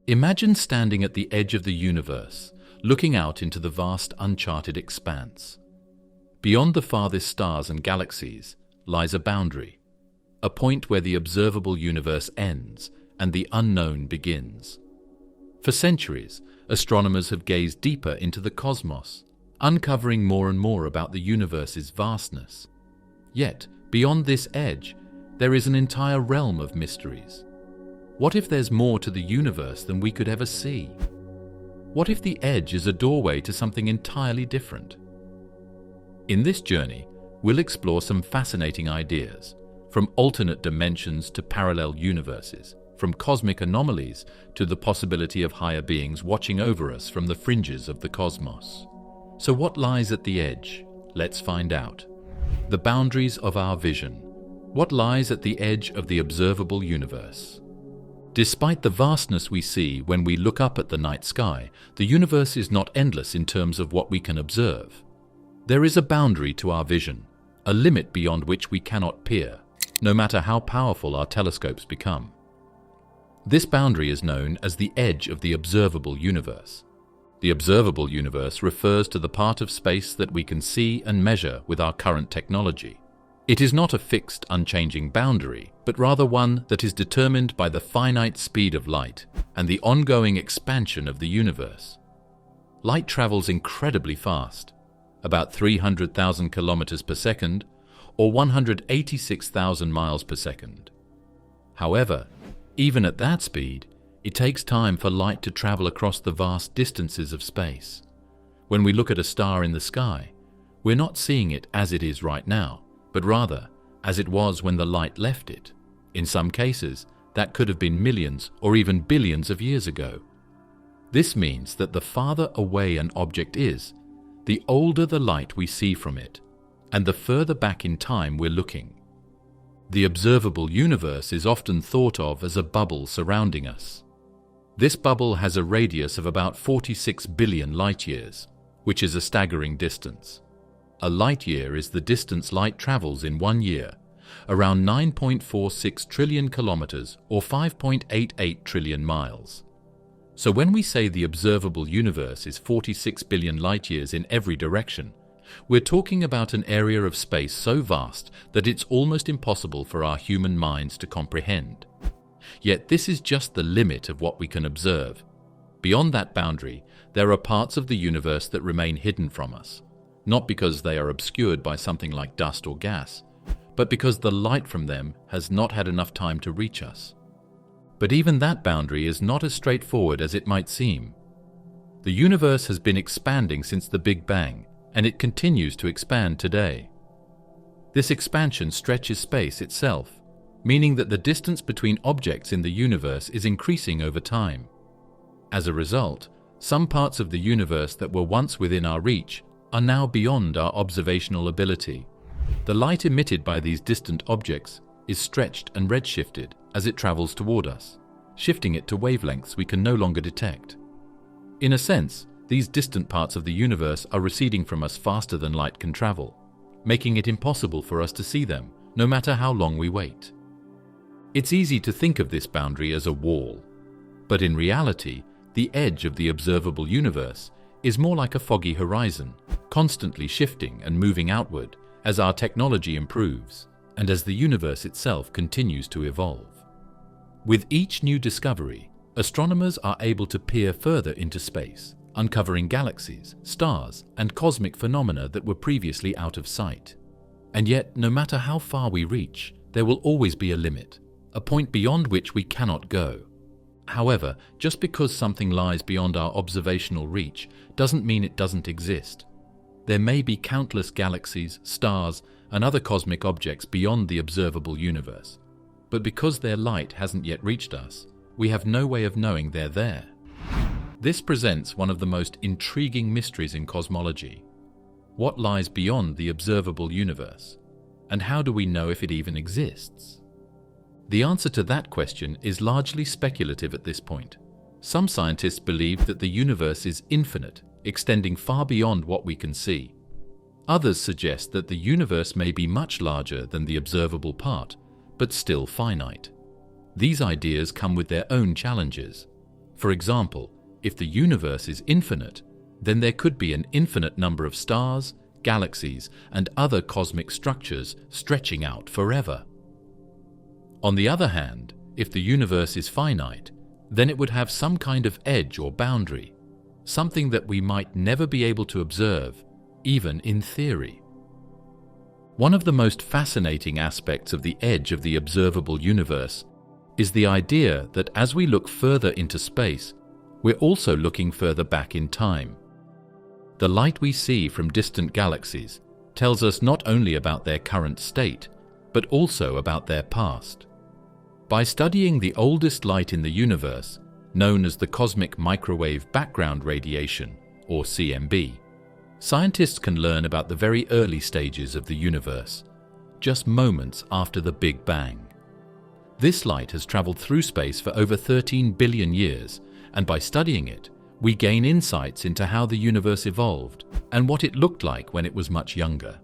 Imagine standing at the edge of the universe, looking out into the vast uncharted expanse. Beyond the farthest stars and galaxies lies a boundary, a point where the observable universe ends and the unknown begins. For centuries, astronomers have gazed deeper into the cosmos, uncovering more and more about the universe's vastness. Yet, beyond this edge, there is an entire realm of mysteries. What if there's more to the universe than we could ever see? What if the edge is a doorway to something entirely different? In this journey, we'll explore some fascinating ideas, from alternate dimensions to parallel universes, from cosmic anomalies to the possibility of higher beings watching over us from the fringes of the cosmos. So what lies at the edge? Let's find out. The boundaries of our vision. What lies at the edge of the observable universe? Despite the vastness we see when we look up at the night sky, the universe is not endless in terms of what we can observe. There is a boundary to our vision, a limit beyond which we cannot peer, no matter how powerful our telescopes become. This boundary is known as the edge of the observable universe. The observable universe refers to the part of space that we can see and measure with our current technology. It is not a fixed, unchanging boundary, but rather one that is determined by the finite speed of light and the ongoing expansion of the universe. Light travels incredibly fast, about 300,000 kilometers per second, or 186,000 miles per second. However, even at that speed, it takes time for light to travel across the vast distances of space. When we look at a star in the sky, we're not seeing it as it is right now, but rather as it was when the light left it. In some cases, that could have been millions or even billions of years ago. This means that the farther away an object is, the older the light we see from it, and the further back in time we're looking. The observable universe is often thought of as a bubble surrounding us. This bubble has a radius of about 46 billion light-years, which is a staggering distance. A light-year is the distance light travels in 1 year, around 9.46 trillion kilometers or 5.88 trillion miles. So when we say the observable universe is 46 billion light-years in every direction, we're talking about an area of space so vast that it's almost impossible for our human minds to comprehend. Yet this is just the limit of what we can observe. Beyond that boundary, there are parts of the universe that remain hidden from us, not because they are obscured by something like dust or gas, but because the light from them has not had enough time to reach us. But even that boundary is not as straightforward as it might seem. The universe has been expanding since the Big Bang, and it continues to expand today. This expansion stretches space itself, meaning that the distance between objects in the universe is increasing over time. As a result, some parts of the universe that were once within our reach are now beyond our observational ability. The light emitted by these distant objects is stretched and redshifted as it travels toward us, shifting it to wavelengths we can no longer detect. In a sense, these distant parts of the universe are receding from us faster than light can travel, making it impossible for us to see them, no matter how long we wait. It's easy to think of this boundary as a wall, but in reality, the edge of the observable universe is more like a foggy horizon, constantly shifting and moving outward as our technology improves and as the universe itself continues to evolve. With each new discovery, astronomers are able to peer further into space, uncovering galaxies, stars, and cosmic phenomena that were previously out of sight. And yet, no matter how far we reach, there will always be a limit, a point beyond which we cannot go. However, just because something lies beyond our observational reach doesn't mean it doesn't exist. There may be countless galaxies, stars, and other cosmic objects beyond the observable universe. But because their light hasn't yet reached us, we have no way of knowing they're there. This presents one of the most intriguing mysteries in cosmology. What lies beyond the observable universe? And how do we know if it even exists? The answer to that question is largely speculative at this point. Some scientists believe that the universe is infinite, extending far beyond what we can see. Others suggest that the universe may be much larger than the observable part, but still finite. These ideas come with their own challenges. For example, if the universe is infinite, then there could be an infinite number of stars, galaxies, and other cosmic structures stretching out forever. On the other hand, if the universe is finite, then it would have some kind of edge or boundary, something that we might never be able to observe, even in theory. One of the most fascinating aspects of the edge of the observable universe is the idea that as we look further into space, we're also looking further back in time. The light we see from distant galaxies tells us not only about their current state, but also about their past. By studying the oldest light in the universe, known as the cosmic microwave background radiation, or CMB, scientists can learn about the very early stages of the universe, just moments after the Big Bang. This light has traveled through space for over 13 billion years, and by studying it, we gain insights into how the universe evolved and what it looked like when it was much younger.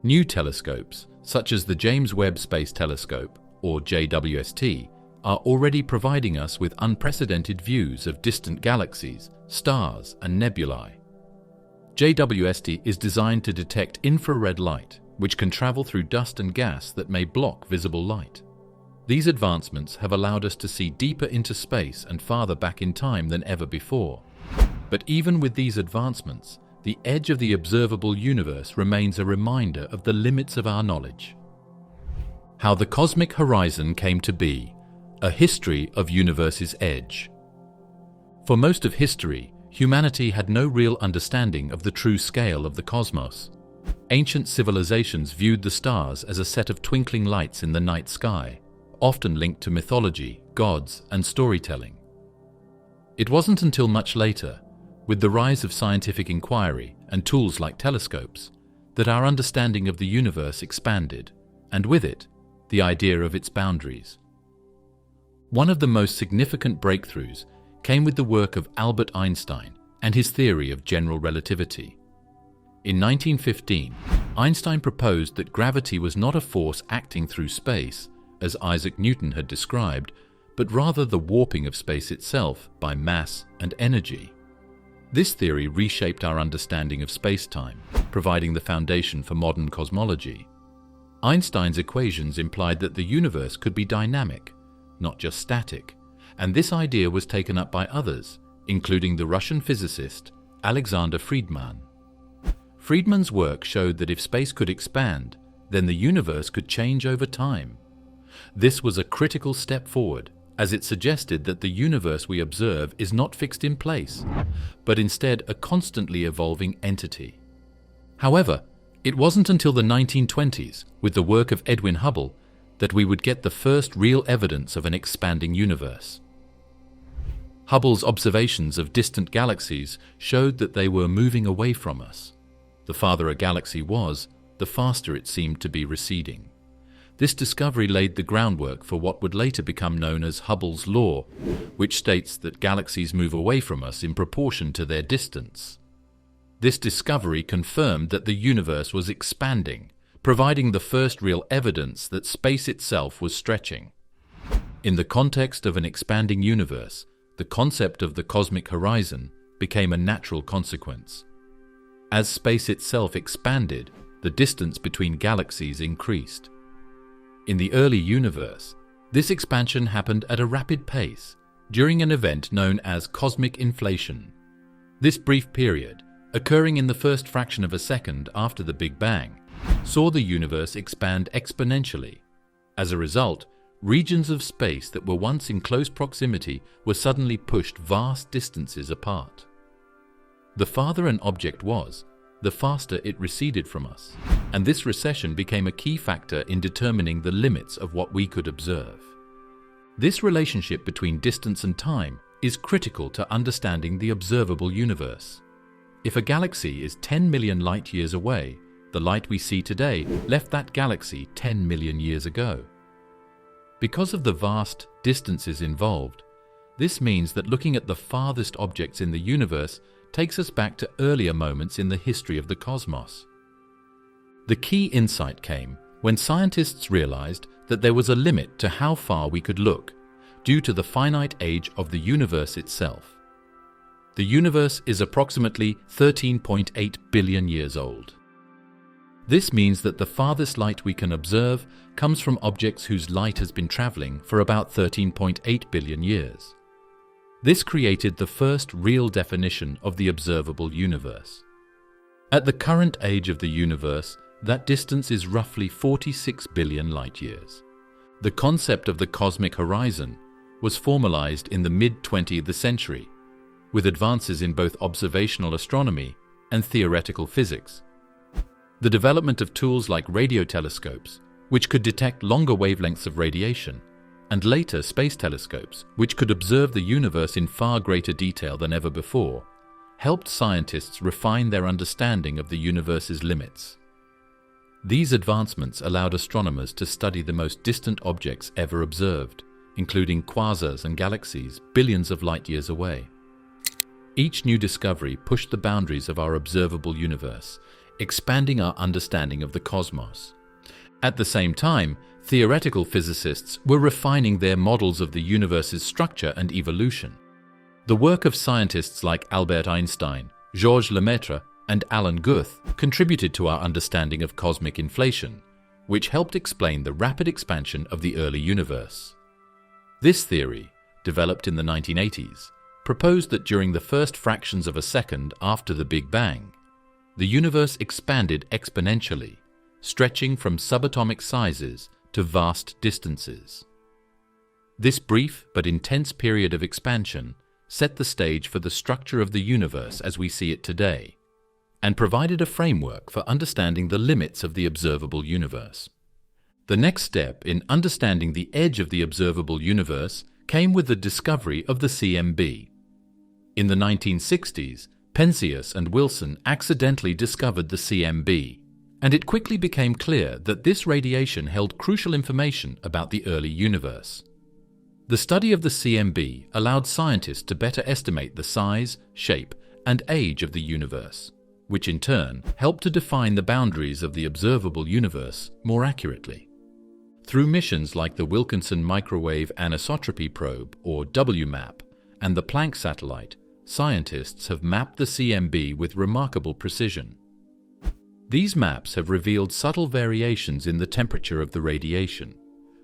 New telescopes, such as the James Webb Space Telescope, or JWST, are already providing us with unprecedented views of distant galaxies, stars, and nebulae. JWST is designed to detect infrared light, which can travel through dust and gas that may block visible light. These advancements have allowed us to see deeper into space and farther back in time than ever before. But even with these advancements, the edge of the observable universe remains a reminder of the limits of our knowledge. How the cosmic horizon came to be, a history of universe's edge. For most of history, humanity had no real understanding of the true scale of the cosmos. Ancient civilizations viewed the stars as a set of twinkling lights in the night sky, often linked to mythology, gods, and storytelling. It wasn't until much later, with the rise of scientific inquiry and tools like telescopes, that our understanding of the universe expanded, and with it, the idea of its boundaries. One of the most significant breakthroughs came with the work of Albert Einstein and his theory of general relativity. In 1915, Einstein proposed that gravity was not a force acting through space, as Isaac Newton had described, but rather the warping of space itself by mass and energy. This theory reshaped our understanding of space-time, providing the foundation for modern cosmology. Einstein's equations implied that the universe could be dynamic, not just static, and this idea was taken up by others, including the Russian physicist Alexander Friedmann. Friedmann's work showed that if space could expand, then the universe could change over time. This was a critical step forward, as it suggested that the universe we observe is not fixed in place, but instead a constantly evolving entity. However, it wasn't until the 1920s, with the work of Edwin Hubble, that we would get the first real evidence of an expanding universe. Hubble's observations of distant galaxies showed that they were moving away from us. The farther a galaxy was, the faster it seemed to be receding. This discovery laid the groundwork for what would later become known as Hubble's law, which states that galaxies move away from us in proportion to their distance. This discovery confirmed that the universe was expanding, providing the first real evidence that space itself was stretching. In the context of an expanding universe, the concept of the cosmic horizon became a natural consequence. As space itself expanded, the distance between galaxies increased. In the early universe, this expansion happened at a rapid pace during an event known as cosmic inflation. This brief period, occurring in the first fraction of a second after the Big Bang, saw the universe expand exponentially. As a result, regions of space that were once in close proximity were suddenly pushed vast distances apart. The farther an object was, the faster it receded from us, and this recession became a key factor in determining the limits of what we could observe. This relationship between distance and time is critical to understanding the observable universe. If a galaxy is 10 million light-years away, the light we see today left that galaxy 10 million years ago. Because of the vast distances involved, this means that looking at the farthest objects in the universe takes us back to earlier moments in the history of the cosmos. The key insight came when scientists realized that there was a limit to how far we could look, due to the finite age of the universe itself. The universe is approximately 13.8 billion years old. This means that the farthest light we can observe comes from objects whose light has been traveling for about 13.8 billion years. This created the first real definition of the observable universe. At the current age of the universe, that distance is roughly 46 billion light-years. The concept of the cosmic horizon was formalized in the mid-20th century, with advances in both observational astronomy and theoretical physics. The development of tools like radio telescopes, which could detect longer wavelengths of radiation, and later space telescopes, which could observe the universe in far greater detail than ever before, helped scientists refine their understanding of the universe's limits. These advancements allowed astronomers to study the most distant objects ever observed, including quasars and galaxies billions of light-years away. Each new discovery pushed the boundaries of our observable universe, expanding our understanding of the cosmos. At the same time, theoretical physicists were refining their models of the universe's structure and evolution. The work of scientists like Albert Einstein, Georges Lemaitre, and Alan Guth contributed to our understanding of cosmic inflation, which helped explain the rapid expansion of the early universe. This theory, developed in the 1980s, proposed that during the first fractions of a second after the Big Bang, the universe expanded exponentially, stretching from subatomic sizes to vast distances. This brief but intense period of expansion set the stage for the structure of the universe as we see it today, and provided a framework for understanding the limits of the observable universe. The next step in understanding the edge of the observable universe came with the discovery of the CMB. In the 1960s, Penzias and Wilson accidentally discovered the CMB, and it quickly became clear that this radiation held crucial information about the early universe. The study of the CMB allowed scientists to better estimate the size, shape, and age of the universe, which in turn helped to define the boundaries of the observable universe more accurately. Through missions like the Wilkinson Microwave Anisotropy Probe, or WMAP, and the Planck satellite, scientists have mapped the CMB with remarkable precision. These maps have revealed subtle variations in the temperature of the radiation,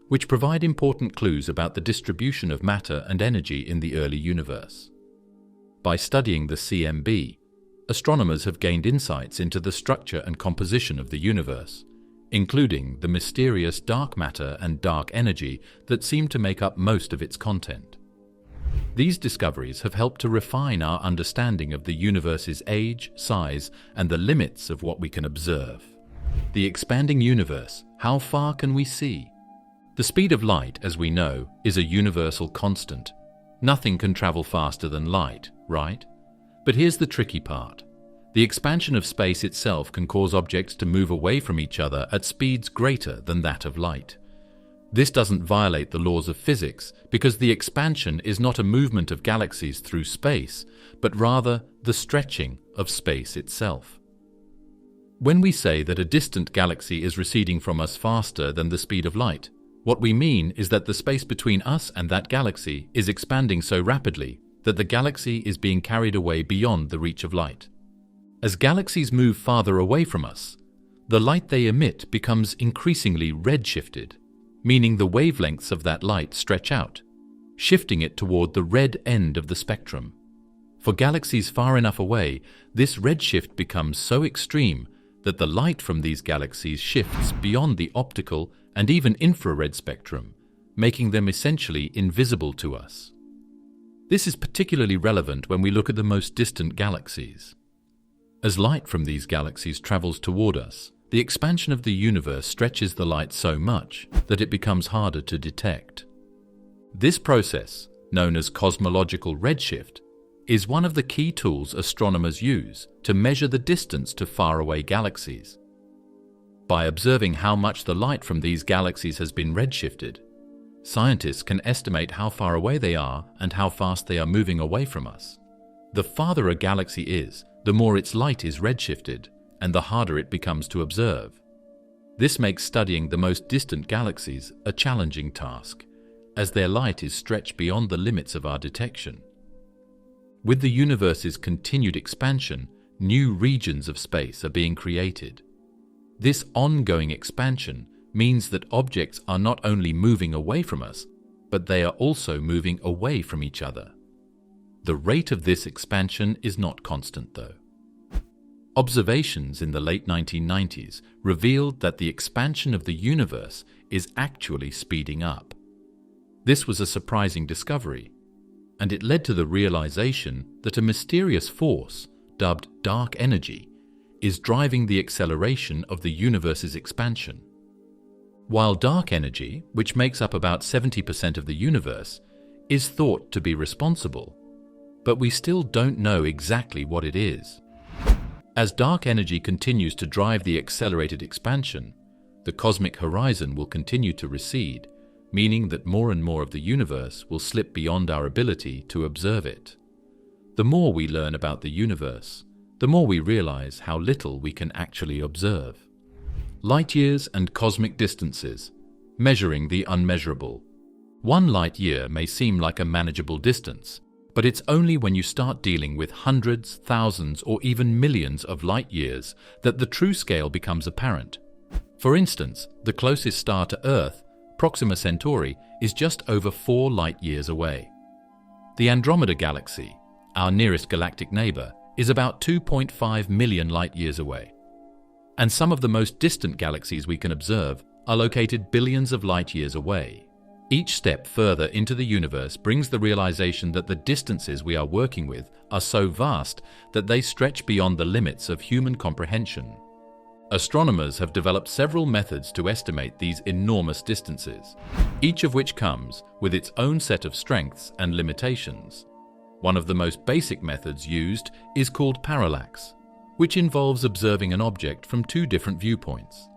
which provide important clues about the distribution of matter and energy in the early universe. By studying the CMB, astronomers have gained insights into the structure and composition of the universe, including the mysterious dark matter and dark energy that seem to make up most of its content. These discoveries have helped to refine our understanding of the universe's age, size, and the limits of what we can observe. The expanding universe, how far can we see? The speed of light, as we know, is a universal constant. Nothing can travel faster than light, right? But here's the tricky part. The expansion of space itself can cause objects to move away from each other at speeds greater than that of light. This doesn't violate the laws of physics because the expansion is not a movement of galaxies through space, but rather the stretching of space itself. When we say that a distant galaxy is receding from us faster than the speed of light, what we mean is that the space between us and that galaxy is expanding so rapidly that the galaxy is being carried away beyond the reach of light. As galaxies move farther away from us, the light they emit becomes increasingly redshifted, meaning the wavelengths of that light stretch out, shifting it toward the red end of the spectrum. For galaxies far enough away, this redshift becomes so extreme that the light from these galaxies shifts beyond the optical and even infrared spectrum, making them essentially invisible to us. This is particularly relevant when we look at the most distant galaxies. As light from these galaxies travels toward us, the expansion of the universe stretches the light so much that it becomes harder to detect. This process, known as cosmological redshift, is one of the key tools astronomers use to measure the distance to faraway galaxies. By observing how much the light from these galaxies has been redshifted, scientists can estimate how far away they are and how fast they are moving away from us. The farther a galaxy is, the more its light is redshifted, and the harder it becomes to observe. This makes studying the most distant galaxies a challenging task, as their light is stretched beyond the limits of our detection. With the universe's continued expansion, new regions of space are being created. This ongoing expansion means that objects are not only moving away from us, but they are also moving away from each other. The rate of this expansion is not constant, though. Observations in the late 1990s revealed that the expansion of the universe is actually speeding up. This was a surprising discovery, and it led to the realization that a mysterious force, dubbed dark energy, is driving the acceleration of the universe's expansion. While dark energy, which makes up about 70% of the universe, is thought to be responsible, but we still don't know exactly what it is. As dark energy continues to drive the accelerated expansion, the cosmic horizon will continue to recede, meaning that more and more of the universe will slip beyond our ability to observe it. The more we learn about the universe, the more we realize how little we can actually observe. Light years and cosmic distances, measuring the unmeasurable. 1 light year may seem like a manageable distance, but it's only when you start dealing with hundreds, thousands, or even millions of light years that the true scale becomes apparent. For instance, the closest star to Earth, Proxima Centauri, is just over 4 light years away. The Andromeda Galaxy, our nearest galactic neighbor, is about 2.5 million light years away. And some of the most distant galaxies we can observe are located billions of light years away. Each step further into the universe brings the realization that the distances we are working with are so vast that they stretch beyond the limits of human comprehension. Astronomers have developed several methods to estimate these enormous distances, each of which comes with its own set of strengths and limitations. One of the most basic methods used is called parallax, which involves observing an object from 2 different viewpoints.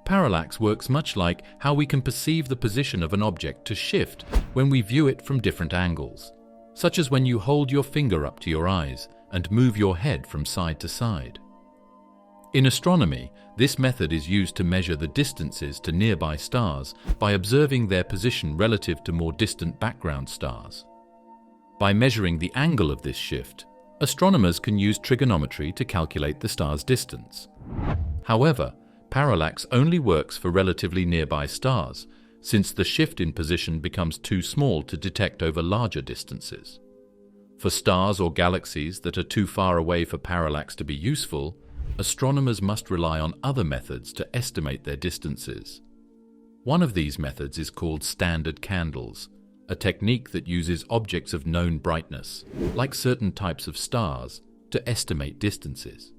Parallax works much like how we can perceive the position of an object to shift when we view it from different angles, such as when you hold your finger up to your eyes and move your head from side to side. In astronomy, this method is used to measure the distances to nearby stars by observing their position relative to more distant background stars. By measuring the angle of this shift, astronomers can use trigonometry to calculate the star's distance. However, parallax only works for relatively nearby stars, since the shift in position becomes too small to detect over larger distances. For stars or galaxies that are too far away for parallax to be useful, astronomers must rely on other methods to estimate their distances. One of these methods is called standard candles, a technique that uses objects of known brightness, like certain types of stars, to estimate distances.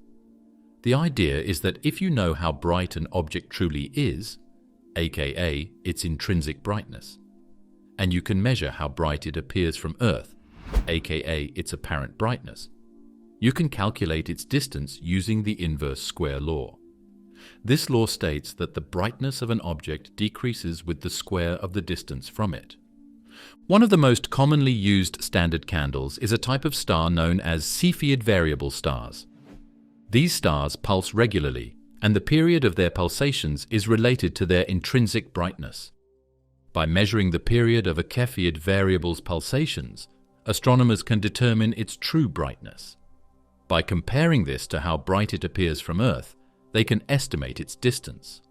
The idea is that if you know how bright an object truly is, aka its intrinsic brightness, and you can measure how bright it appears from Earth, aka its apparent brightness, you can calculate its distance using the inverse square law. This law states that the brightness of an object decreases with the square of the distance from it. One of the most commonly used standard candles is a type of star known as Cepheid variable stars. These stars pulse regularly, and the period of their pulsations is related to their intrinsic brightness. By measuring the period of a Cepheid variable's pulsations, astronomers can determine its true brightness. By comparing this to how bright it appears from Earth, they can estimate its distance.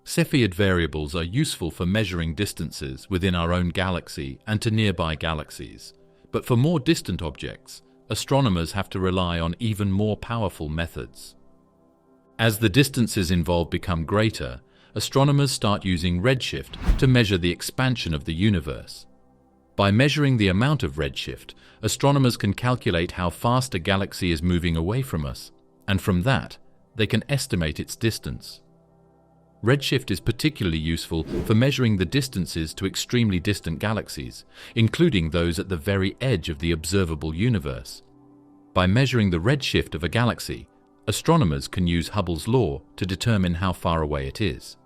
Cepheid variables are useful for measuring distances within our own galaxy and to nearby galaxies, but for more distant objects, astronomers have to rely on even more powerful methods. As the distances involved become greater, astronomers start using redshift to measure the expansion of the universe. By measuring the amount of redshift, astronomers can calculate how fast a galaxy is moving away from us, and from that, they can estimate its distance. Redshift is particularly useful for measuring the distances to extremely distant galaxies, including those at the very edge of the observable universe. By measuring the redshift of a galaxy, astronomers can use Hubble's law to determine how far away it is.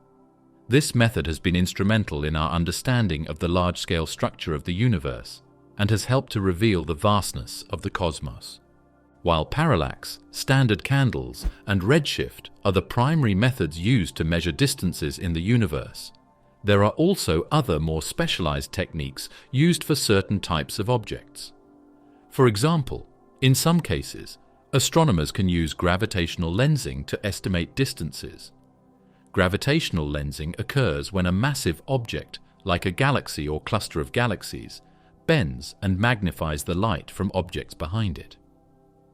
This method has been instrumental in our understanding of the large-scale structure of the universe and has helped to reveal the vastness of the cosmos. While parallax, standard candles, and redshift are the primary methods used to measure distances in the universe, There are also other more specialized techniques used for certain types of objects. For example, in some cases, astronomers can use gravitational lensing to estimate distances. Gravitational lensing occurs when a massive object, like a galaxy or cluster of galaxies, bends and magnifies the light from objects behind it.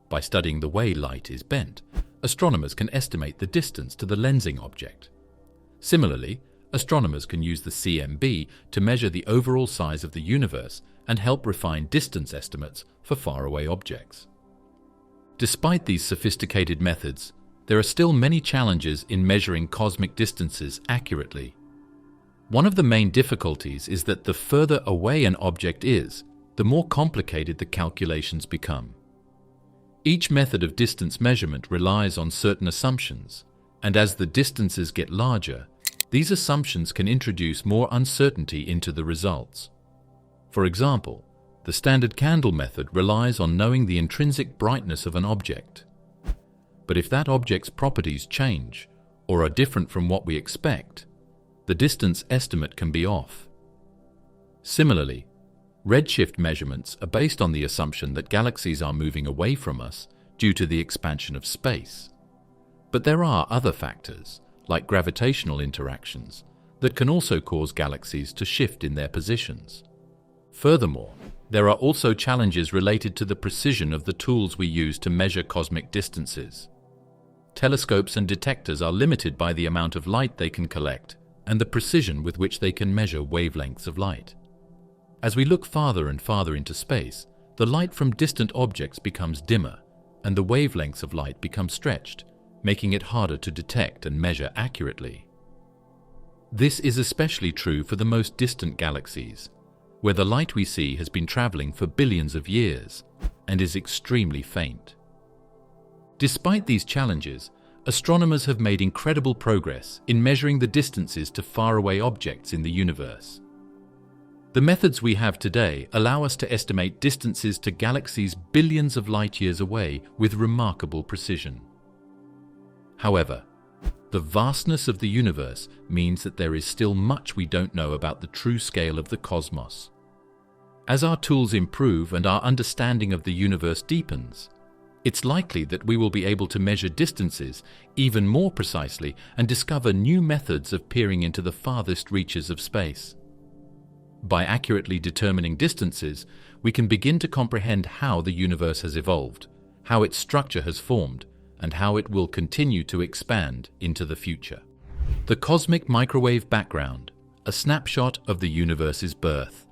By studying the way light is bent, astronomers can estimate the distance to the lensing object. Similarly, astronomers can use the CMB to measure the overall size of the universe and help refine distance estimates for faraway objects. Despite these sophisticated methods, there are still many challenges in measuring cosmic distances accurately. One of the main difficulties is that the further away an object is, the more complicated the calculations become. Each method of distance measurement relies on certain assumptions, and as the distances get larger, these assumptions can introduce more uncertainty into the results. For example, the standard candle method relies on knowing the intrinsic brightness of an object. But if that object's properties change, or are different from what we expect, the distance estimate can be off. Similarly, redshift measurements are based on the assumption that galaxies are moving away from us due to the expansion of space. But there are other factors, like gravitational interactions, that can also cause galaxies to shift in their positions. Furthermore, there are also challenges related to the precision of the tools we use to measure cosmic distances. Telescopes and detectors are limited by the amount of light they can collect and the precision with which they can measure wavelengths of light. As we look farther and farther into space, the light from distant objects becomes dimmer and the wavelengths of light become stretched, making it harder to detect and measure accurately. This is especially true for the most distant galaxies, where the light we see has been traveling for billions of years and is extremely faint. Despite these challenges, astronomers have made incredible progress in measuring the distances to faraway objects in the universe. The methods we have today allow us to estimate distances to galaxies billions of light years away with remarkable precision. However, the vastness of the universe means that there is still much we don't know about the true scale of the cosmos. As our tools improve and our understanding of the universe deepens, it's likely that we will be able to measure distances even more precisely and discover new methods of peering into the farthest reaches of space. By accurately determining distances, we can begin to comprehend how the universe has evolved, how its structure has formed, and how it will continue to expand into the future. The cosmic microwave background, a snapshot of the universe's birth.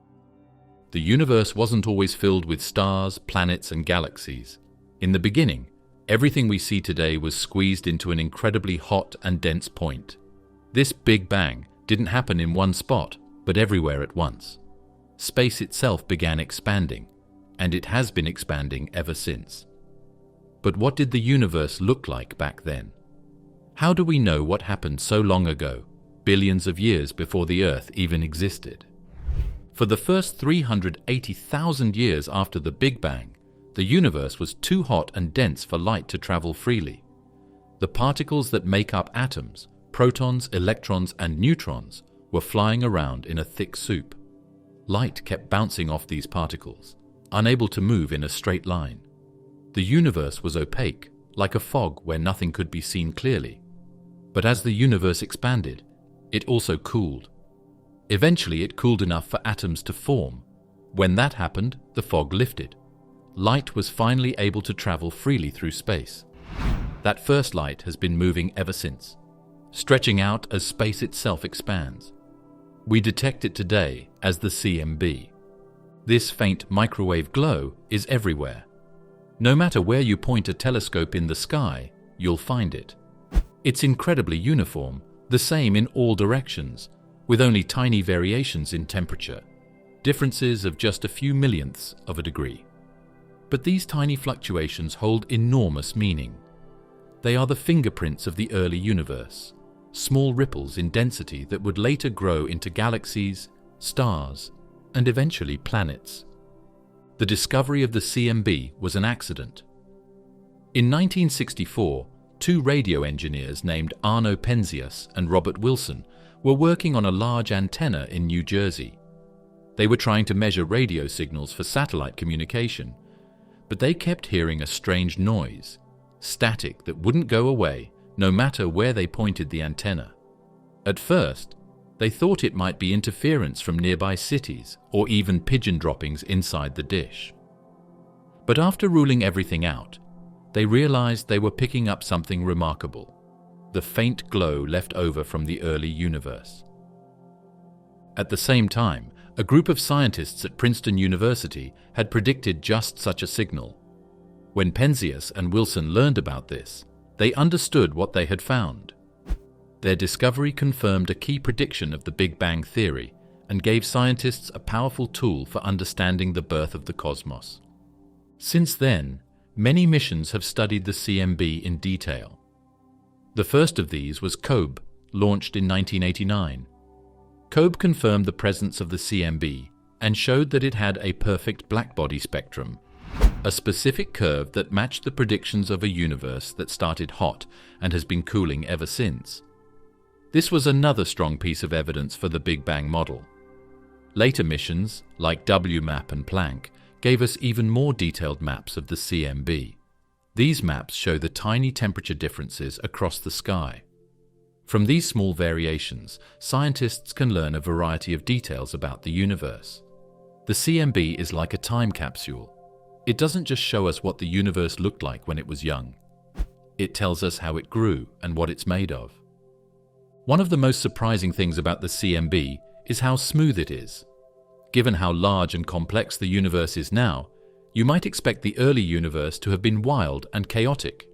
The universe wasn't always filled with stars, planets, and galaxies. In the beginning, everything we see today was squeezed into an incredibly hot and dense point. This Big Bang didn't happen in one spot, but everywhere at once. Space itself began expanding, and it has been expanding ever since. But what did the universe look like back then? How do we know what happened so long ago, billions of years before the Earth even existed? For the first 380,000 years after the Big Bang, the universe was too hot and dense for light to travel freely. The particles that make up atoms, protons, electrons, and neutrons, were flying around in a thick soup. Light kept bouncing off these particles, unable to move in a straight line. The universe was opaque, like a fog where nothing could be seen clearly. But as the universe expanded, it also cooled. Eventually, it cooled enough for atoms to form. When that happened, the fog lifted. Light was finally able to travel freely through space. That first light has been moving ever since, stretching out as space itself expands. We detect it today as the CMB. This faint microwave glow is everywhere. No matter where you point a telescope in the sky, you'll find it. It's incredibly uniform, the same in all directions, with only tiny variations in temperature, differences of just a few millionths of a degree. But these tiny fluctuations hold enormous meaning. They are the fingerprints of the early universe, small ripples in density that would later grow into galaxies, stars, and eventually planets. The discovery of the CMB was an accident. In 1964, two radio engineers named Arno Penzias and Robert Wilson were working on a large antenna in New Jersey. They were trying to measure radio signals for satellite communication, but they kept hearing a strange noise, static that wouldn't go away no matter where they pointed the antenna. At first, they thought it might be interference from nearby cities or even pigeon droppings inside the dish. But after ruling everything out, they realized they were picking up something remarkable: the faint glow left over from the early universe. At the same time, a group of scientists at Princeton University had predicted just such a signal. When Penzias and Wilson learned about this, they understood what they had found. Their discovery confirmed a key prediction of the Big Bang theory and gave scientists a powerful tool for understanding the birth of the cosmos. Since then, many missions have studied the CMB in detail. The first of these was COBE, launched in 1989. COBE confirmed the presence of the CMB and showed that it had a perfect blackbody spectrum, a specific curve that matched the predictions of a universe that started hot and has been cooling ever since. This was another strong piece of evidence for the Big Bang model. Later missions, like WMAP and Planck, gave us even more detailed maps of the CMB. These maps show the tiny temperature differences across the sky. From these small variations, scientists can learn a variety of details about the universe. The CMB is like a time capsule. It doesn't just show us what the universe looked like when it was young. It tells us how it grew and what it's made of. One of the most surprising things about the CMB is how smooth it is. Given how large and complex the universe is now, you might expect the early universe to have been wild and chaotic.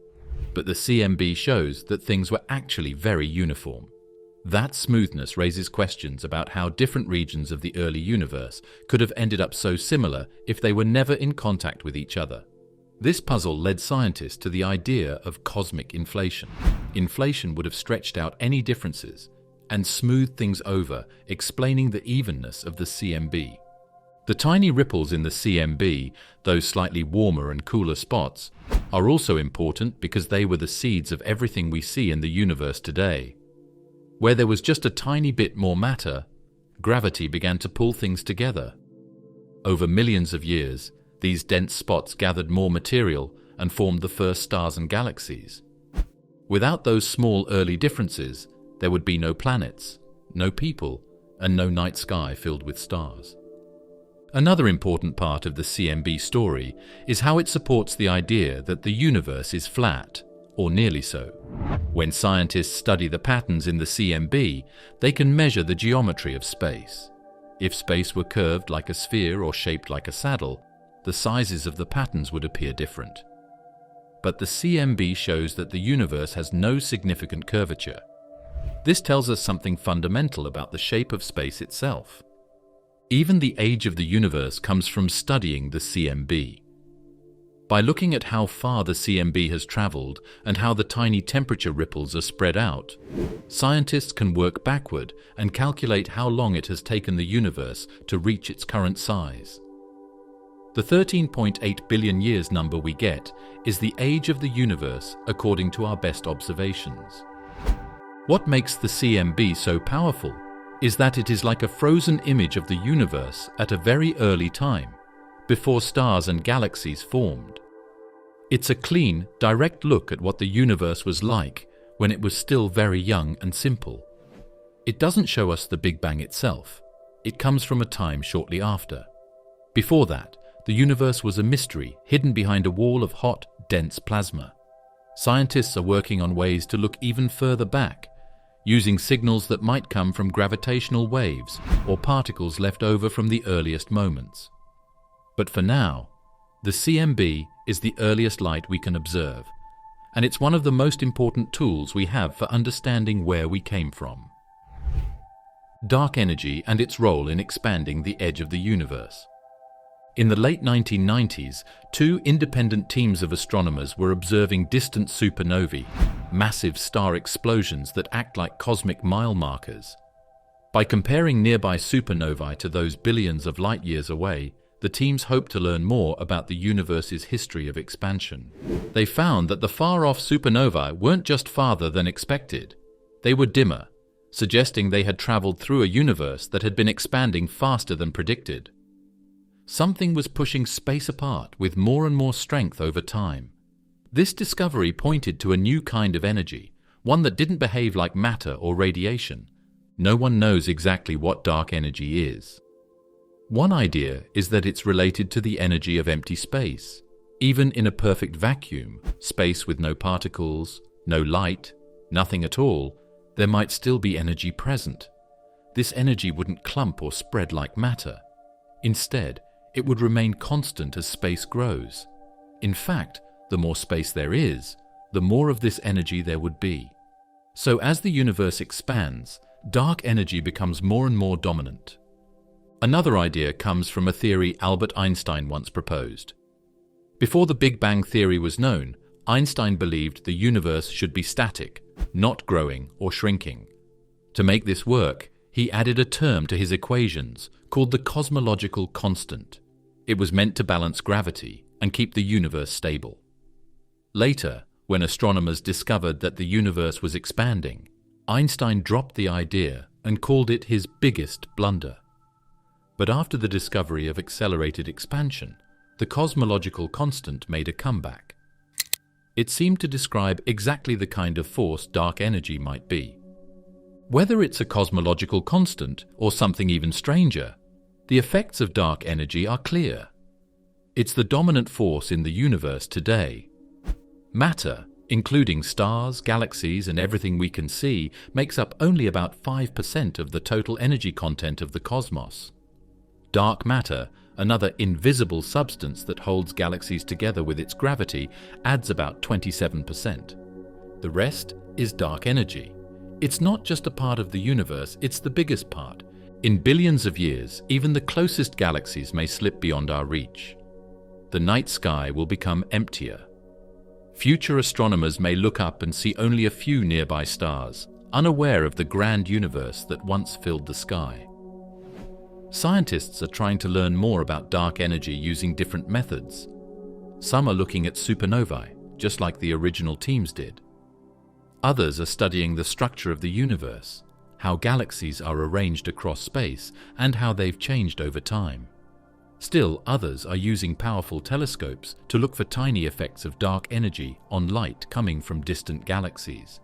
But the CMB shows that things were actually very uniform. That smoothness raises questions about how different regions of the early universe could have ended up so similar if they were never in contact with each other. This puzzle led scientists to the idea of cosmic inflation. Inflation would have stretched out any differences and smoothed things over, explaining the evenness of the CMB. The tiny ripples in the CMB, those slightly warmer and cooler spots, are also important because they were the seeds of everything we see in the universe today. Where there was just a tiny bit more matter, gravity began to pull things together. Over millions of years, these dense spots gathered more material and formed the first stars and galaxies. Without those small early differences, there would be no planets, no people, and no night sky filled with stars. Another important part of the CMB story is how it supports the idea that the universe is flat, or nearly so. When scientists study the patterns in the CMB, they can measure the geometry of space. If space were curved like a sphere or shaped like a saddle, the sizes of the patterns would appear different. But the CMB shows that the universe has no significant curvature. This tells us something fundamental about the shape of space itself. Even the age of the universe comes from studying the CMB. By looking at how far the CMB has traveled and how the tiny temperature ripples are spread out, scientists can work backward and calculate how long it has taken the universe to reach its current size. The 13.8 billion years number we get is the age of the universe according to our best observations. What makes the CMB so powerful is that it is like a frozen image of the universe at a very early time, before stars and galaxies formed. It's a clean, direct look at what the universe was like when it was still very young and simple. It doesn't show us the Big Bang itself. It comes from a time shortly after. Before that, the universe was a mystery hidden behind a wall of hot, dense plasma. Scientists are working on ways to look even further back, using signals that might come from gravitational waves or particles left over from the earliest moments. But for now, the CMB is the earliest light we can observe, and it's one of the most important tools we have for understanding where we came from. Dark energy and its role in expanding the edge of the universe. In the late 1990s, two independent teams of astronomers were observing distant supernovae, massive star explosions that act like cosmic mile markers. By comparing nearby supernovae to those billions of light years away, the teams hoped to learn more about the universe's history of expansion. They found that the far-off supernovae weren't just farther than expected. They were dimmer, suggesting they had traveled through a universe that had been expanding faster than predicted. Something was pushing space apart with more and more strength over time. This discovery pointed to a new kind of energy, one that didn't behave like matter or radiation. No one knows exactly what dark energy is. One idea is that it's related to the energy of empty space. Even in a perfect vacuum, space with no particles, no light, nothing at all, there might still be energy present. This energy wouldn't clump or spread like matter. Instead, it would remain constant as space grows. In fact, the more space there is, the more of this energy there would be. So as the universe expands, dark energy becomes more and more dominant. Another idea comes from a theory Albert Einstein once proposed. Before the Big Bang theory was known, Einstein believed the universe should be static, not growing or shrinking. To make this work, he added a term to his equations called the cosmological constant. It was meant to balance gravity and keep the universe stable. Later, when astronomers discovered that the universe was expanding, Einstein dropped the idea and called it his biggest blunder. But after the discovery of accelerated expansion, the cosmological constant made a comeback. It seemed to describe exactly the kind of force dark energy might be. Whether it's a cosmological constant or something even stranger, the effects of dark energy are clear. It's the dominant force in the universe today. Matter, including stars, galaxies, and everything we can see, makes up only about 5% of the total energy content of the cosmos. Dark matter, another invisible substance that holds galaxies together with its gravity, adds about 27%. The rest is dark energy. It's not just a part of the universe, it's the biggest part. In billions of years, even the closest galaxies may slip beyond our reach. The night sky will become emptier. Future astronomers may look up and see only a few nearby stars, unaware of the grand universe that once filled the sky. Scientists are trying to learn more about dark energy using different methods. Some are looking at supernovae, just like the original teams did. Others are studying the structure of the universe, how galaxies are arranged across space, and how they've changed over time. Still, others are using powerful telescopes to look for tiny effects of dark energy on light coming from distant galaxies.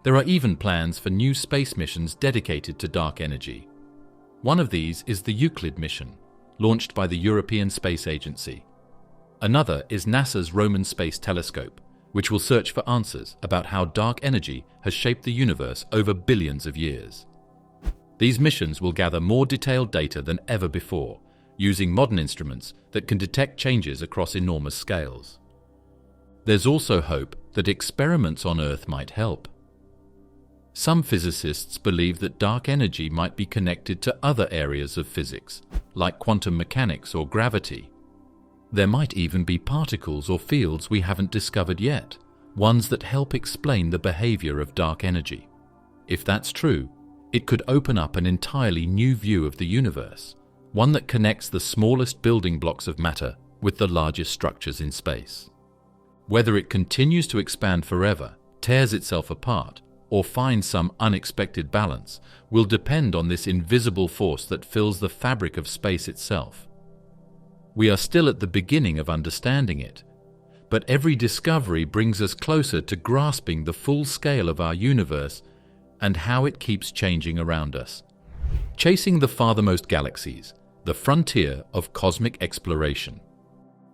There are even plans for new space missions dedicated to dark energy. One of these is the Euclid mission, launched by the European Space Agency. Another is NASA's Roman Space Telescope, which will search for answers about how dark energy has shaped the universe over billions of years. These missions will gather more detailed data than ever before, using modern instruments that can detect changes across enormous scales. There's also hope that experiments on Earth might help. Some physicists believe that dark energy might be connected to other areas of physics, like quantum mechanics or gravity. There might even be particles or fields we haven't discovered yet, ones that help explain the behavior of dark energy. If that's true, it could open up an entirely new view of the universe, one that connects the smallest building blocks of matter with the largest structures in space. Whether it continues to expand forever, tears itself apart, or finds some unexpected balance will depend on this invisible force that fills the fabric of space itself. We are still at the beginning of understanding it, but every discovery brings us closer to grasping the full scale of our universe and how it keeps changing around us. Chasing the farthermost galaxies, the frontier of cosmic exploration.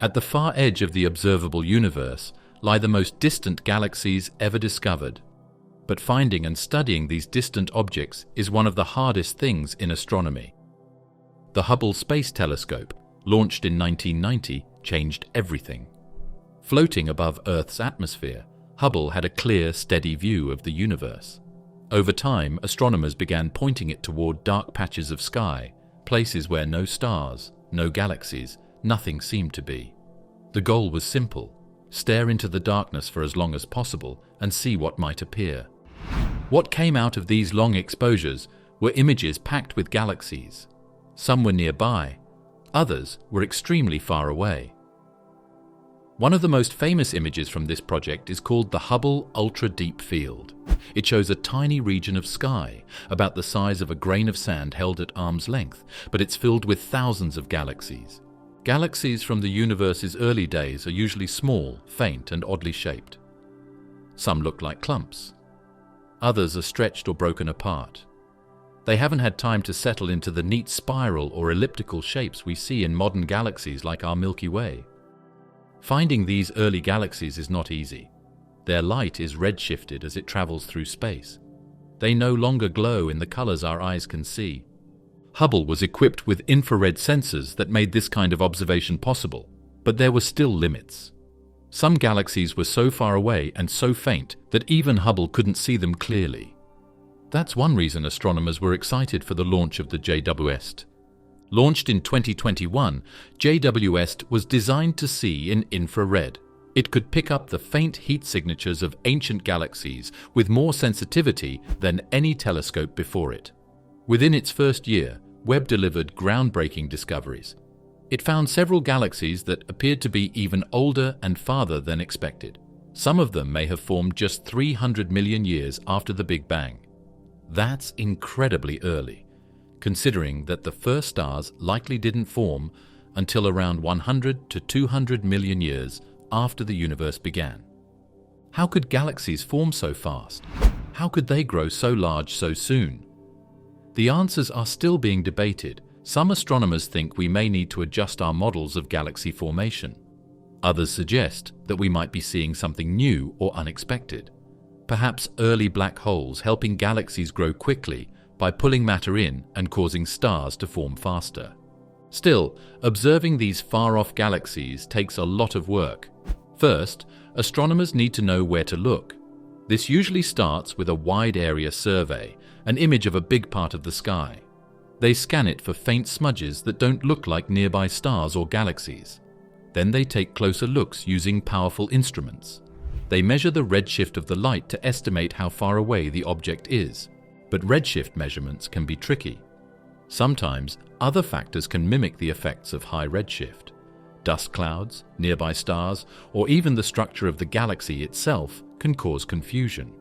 At the far edge of the observable universe lie the most distant galaxies ever discovered. But finding and studying these distant objects is one of the hardest things in astronomy. The Hubble Space Telescope, launched in 1990, changed everything. Floating above Earth's atmosphere, Hubble had a clear, steady view of the universe. Over time, astronomers began pointing it toward dark patches of sky, places where no stars, no galaxies, nothing seemed to be. The goal was simple: stare into the darkness for as long as possible and see what might appear. What came out of these long exposures were images packed with galaxies. Some were nearby, others were extremely far away. One of the most famous images from this project is called the Hubble Ultra Deep Field. It shows a tiny region of sky, about the size of a grain of sand held at arm's length, but it's filled with thousands of galaxies. Galaxies from the universe's early days are usually small, faint, and oddly shaped. Some look like clumps. Others are stretched or broken apart. They haven't had time to settle into the neat spiral or elliptical shapes we see in modern galaxies like our Milky Way. Finding these early galaxies is not easy. Their light is redshifted as it travels through space. They no longer glow in the colors our eyes can see. Hubble was equipped with infrared sensors that made this kind of observation possible, but there were still limits. Some galaxies were so far away and so faint that even Hubble couldn't see them clearly. That's one reason astronomers were excited for the launch of the JWST. Launched in 2021, JWST was designed to see in infrared. It could pick up the faint heat signatures of ancient galaxies with more sensitivity than any telescope before it. Within its first year, Webb delivered groundbreaking discoveries. It found several galaxies that appeared to be even older and farther than expected. Some of them may have formed just 300 million years after the Big Bang. That's incredibly early, considering that the first stars likely didn't form until around 100 to 200 million years after the universe began. How could galaxies form so fast? How could they grow so large so soon? The answers are still being debated. Some astronomers think we may need to adjust our models of galaxy formation. Others suggest that we might be seeing something new or unexpected. Perhaps early black holes helping galaxies grow quickly by pulling matter in and causing stars to form faster. Still, observing these far-off galaxies takes a lot of work. First, astronomers need to know where to look. This usually starts with a wide-area survey, an image of a big part of the sky. They scan it for faint smudges that don't look like nearby stars or galaxies. Then they take closer looks using powerful instruments. They measure the redshift of the light to estimate how far away the object is. But redshift measurements can be tricky. Sometimes, other factors can mimic the effects of high redshift. Dust clouds, nearby stars, or even the structure of the galaxy itself can cause confusion.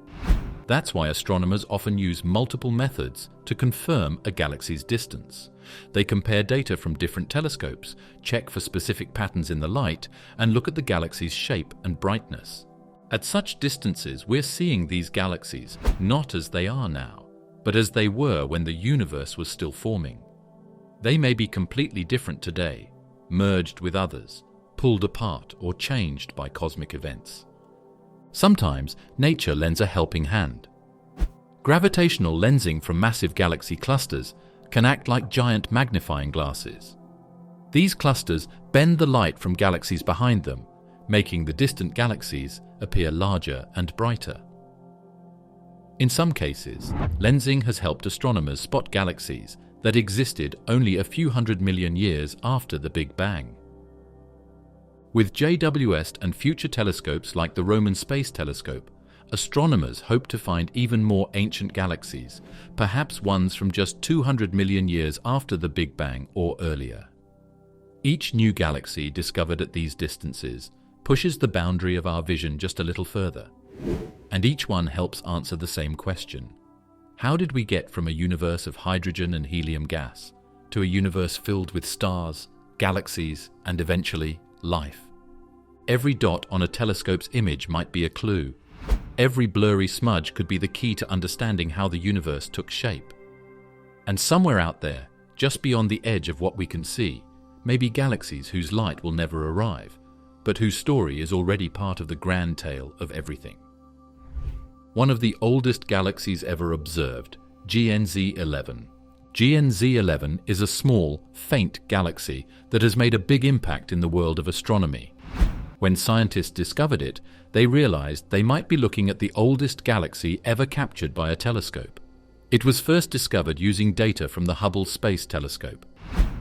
That's why astronomers often use multiple methods to confirm a galaxy's distance. They compare data from different telescopes, check for specific patterns in the light, and look at the galaxy's shape and brightness. At such distances, we're seeing these galaxies not as they are now, but as they were when the universe was still forming. They may be completely different today, merged with others, pulled apart or changed by cosmic events. Sometimes nature lends a helping hand. Gravitational lensing from massive galaxy clusters can act like giant magnifying glasses. These clusters bend the light from galaxies behind them, making the distant galaxies appear larger and brighter. In some cases, lensing has helped astronomers spot galaxies that existed only a few hundred million years after the Big Bang. With JWST and future telescopes like the Roman Space Telescope, astronomers hope to find even more ancient galaxies, perhaps ones from just 200 million years after the Big Bang or earlier. Each new galaxy discovered at these distances pushes the boundary of our vision just a little further. And each one helps answer the same question. How did we get from a universe of hydrogen and helium gas to a universe filled with stars, galaxies, and eventually life? Every dot on a telescope's image might be a clue. Every blurry smudge could be the key to understanding how the universe took shape. And somewhere out there, just beyond the edge of what we can see, may be galaxies whose light will never arrive, but whose story is already part of the grand tale of everything. One of the oldest galaxies ever observed, GNZ 11. GNZ 11 is a small, faint galaxy that has made a big impact in the world of astronomy. When scientists discovered it, they realized they might be looking at the oldest galaxy ever captured by a telescope. It was first discovered using data from the Hubble Space Telescope.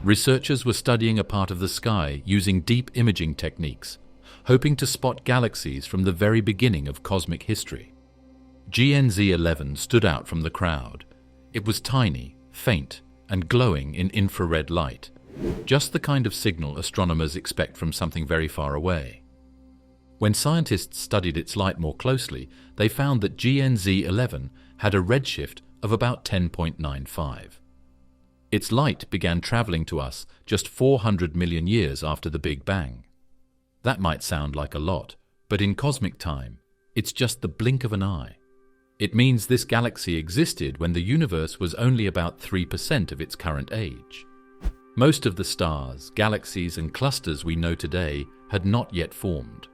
Researchers were studying a part of the sky using deep imaging techniques, hoping to spot galaxies from the very beginning of cosmic history. GNZ 11 stood out from the crowd. It was tiny, faint, and glowing in infrared light, just the kind of signal astronomers expect from something very far away. When scientists studied its light more closely, they found that GNZ 11 had a redshift of about 10.95. Its light began traveling to us just 400 million years after the Big Bang. That might sound like a lot, but in cosmic time, it's just the blink of an eye. It means this galaxy existed when the universe was only about 3% of its current age. Most of the stars, galaxies, and clusters we know today had not yet formed.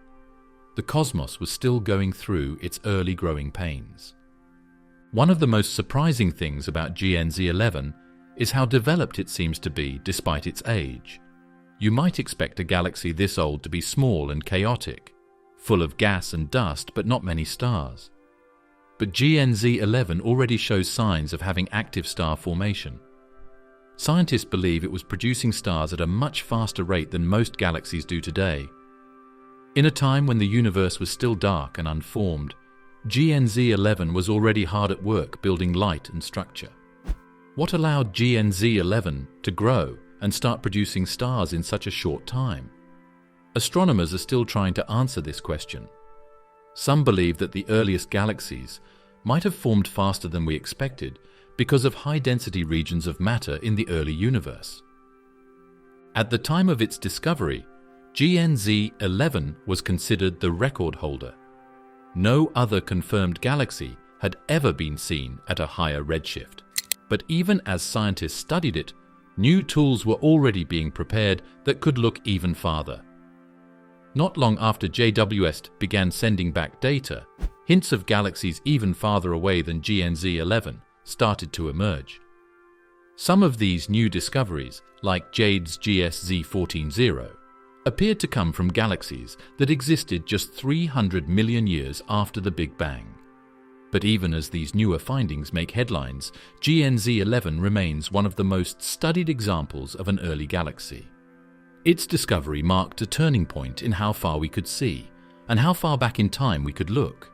The cosmos was still going through its early growing pains. One of the most surprising things about GNZ 11 is how developed it seems to be despite its age. You might expect a galaxy this old to be small and chaotic, full of gas and dust but not many stars. But GNZ 11 already shows signs of having active star formation. Scientists believe it was producing stars at a much faster rate than most galaxies do today. In a time when the universe was still dark and unformed, GNZ 11 was already hard at work building light and structure. What allowed GNZ 11 to grow and start producing stars in such a short time? Astronomers are still trying to answer this question. Some believe that the earliest galaxies might have formed faster than we expected because of high-density regions of matter in the early universe. At the time of its discovery, GNZ 11 was considered the record holder. No other confirmed galaxy had ever been seen at a higher redshift. But even as scientists studied it, new tools were already being prepared that could look even farther. Not long after JWST began sending back data, hints of galaxies even farther away than GNZ 11 started to emerge. Some of these new discoveries, like JADE's GSZ 14-0, appeared to come from galaxies that existed just 300 million years after the Big Bang. But even as these newer findings make headlines, GNZ 11 remains one of the most studied examples of an early galaxy. Its discovery marked a turning point in how far we could see, and how far back in time we could look.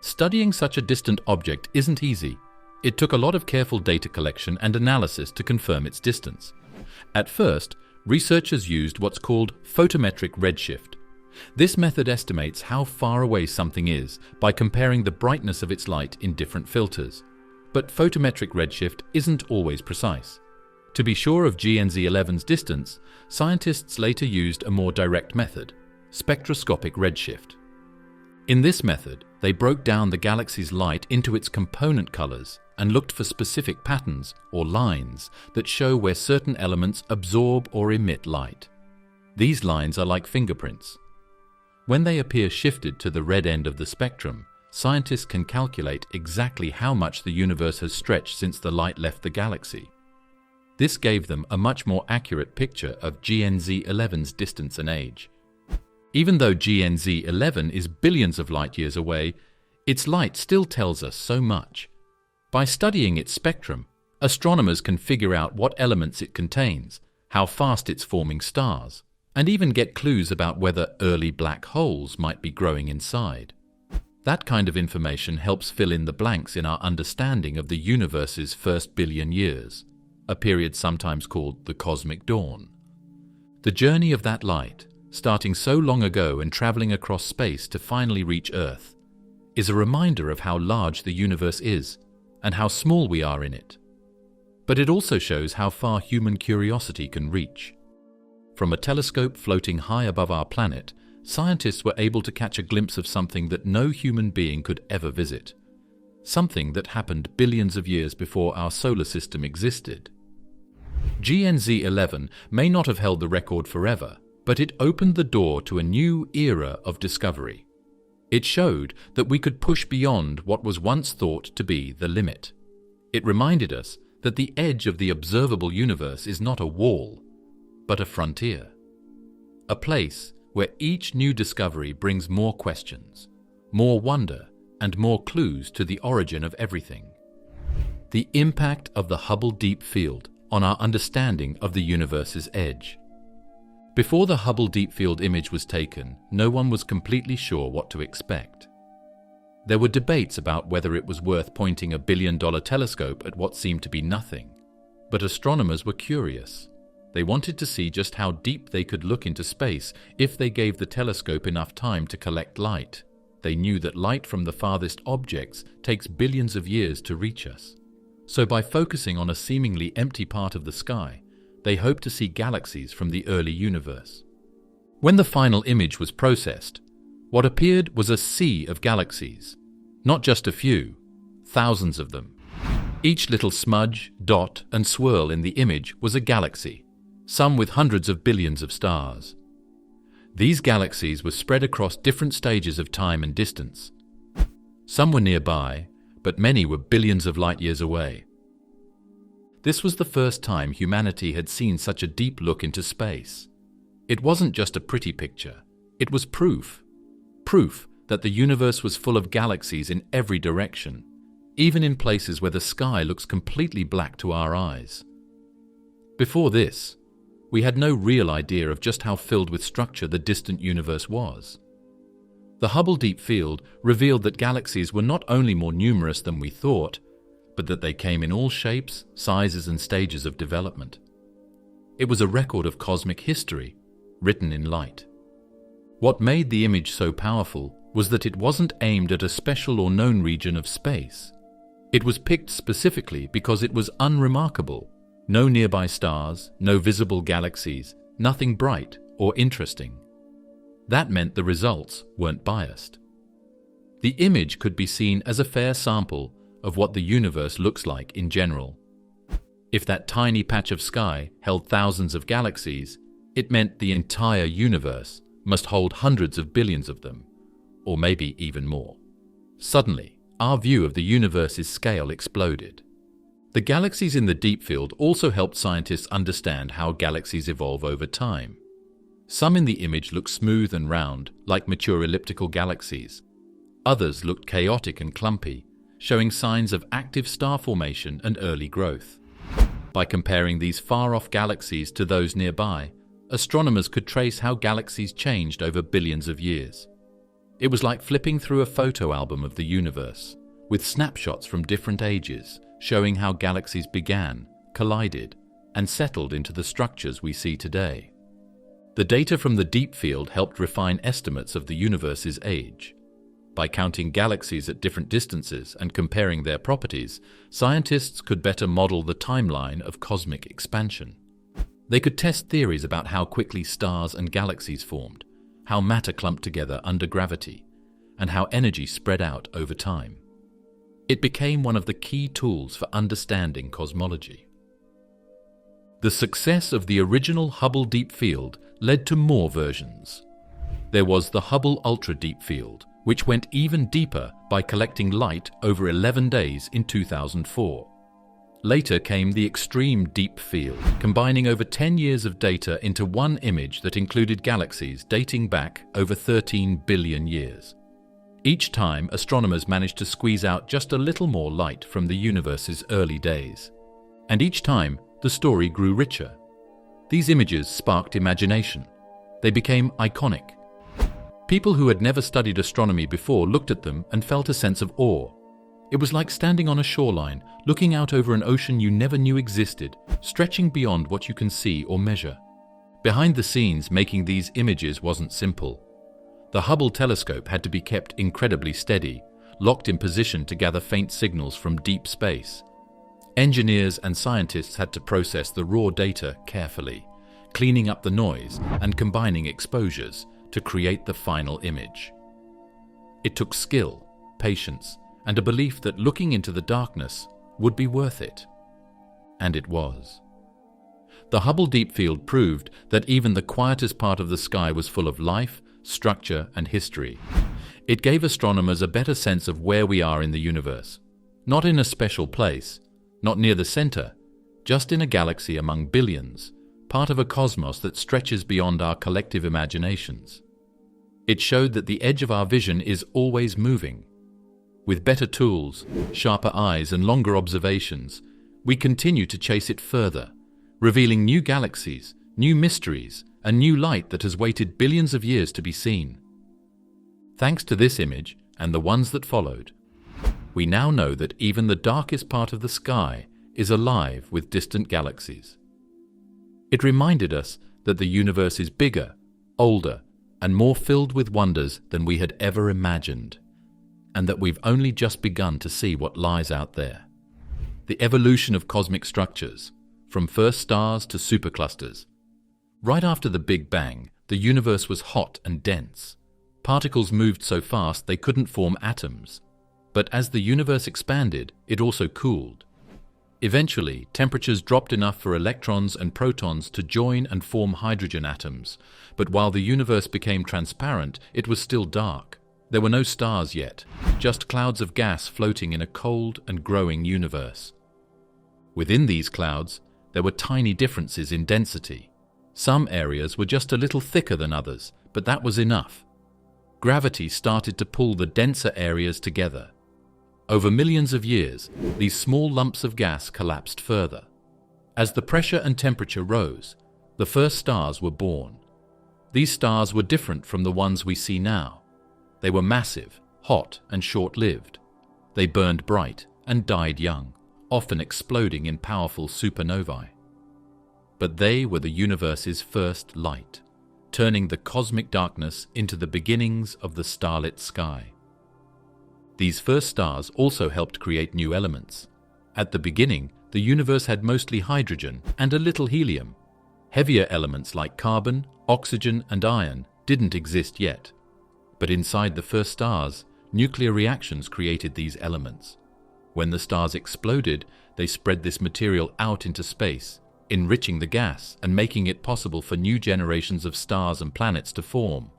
Studying such a distant object isn't easy. It took a lot of careful data collection and analysis to confirm its distance. At first, researchers used what's called photometric redshift. This method estimates how far away something is by comparing the brightness of its light in different filters. But photometric redshift isn't always precise. To be sure of GNZ 11's distance, scientists later used a more direct method, spectroscopic redshift. In this method, they broke down the galaxy's light into its component colors and looked for specific patterns or lines that show where certain elements absorb or emit light. These lines are like fingerprints. When they appear shifted to the red end of the spectrum, scientists can calculate exactly how much the universe has stretched since the light left the galaxy. This gave them a much more accurate picture of GNZ 11's distance and age. Even though GNZ 11 is billions of light years away, its light still tells us so much. By studying its spectrum, astronomers can figure out what elements it contains, how fast it's forming stars, and even get clues about whether early black holes might be growing inside. That kind of information helps fill in the blanks in our understanding of the universe's first billion years, a period sometimes called the cosmic dawn. The journey of that light, starting so long ago and traveling across space to finally reach Earth, is a reminder of how large the universe is and how small we are in it. But it also shows how far human curiosity can reach. From a telescope floating high above our planet, scientists were able to catch a glimpse of something that no human being could ever visit. Something that happened billions of years before our solar system existed. GNZ 11 may not have held the record forever, but it opened the door to a new era of discovery. It showed that we could push beyond what was once thought to be the limit. It reminded us that the edge of the observable universe is not a wall, but a frontier. A place where each new discovery brings more questions, more wonder, and more clues to the origin of everything. The impact of the Hubble Deep Field on our understanding of the universe's edge. Before the Hubble Deep Field image was taken, no one was completely sure what to expect. There were debates about whether it was worth pointing $1 billion telescope at what seemed to be nothing, but astronomers were curious. They wanted to see just how deep they could look into space if they gave the telescope enough time to collect light. They knew that light from the farthest objects takes billions of years to reach us. So by focusing on a seemingly empty part of the sky, they hoped to see galaxies from the early universe. When the final image was processed, what appeared was a sea of galaxies. Not just a few, thousands of them. Each little smudge, dot, and swirl in the image was a galaxy, some with hundreds of billions of stars. These galaxies were spread across different stages of time and distance. Some were nearby, but many were billions of light years away. This was the first time humanity had seen such a deep look into space. It wasn't just a pretty picture, it was proof. Proof that the universe was full of galaxies in every direction, even in places where the sky looks completely black to our eyes. Before this, we had no real idea of just how filled with structure the distant universe was. The Hubble Deep Field revealed that galaxies were not only more numerous than we thought, but that they came in all shapes, sizes, and stages of development. It was a record of cosmic history, written in light. What made the image so powerful was that it wasn't aimed at a special or known region of space. It was picked specifically because it was unremarkable. No nearby stars, no visible galaxies, nothing bright or interesting. That meant the results weren't biased. The image could be seen as a fair sample of what the universe looks like in general. If that tiny patch of sky held thousands of galaxies, it meant the entire universe must hold hundreds of billions of them, or maybe even more. Suddenly, our view of the universe's scale exploded. The galaxies in the deep field also helped scientists understand how galaxies evolve over time. Some in the image looked smooth and round, like mature elliptical galaxies. Others looked chaotic and clumpy, showing signs of active star formation and early growth. By comparing these far-off galaxies to those nearby, astronomers could trace how galaxies changed over billions of years. It was like flipping through a photo album of the universe, with snapshots from different ages, showing how galaxies began, collided, and settled into the structures we see today. The data from the deep field helped refine estimates of the universe's age. By counting galaxies at different distances and comparing their properties, scientists could better model the timeline of cosmic expansion. They could test theories about how quickly stars and galaxies formed, how matter clumped together under gravity, and how energy spread out over time. It became one of the key tools for understanding cosmology. The success of the original Hubble Deep Field led to more versions. There was the Hubble Ultra Deep Field, which went even deeper by collecting light over 11 days in 2004. Later came the Extreme Deep Field, combining over 10 years of data into one image that included galaxies dating back over 13 billion years. Each time, astronomers managed to squeeze out just a little more light from the universe's early days. And each time, the story grew richer. These images sparked imagination. They became iconic. People who had never studied astronomy before looked at them and felt a sense of awe. It was like standing on a shoreline, looking out over an ocean you never knew existed, stretching beyond what you can see or measure. Behind the scenes, making these images wasn't simple. The Hubble telescope had to be kept incredibly steady, locked in position to gather faint signals from deep space. Engineers and scientists had to process the raw data carefully, cleaning up the noise and combining exposures to create the final image. It took skill, patience, and a belief that looking into the darkness would be worth it. And it was. The Hubble Deep Field proved that even the quietest part of the sky was full of life, structure, and history. It gave astronomers a better sense of where we are in the universe. Not in a special place, not near the center, just in a galaxy among billions, part of a cosmos that stretches beyond our collective imaginations. It showed that the edge of our vision is always moving. With better tools, sharper eyes, and longer observations, we continue to chase it further, revealing new galaxies, new mysteries, and new light that has waited billions of years to be seen. Thanks to this image, and the ones that followed, we now know that even the darkest part of the sky is alive with distant galaxies. It reminded us that the universe is bigger, older, and more filled with wonders than we had ever imagined, and that we've only just begun to see what lies out there. The evolution of cosmic structures, from first stars to superclusters. Right after the Big Bang, the universe was hot and dense. Particles moved so fast they couldn't form atoms. But as the universe expanded, it also cooled. Eventually, temperatures dropped enough for electrons and protons to join and form hydrogen atoms. But while the universe became transparent, it was still dark. There were no stars yet, just clouds of gas floating in a cold and growing universe. Within these clouds, there were tiny differences in density. Some areas were just a little thicker than others, but that was enough. Gravity started to pull the denser areas together. Over millions of years, these small lumps of gas collapsed further. As the pressure and temperature rose, the first stars were born. These stars were different from the ones we see now. They were massive, hot, and short-lived. They burned bright and died young, often exploding in powerful supernovae. But they were the universe's first light, turning the cosmic darkness into the beginnings of the starlit sky. These first stars also helped create new elements. At the beginning, the universe had mostly hydrogen and a little helium. Heavier elements like carbon, oxygen, and iron didn't exist yet. But inside the first stars, nuclear reactions created these elements. When the stars exploded, they spread this material out into space, enriching the gas and making it possible for new generations of stars and planets to form.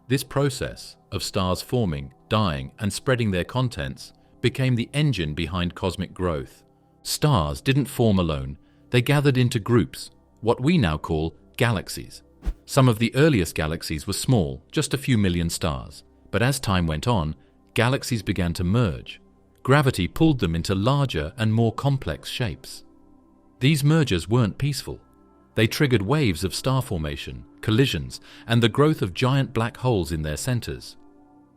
This process of stars forming, dying, and spreading their contents became the engine behind cosmic growth. Stars didn't form alone, they gathered into groups, what we now call galaxies. Some of the earliest galaxies were small, just a few million stars, but as time went on, galaxies began to merge. Gravity pulled them into larger and more complex shapes. These mergers weren't peaceful. They triggered waves of star formation, collisions, and the growth of giant black holes in their centers.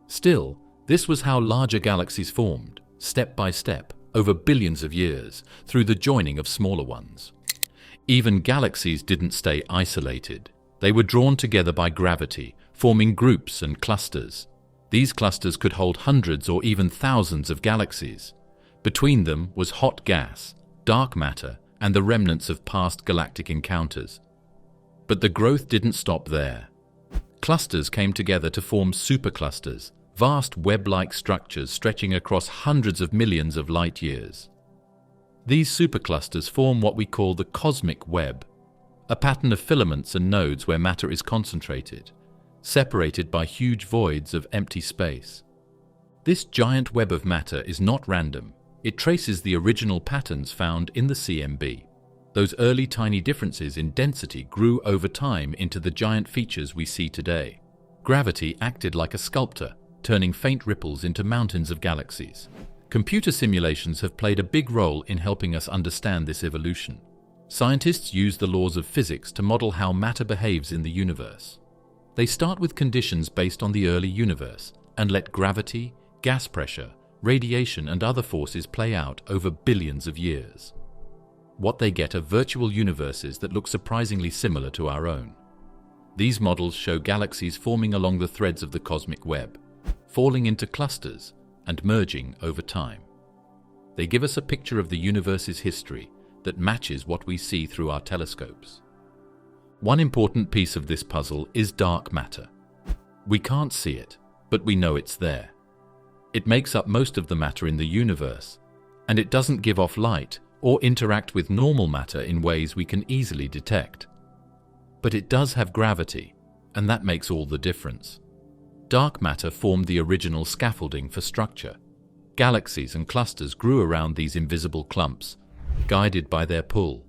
Still, this was how larger galaxies formed, step by step, over billions of years, through the joining of smaller ones. Even galaxies didn't stay isolated. They were drawn together by gravity, forming groups and clusters. These clusters could hold hundreds or even thousands of galaxies. Between them was hot gas, dark matter, and the remnants of past galactic encounters. But the growth didn't stop there. Clusters came together to form superclusters, vast web-like structures stretching across hundreds of millions of light years. These superclusters form what we call the cosmic web, a pattern of filaments and nodes where matter is concentrated, separated by huge voids of empty space. This giant web of matter is not random. It traces the original patterns found in the CMB. Those early tiny differences in density grew over time into the giant features we see today. Gravity acted like a sculptor, turning faint ripples into mountains of galaxies. Computer simulations have played a big role in helping us understand this evolution. Scientists use the laws of physics to model how matter behaves in the universe. They start with conditions based on the early universe and let gravity, gas pressure, radiation, and other forces play out over billions of years. What they get are virtual universes that look surprisingly similar to our own. These models show galaxies forming along the threads of the cosmic web, falling into clusters and merging over time. They give us a picture of the universe's history that matches what we see through our telescopes. One important piece of this puzzle is dark matter. We can't see it, but we know it's there. It makes up most of the matter in the universe, and it doesn't give off light or interact with normal matter in ways we can easily detect. But it does have gravity, and that makes all the difference. Dark matter formed the original scaffolding for structure. Galaxies and clusters grew around these invisible clumps, guided by their pull.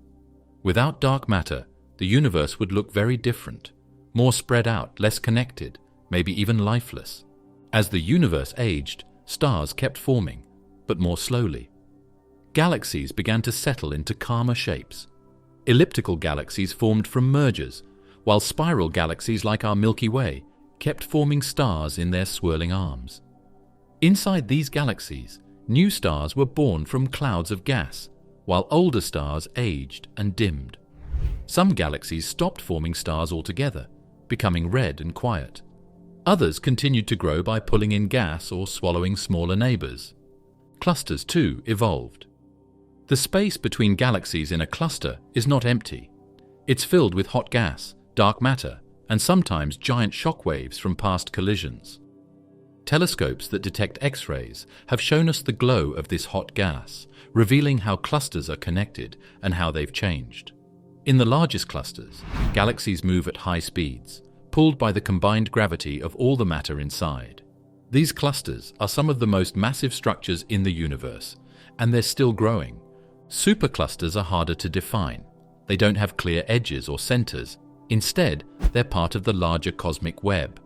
Without dark matter, the universe would look very different, more spread out, less connected, maybe even lifeless. As the universe aged, stars kept forming, but more slowly. Galaxies began to settle into calmer shapes. Elliptical galaxies formed from mergers, while spiral galaxies like our Milky Way kept forming stars in their swirling arms. Inside these galaxies, new stars were born from clouds of gas, while older stars aged and dimmed. Some galaxies stopped forming stars altogether, becoming red and quiet. Others continued to grow by pulling in gas or swallowing smaller neighbors. Clusters, too, evolved. The space between galaxies in a cluster is not empty. It's filled with hot gas, dark matter, and sometimes giant shock waves from past collisions. Telescopes that detect X-rays have shown us the glow of this hot gas, revealing how clusters are connected and how they've changed. In the largest clusters, galaxies move at high speeds, pulled by the combined gravity of all the matter inside. These clusters are some of the most massive structures in the universe, and they're still growing. Superclusters are harder to define. They don't have clear edges or centers. Instead, they're part of the larger cosmic web.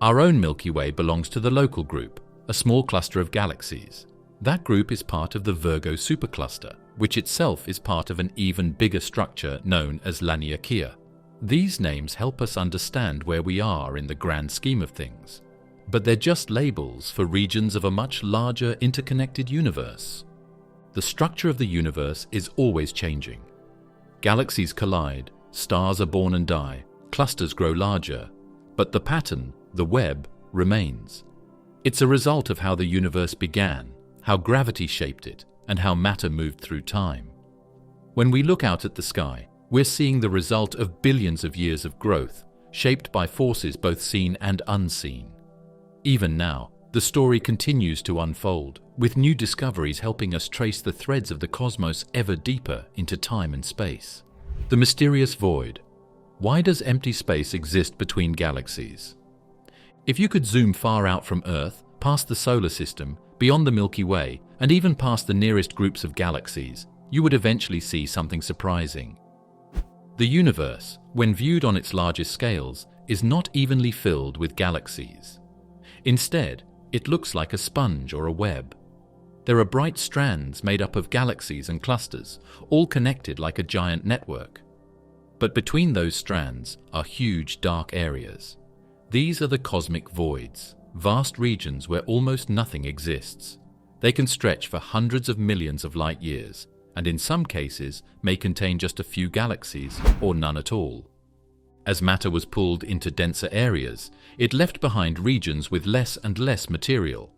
Our own Milky Way belongs to the local group, a small cluster of galaxies. That group is part of the Virgo supercluster, which itself is part of an even bigger structure known as Laniakea. These names help us understand where we are in the grand scheme of things, but they're just labels for regions of a much larger interconnected universe. The structure of the universe is always changing. Galaxies collide, stars are born and die, clusters grow larger, but the pattern, the web, remains. It's a result of how the universe began, how gravity shaped it, and how matter moved through time. When we look out at the sky, we're seeing the result of billions of years of growth, shaped by forces both seen and unseen. Even now, the story continues to unfold, with new discoveries helping us trace the threads of the cosmos ever deeper into time and space. The mysterious void. Why does empty space exist between galaxies? If you could zoom far out from Earth, past the solar system, beyond the Milky Way, and even past the nearest groups of galaxies, you would eventually see something surprising. The universe, when viewed on its largest scales, is not evenly filled with galaxies. Instead, it looks like a sponge or a web. There are bright strands made up of galaxies and clusters, all connected like a giant network. But between those strands are huge dark areas. These are the cosmic voids, vast regions where almost nothing exists. They can stretch for hundreds of millions of light years, and in some cases may contain just a few galaxies or none at all. As matter was pulled into denser areas, it left behind regions with less and less material.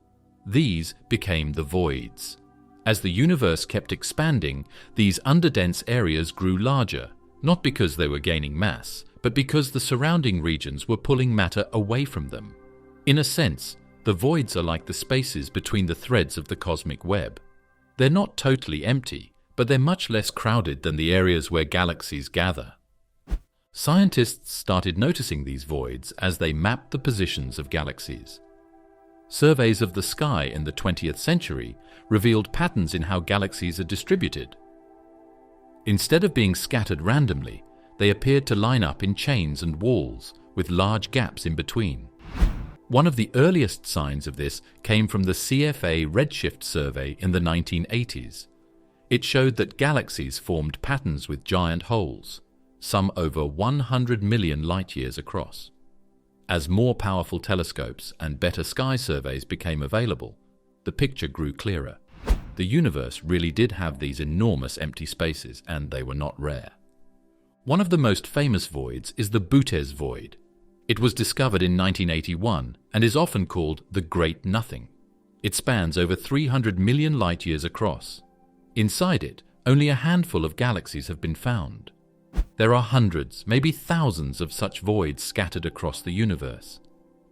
These became the voids. As the universe kept expanding, these underdense areas grew larger, not because they were gaining mass, but because the surrounding regions were pulling matter away from them. In a sense, the voids are like the spaces between the threads of the cosmic web. They're not totally empty, but they're much less crowded than the areas where galaxies gather. Scientists started noticing these voids as they mapped the positions of galaxies. Surveys of the sky in the 20th century revealed patterns in how galaxies are distributed. Instead of being scattered randomly, they appeared to line up in chains and walls, with large gaps in between. One of the earliest signs of this came from the CFA redshift survey in the 1980s. It showed that galaxies formed patterns with giant holes, some over 100 million light-years across. As more powerful telescopes and better sky surveys became available, the picture grew clearer. The universe really did have these enormous empty spaces, and they were not rare. One of the most famous voids is the Boötes void. It was discovered in 1981 and is often called the Great Nothing. It spans over 300 million light-years across. Inside it, only a handful of galaxies have been found. There are hundreds, maybe thousands of such voids scattered across the universe.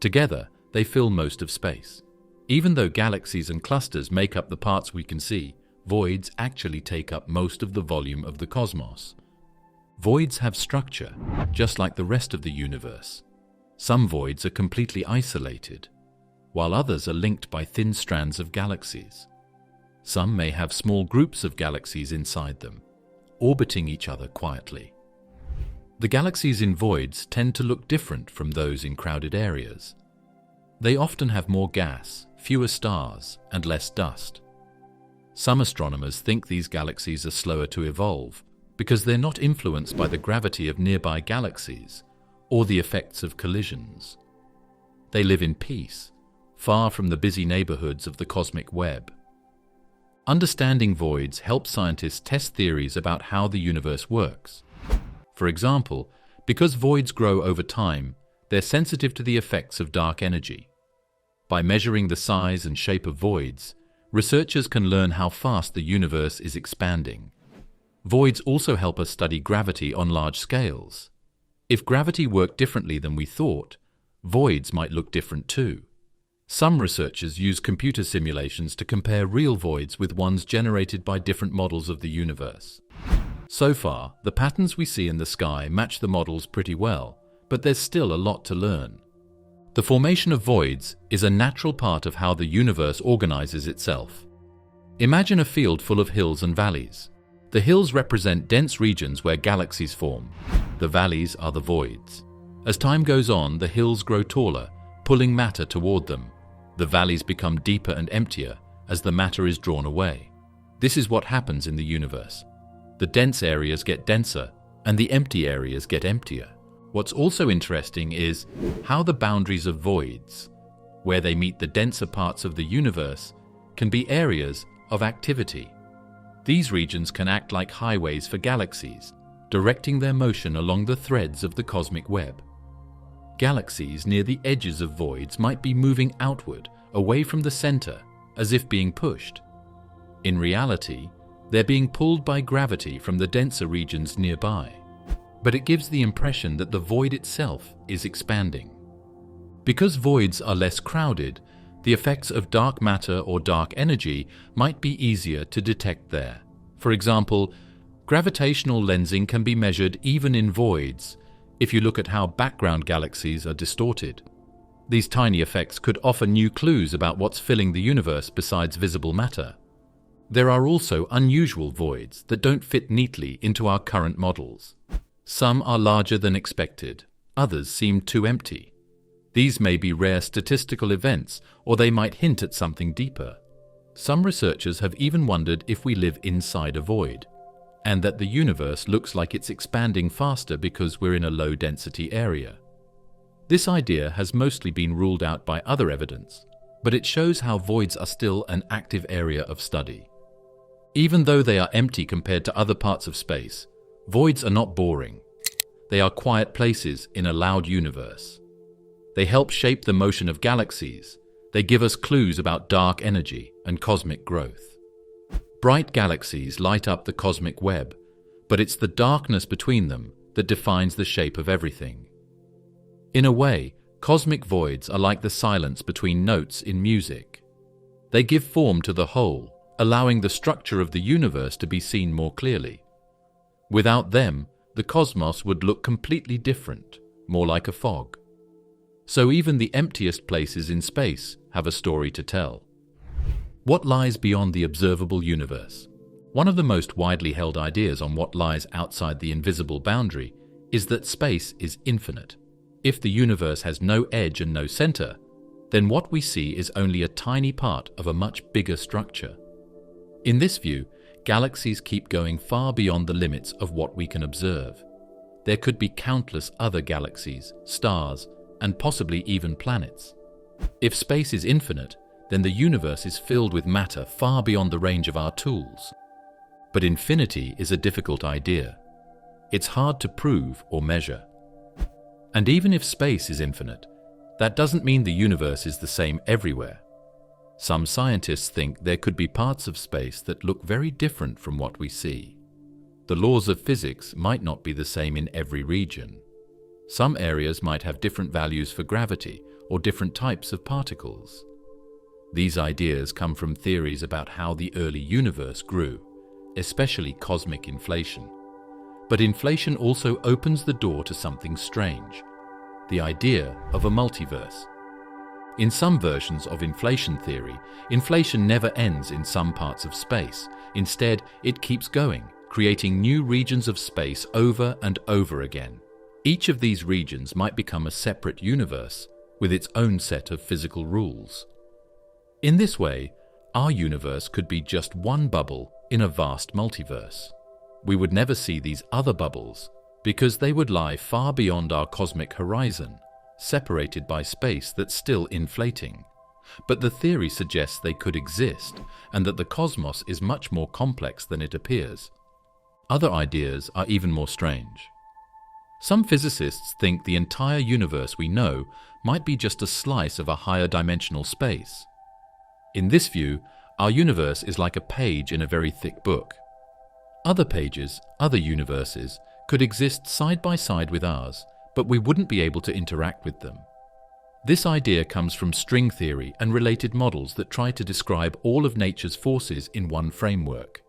Together, they fill most of space. Even though galaxies and clusters make up the parts we can see, voids actually take up most of the volume of the cosmos. Voids have structure, just like the rest of the universe. Some voids are completely isolated, while others are linked by thin strands of galaxies. Some may have small groups of galaxies inside them, orbiting each other quietly. The galaxies in voids tend to look different from those in crowded areas. They often have more gas, fewer stars, and less dust. Some astronomers think these galaxies are slower to evolve because they're not influenced by the gravity of nearby galaxies or the effects of collisions. They live in peace, far from the busy neighborhoods of the cosmic web. Understanding voids helps scientists test theories about how the universe works. For example, because voids grow over time, they're sensitive to the effects of dark energy. By measuring the size and shape of voids, researchers can learn how fast the universe is expanding. Voids also help us study gravity on large scales. If gravity worked differently than we thought, voids might look different too. Some researchers use computer simulations to compare real voids with ones generated by different models of the universe. So far, the patterns we see in the sky match the models pretty well, but there's still a lot to learn. The formation of voids is a natural part of how the universe organizes itself. Imagine a field full of hills and valleys. The hills represent dense regions where galaxies form. The valleys are the voids. As time goes on, the hills grow taller, pulling matter toward them. The valleys become deeper and emptier as the matter is drawn away. This is what happens in the universe. The dense areas get denser, and the empty areas get emptier. What's also interesting is how the boundaries of voids, where they meet the denser parts of the universe, can be areas of activity. These regions can act like highways for galaxies, directing their motion along the threads of the cosmic web. Galaxies near the edges of voids might be moving outward, away from the center, as if being pushed. In reality, they're being pulled by gravity from the denser regions nearby. But it gives the impression that the void itself is expanding. Because voids are less crowded, the effects of dark matter or dark energy might be easier to detect there. For example, gravitational lensing can be measured even in voids if you look at how background galaxies are distorted. These tiny effects could offer new clues about what's filling the universe besides visible matter. There are also unusual voids that don't fit neatly into our current models. Some are larger than expected, others seem too empty. These may be rare statistical events, or they might hint at something deeper. Some researchers have even wondered if we live inside a void, and that the universe looks like it's expanding faster because we're in a low-density area. This idea has mostly been ruled out by other evidence, but it shows how voids are still an active area of study. Even though they are empty compared to other parts of space, voids are not boring. They are quiet places in a loud universe. They help shape the motion of galaxies. They give us clues about dark energy and cosmic growth. Bright galaxies light up the cosmic web, but it's the darkness between them that defines the shape of everything. In a way, cosmic voids are like the silence between notes in music. They give form to the whole, allowing the structure of the universe to be seen more clearly. Without them, the cosmos would look completely different, more like a fog. So even the emptiest places in space have a story to tell. What lies beyond the observable universe? One of the most widely held ideas on what lies outside the invisible boundary is that space is infinite. If the universe has no edge and no center, then what we see is only a tiny part of a much bigger structure. In this view, galaxies keep going far beyond the limits of what we can observe. There could be countless other galaxies, stars, and possibly even planets. If space is infinite, then the universe is filled with matter far beyond the range of our tools. But infinity is a difficult idea. It's hard to prove or measure. And even if space is infinite, that doesn't mean the universe is the same everywhere. Some scientists think there could be parts of space that look very different from what we see. The laws of physics might not be the same in every region. Some areas might have different values for gravity or different types of particles. These ideas come from theories about how the early universe grew, especially cosmic inflation. But inflation also opens the door to something strange, the idea of a multiverse. In some versions of inflation theory, inflation never ends in some parts of space. Instead, it keeps going, creating new regions of space over and over again. Each of these regions might become a separate universe with its own set of physical rules. In this way, our universe could be just one bubble in a vast multiverse. We would never see these other bubbles because they would lie far beyond our cosmic horizon, separated by space that's still inflating. But the theory suggests they could exist and that the cosmos is much more complex than it appears. Other ideas are even more strange. Some physicists think the entire universe we know might be just a slice of a higher dimensional space. In this view, our universe is like a page in a very thick book. Other pages, other universes, could exist side by side with ours, but we wouldn't be able to interact with them. This idea comes from string theory and related models that try to describe all of nature's forces in one framework.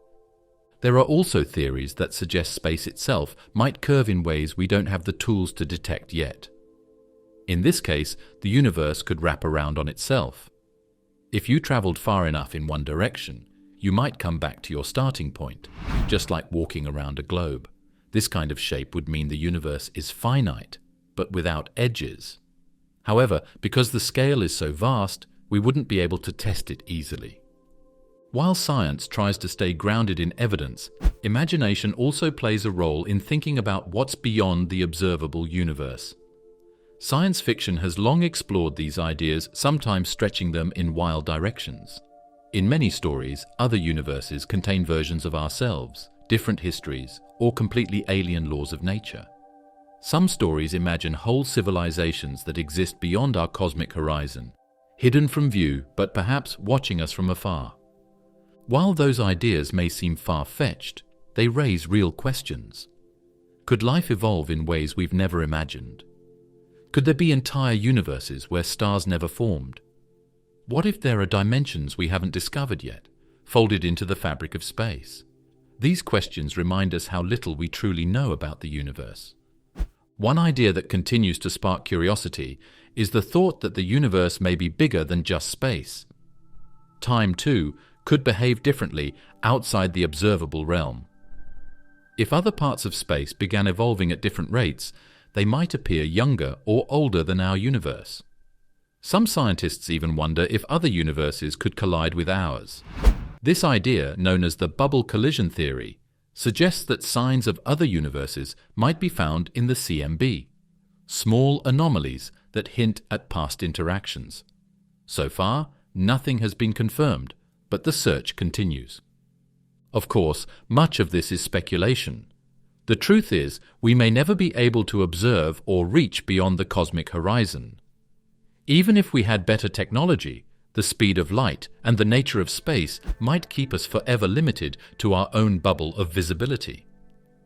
There are also theories that suggest space itself might curve in ways we don't have the tools to detect yet. In this case, the universe could wrap around on itself. If you traveled far enough in one direction, you might come back to your starting point, just like walking around a globe. This kind of shape would mean the universe is finite, but without edges. However, because the scale is so vast, we wouldn't be able to test it easily. While science tries to stay grounded in evidence, imagination also plays a role in thinking about what's beyond the observable universe. Science fiction has long explored these ideas, sometimes stretching them in wild directions. In many stories, other universes contain versions of ourselves, different histories, or completely alien laws of nature. Some stories imagine whole civilizations that exist beyond our cosmic horizon, hidden from view but perhaps watching us from afar. While those ideas may seem far-fetched, they raise real questions. Could life evolve in ways we've never imagined? Could there be entire universes where stars never formed? What if there are dimensions we haven't discovered yet, folded into the fabric of space? These questions remind us how little we truly know about the universe. One idea that continues to spark curiosity is the thought that the universe may be bigger than just space. Time, too, could behave differently outside the observable realm. If other parts of space began evolving at different rates, they might appear younger or older than our universe. Some scientists even wonder if other universes could collide with ours. This idea, known as the bubble collision theory, suggests that signs of other universes might be found in the CMB, small anomalies that hint at past interactions. So far, nothing has been confirmed, but the search continues. Of course, much of this is speculation. The truth is, we may never be able to observe or reach beyond the cosmic horizon. Even if we had better technology, the speed of light and the nature of space might keep us forever limited to our own bubble of visibility.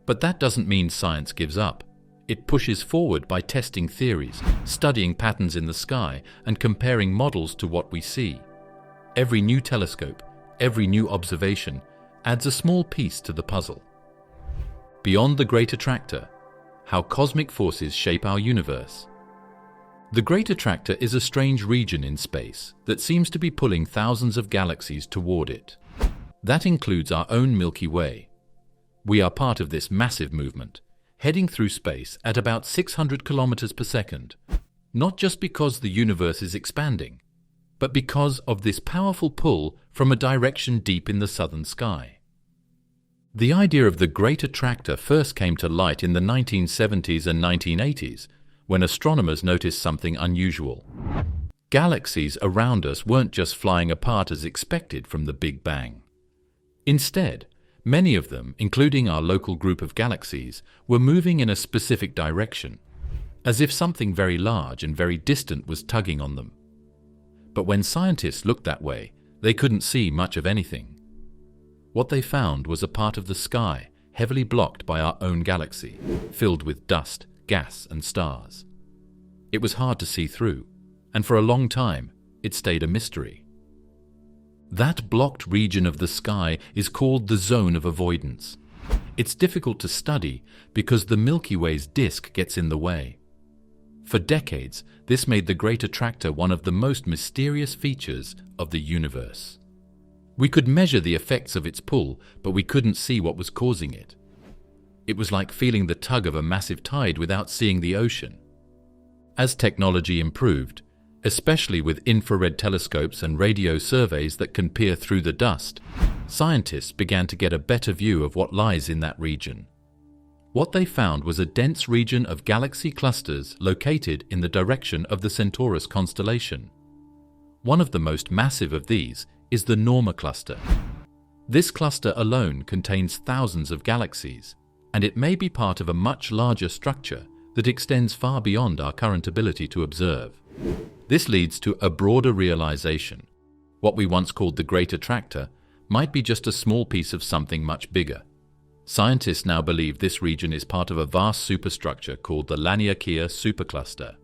But that doesn't mean science gives up. It pushes forward by testing theories, studying patterns in the sky, and comparing models to what we see. Every new telescope, every new observation, adds a small piece to the puzzle. Beyond the Great Attractor, how cosmic forces shape our universe. The Great Attractor is a strange region in space that seems to be pulling thousands of galaxies toward it. That includes our own Milky Way. We are part of this massive movement, heading through space at about 600 kilometers per second, not just because the universe is expanding, but because of this powerful pull from a direction deep in the southern sky. The idea of the Great Attractor first came to light in the 1970s and 1980s, when astronomers noticed something unusual. Galaxies around us weren't just flying apart as expected from the Big Bang. Instead, many of them, including our local group of galaxies, were moving in a specific direction, as if something very large and very distant was tugging on them. But when scientists looked that way, they couldn't see much of anything. What they found was a part of the sky heavily blocked by our own galaxy, filled with dust, gas, and stars. It was hard to see through, and for a long time, it stayed a mystery. That blocked region of the sky is called the zone of avoidance. It's difficult to study because the Milky Way's disk gets in the way. For decades, this made the Great Attractor one of the most mysterious features of the universe. We could measure the effects of its pull, but we couldn't see what was causing it. It was like feeling the tug of a massive tide without seeing the ocean. As technology improved, especially with infrared telescopes and radio surveys that can peer through the dust, scientists began to get a better view of what lies in that region. What they found was a dense region of galaxy clusters located in the direction of the Centaurus constellation. One of the most massive of these is the Norma cluster. This cluster alone contains thousands of galaxies, and it may be part of a much larger structure that extends far beyond our current ability to observe. This leads to a broader realization. What we once called the Great Attractor might be just a small piece of something much bigger. Scientists now believe this region is part of a vast superstructure called the Laniakea supercluster.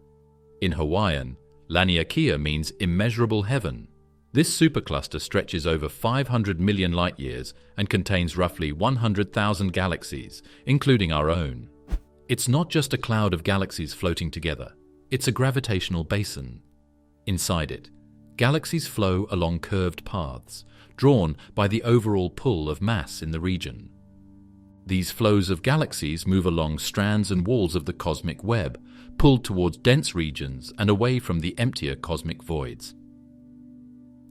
In Hawaiian, Laniakea means immeasurable heaven. This supercluster stretches over 500 million light-years and contains roughly 100,000 galaxies, including our own. It's not just a cloud of galaxies floating together, it's a gravitational basin. Inside it, galaxies flow along curved paths, drawn by the overall pull of mass in the region. These flows of galaxies move along strands and walls of the cosmic web, pulled towards dense regions and away from the emptier cosmic voids.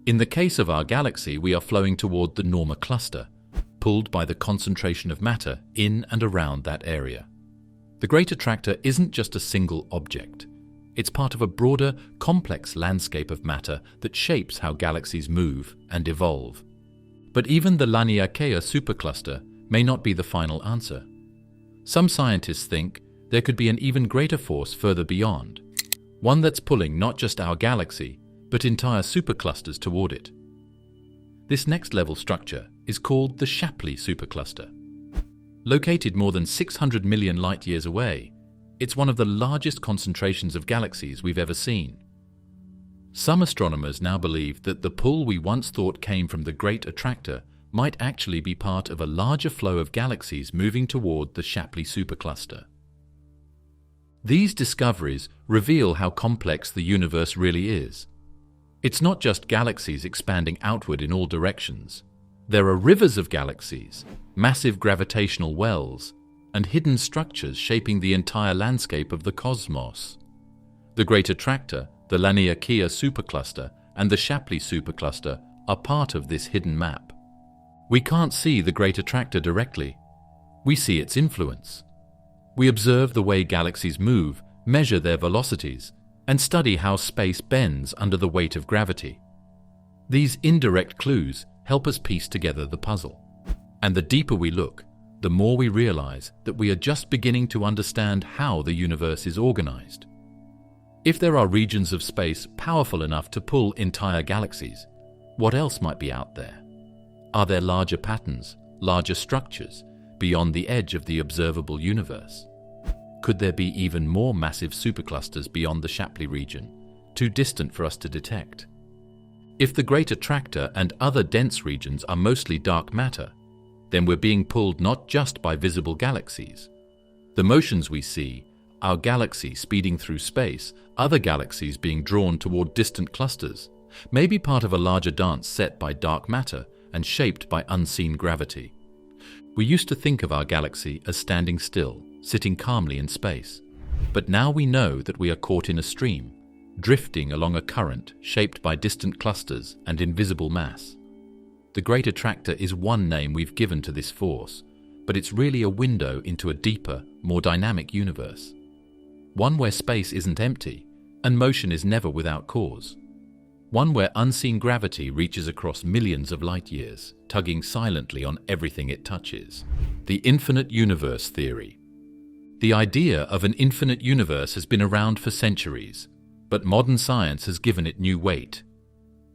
In the case of our galaxy, we are flowing toward the Norma cluster, pulled by the concentration of matter in and around that area. The Great Attractor isn't just a single object. It's part of a broader, complex landscape of matter that shapes how galaxies move and evolve. But even the Laniakea supercluster may not be the final answer. Some scientists think there could be an even greater force further beyond, one that's pulling not just our galaxy, but entire superclusters toward it. This next-level structure is called the Shapley supercluster. Located more than 600 million light-years away, it's one of the largest concentrations of galaxies we've ever seen. Some astronomers now believe that the pull we once thought came from the Great Attractor might actually be part of a larger flow of galaxies moving toward the Shapley supercluster. These discoveries reveal how complex the universe really is. It's not just galaxies expanding outward in all directions. There are rivers of galaxies, massive gravitational wells, and hidden structures shaping the entire landscape of the cosmos. The Great Attractor, the Laniakea supercluster, and the Shapley supercluster are part of this hidden map. We can't see the Great Attractor directly. We see its influence. We observe the way galaxies move, measure their velocities, and study how space bends under the weight of gravity. These indirect clues help us piece together the puzzle. And the deeper we look, the more we realize that we are just beginning to understand how the universe is organized. If there are regions of space powerful enough to pull entire galaxies, what else might be out there? Are there larger patterns, larger structures, beyond the edge of the observable universe? Could there be even more massive superclusters beyond the Shapley region, too distant for us to detect? If the Great Attractor and other dense regions are mostly dark matter, then we're being pulled not just by visible galaxies. The motions we see, our galaxy speeding through space, other galaxies being drawn toward distant clusters, may be part of a larger dance set by dark matter and shaped by unseen gravity. We used to think of our galaxy as standing still, sitting calmly in space. But now we know that we are caught in a stream, drifting along a current shaped by distant clusters and invisible mass. The Great Attractor is one name we've given to this force, but it's really a window into a deeper, more dynamic universe. One where space isn't empty, and motion is never without cause. One where unseen gravity reaches across millions of light-years, tugging silently on everything it touches. The infinite universe theory. The idea of an infinite universe has been around for centuries, but modern science has given it new weight.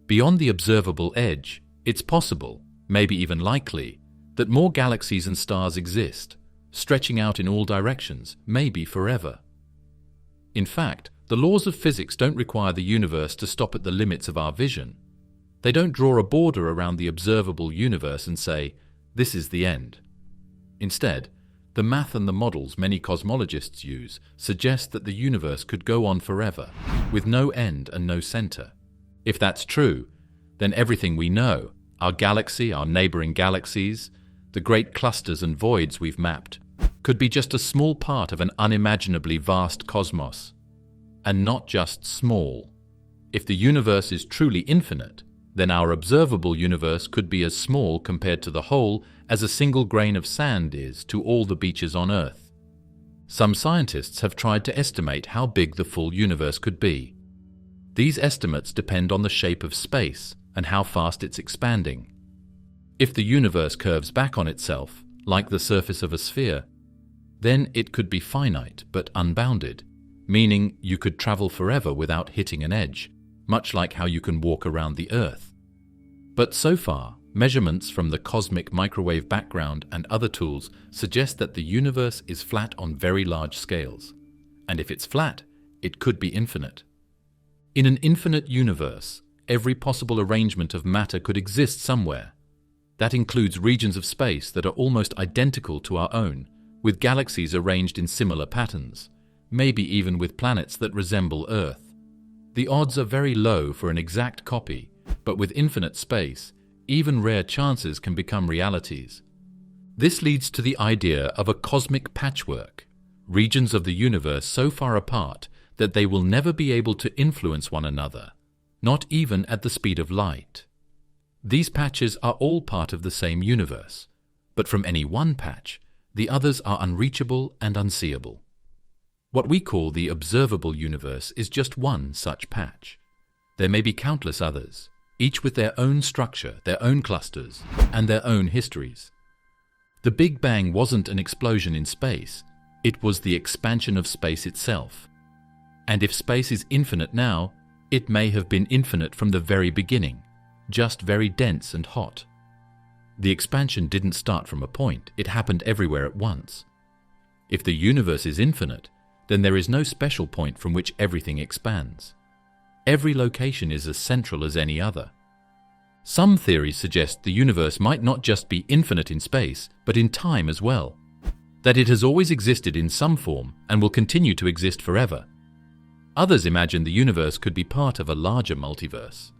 Beyond the observable edge, it's possible, maybe even likely, that more galaxies and stars exist, stretching out in all directions, maybe forever. In fact, the laws of physics don't require the universe to stop at the limits of our vision. They don't draw a border around the observable universe and say, this is the end. Instead, the math and the models many cosmologists use suggest that the universe could go on forever, with no end and no center. If that's true, then everything we know, our galaxy, our neighboring galaxies, the great clusters and voids we've mapped, could be just a small part of an unimaginably vast cosmos. And not just small. If the universe is truly infinite, then our observable universe could be as small compared to the whole as a single grain of sand is to all the beaches on Earth. Some scientists have tried to estimate how big the full universe could be. These estimates depend on the shape of space and how fast it's expanding. If the universe curves back on itself, like the surface of a sphere, then it could be finite but unbounded, meaning you could travel forever without hitting an edge, much like how you can walk around the Earth. But so far, measurements from the cosmic microwave background and other tools suggest that the universe is flat on very large scales. And if it's flat, it could be infinite. In an infinite universe, every possible arrangement of matter could exist somewhere. That includes regions of space that are almost identical to our own, with galaxies arranged in similar patterns, maybe even with planets that resemble Earth. The odds are very low for an exact copy, but with infinite space, even rare chances can become realities. This leads to the idea of a cosmic patchwork, regions of the universe so far apart that they will never be able to influence one another, not even at the speed of light. These patches are all part of the same universe, but from any one patch, the others are unreachable and unseeable. What we call the observable universe is just one such patch. There may be countless others, each with their own structure, their own clusters, and their own histories. The Big Bang wasn't an explosion in space, it was the expansion of space itself. And if space is infinite now, it may have been infinite from the very beginning, just very dense and hot. The expansion didn't start from a point, it happened everywhere at once. If the universe is infinite, then there is no special point from which everything expands. Every location is as central as any other. Some theories suggest the universe might not just be infinite in space, but in time as well. That it has always existed in some form and will continue to exist forever. Others imagine the universe could be part of a larger multiverse,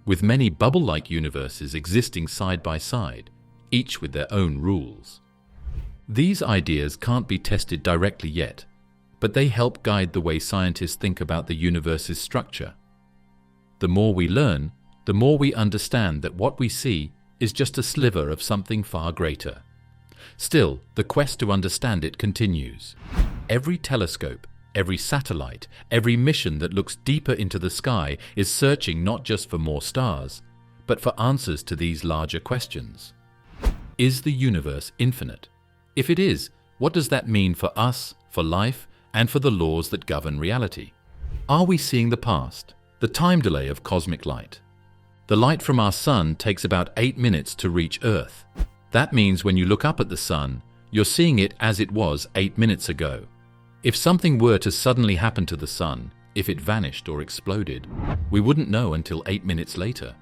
with many bubble-like universes existing side by side, each with their own rules. These ideas can't be tested directly yet, but they help guide the way scientists think about the universe's structure. The more we learn, the more we understand that what we see is just a sliver of something far greater. Still, the quest to understand it continues. Every telescope, every satellite, every mission that looks deeper into the sky is searching not just for more stars, but for answers to these larger questions. Is the universe infinite? If it is, what does that mean for us, for life, and for the laws that govern reality? Are we seeing the past, the time delay of cosmic light? The light from our sun takes about 8 minutes to reach Earth. That means when you look up at the sun, you're seeing it as it was 8 minutes ago. If something were to suddenly happen to the sun, if it vanished or exploded, we wouldn't know until 8 minutes later.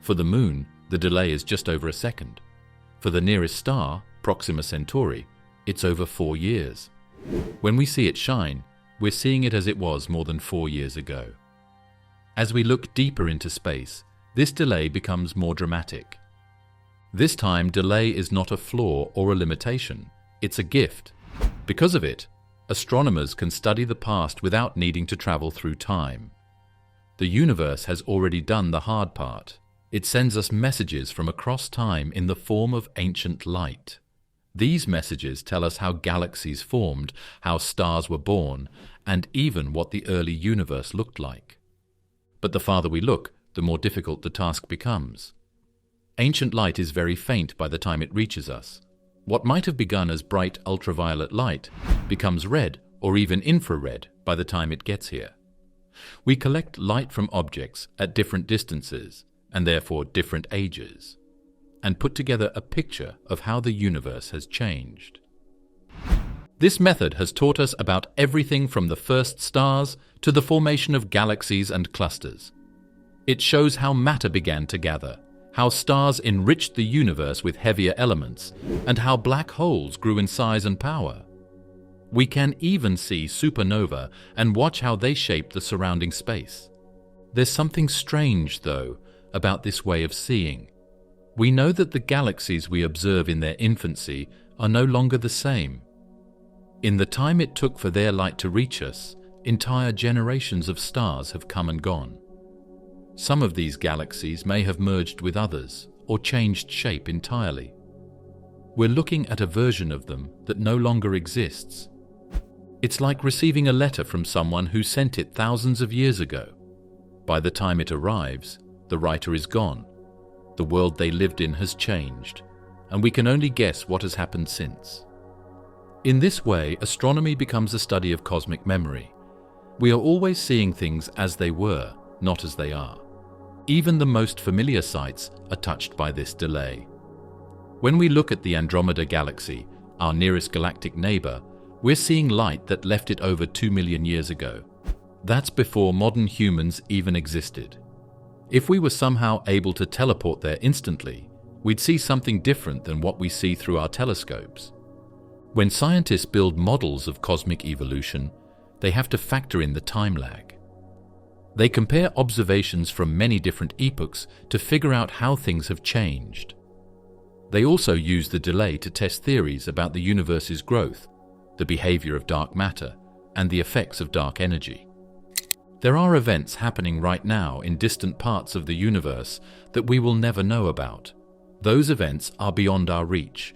For the moon, the delay is just over a second. For the nearest star, Proxima Centauri, it's over 4 years. When we see it shine, we're seeing it as it was more than 4 years ago. As we look deeper into space, this delay becomes more dramatic. This time, delay is not a flaw or a limitation, it's a gift. Because of it, astronomers can study the past without needing to travel through time. The universe has already done the hard part. It sends us messages from across time in the form of ancient light. These messages tell us how galaxies formed, how stars were born, and even what the early universe looked like. But the farther we look, the more difficult the task becomes. Ancient light is very faint by the time it reaches us. What might have begun as bright ultraviolet light becomes red or even infrared by the time it gets here. We collect light from objects at different distances and therefore different ages, and put together a picture of how the universe has changed. This method has taught us about everything from the first stars to the formation of galaxies and clusters. It shows how matter began to gather, how stars enriched the universe with heavier elements, and how black holes grew in size and power. We can even see supernovae and watch how they shape the surrounding space. There's something strange, though, about this way of seeing. We know that the galaxies we observe in their infancy are no longer the same. In the time it took for their light to reach us, entire generations of stars have come and gone. Some of these galaxies may have merged with others or changed shape entirely. We're looking at a version of them that no longer exists. It's like receiving a letter from someone who sent it thousands of years ago. By the time it arrives, the writer is gone. The world they lived in has changed, and we can only guess what has happened since. In this way, astronomy becomes a study of cosmic memory. We are always seeing things as they were, not as they are. Even the most familiar sights are touched by this delay. When we look at the Andromeda Galaxy, our nearest galactic neighbor, we're seeing light that left it over 2 million years ago. That's before modern humans even existed. If we were somehow able to teleport there instantly, we'd see something different than what we see through our telescopes. When scientists build models of cosmic evolution, they have to factor in the time lag. They compare observations from many different epochs to figure out how things have changed. They also use the delay to test theories about the universe's growth, the behavior of dark matter, and the effects of dark energy. There are events happening right now in distant parts of the universe that we will never know about. Those events are beyond our reach,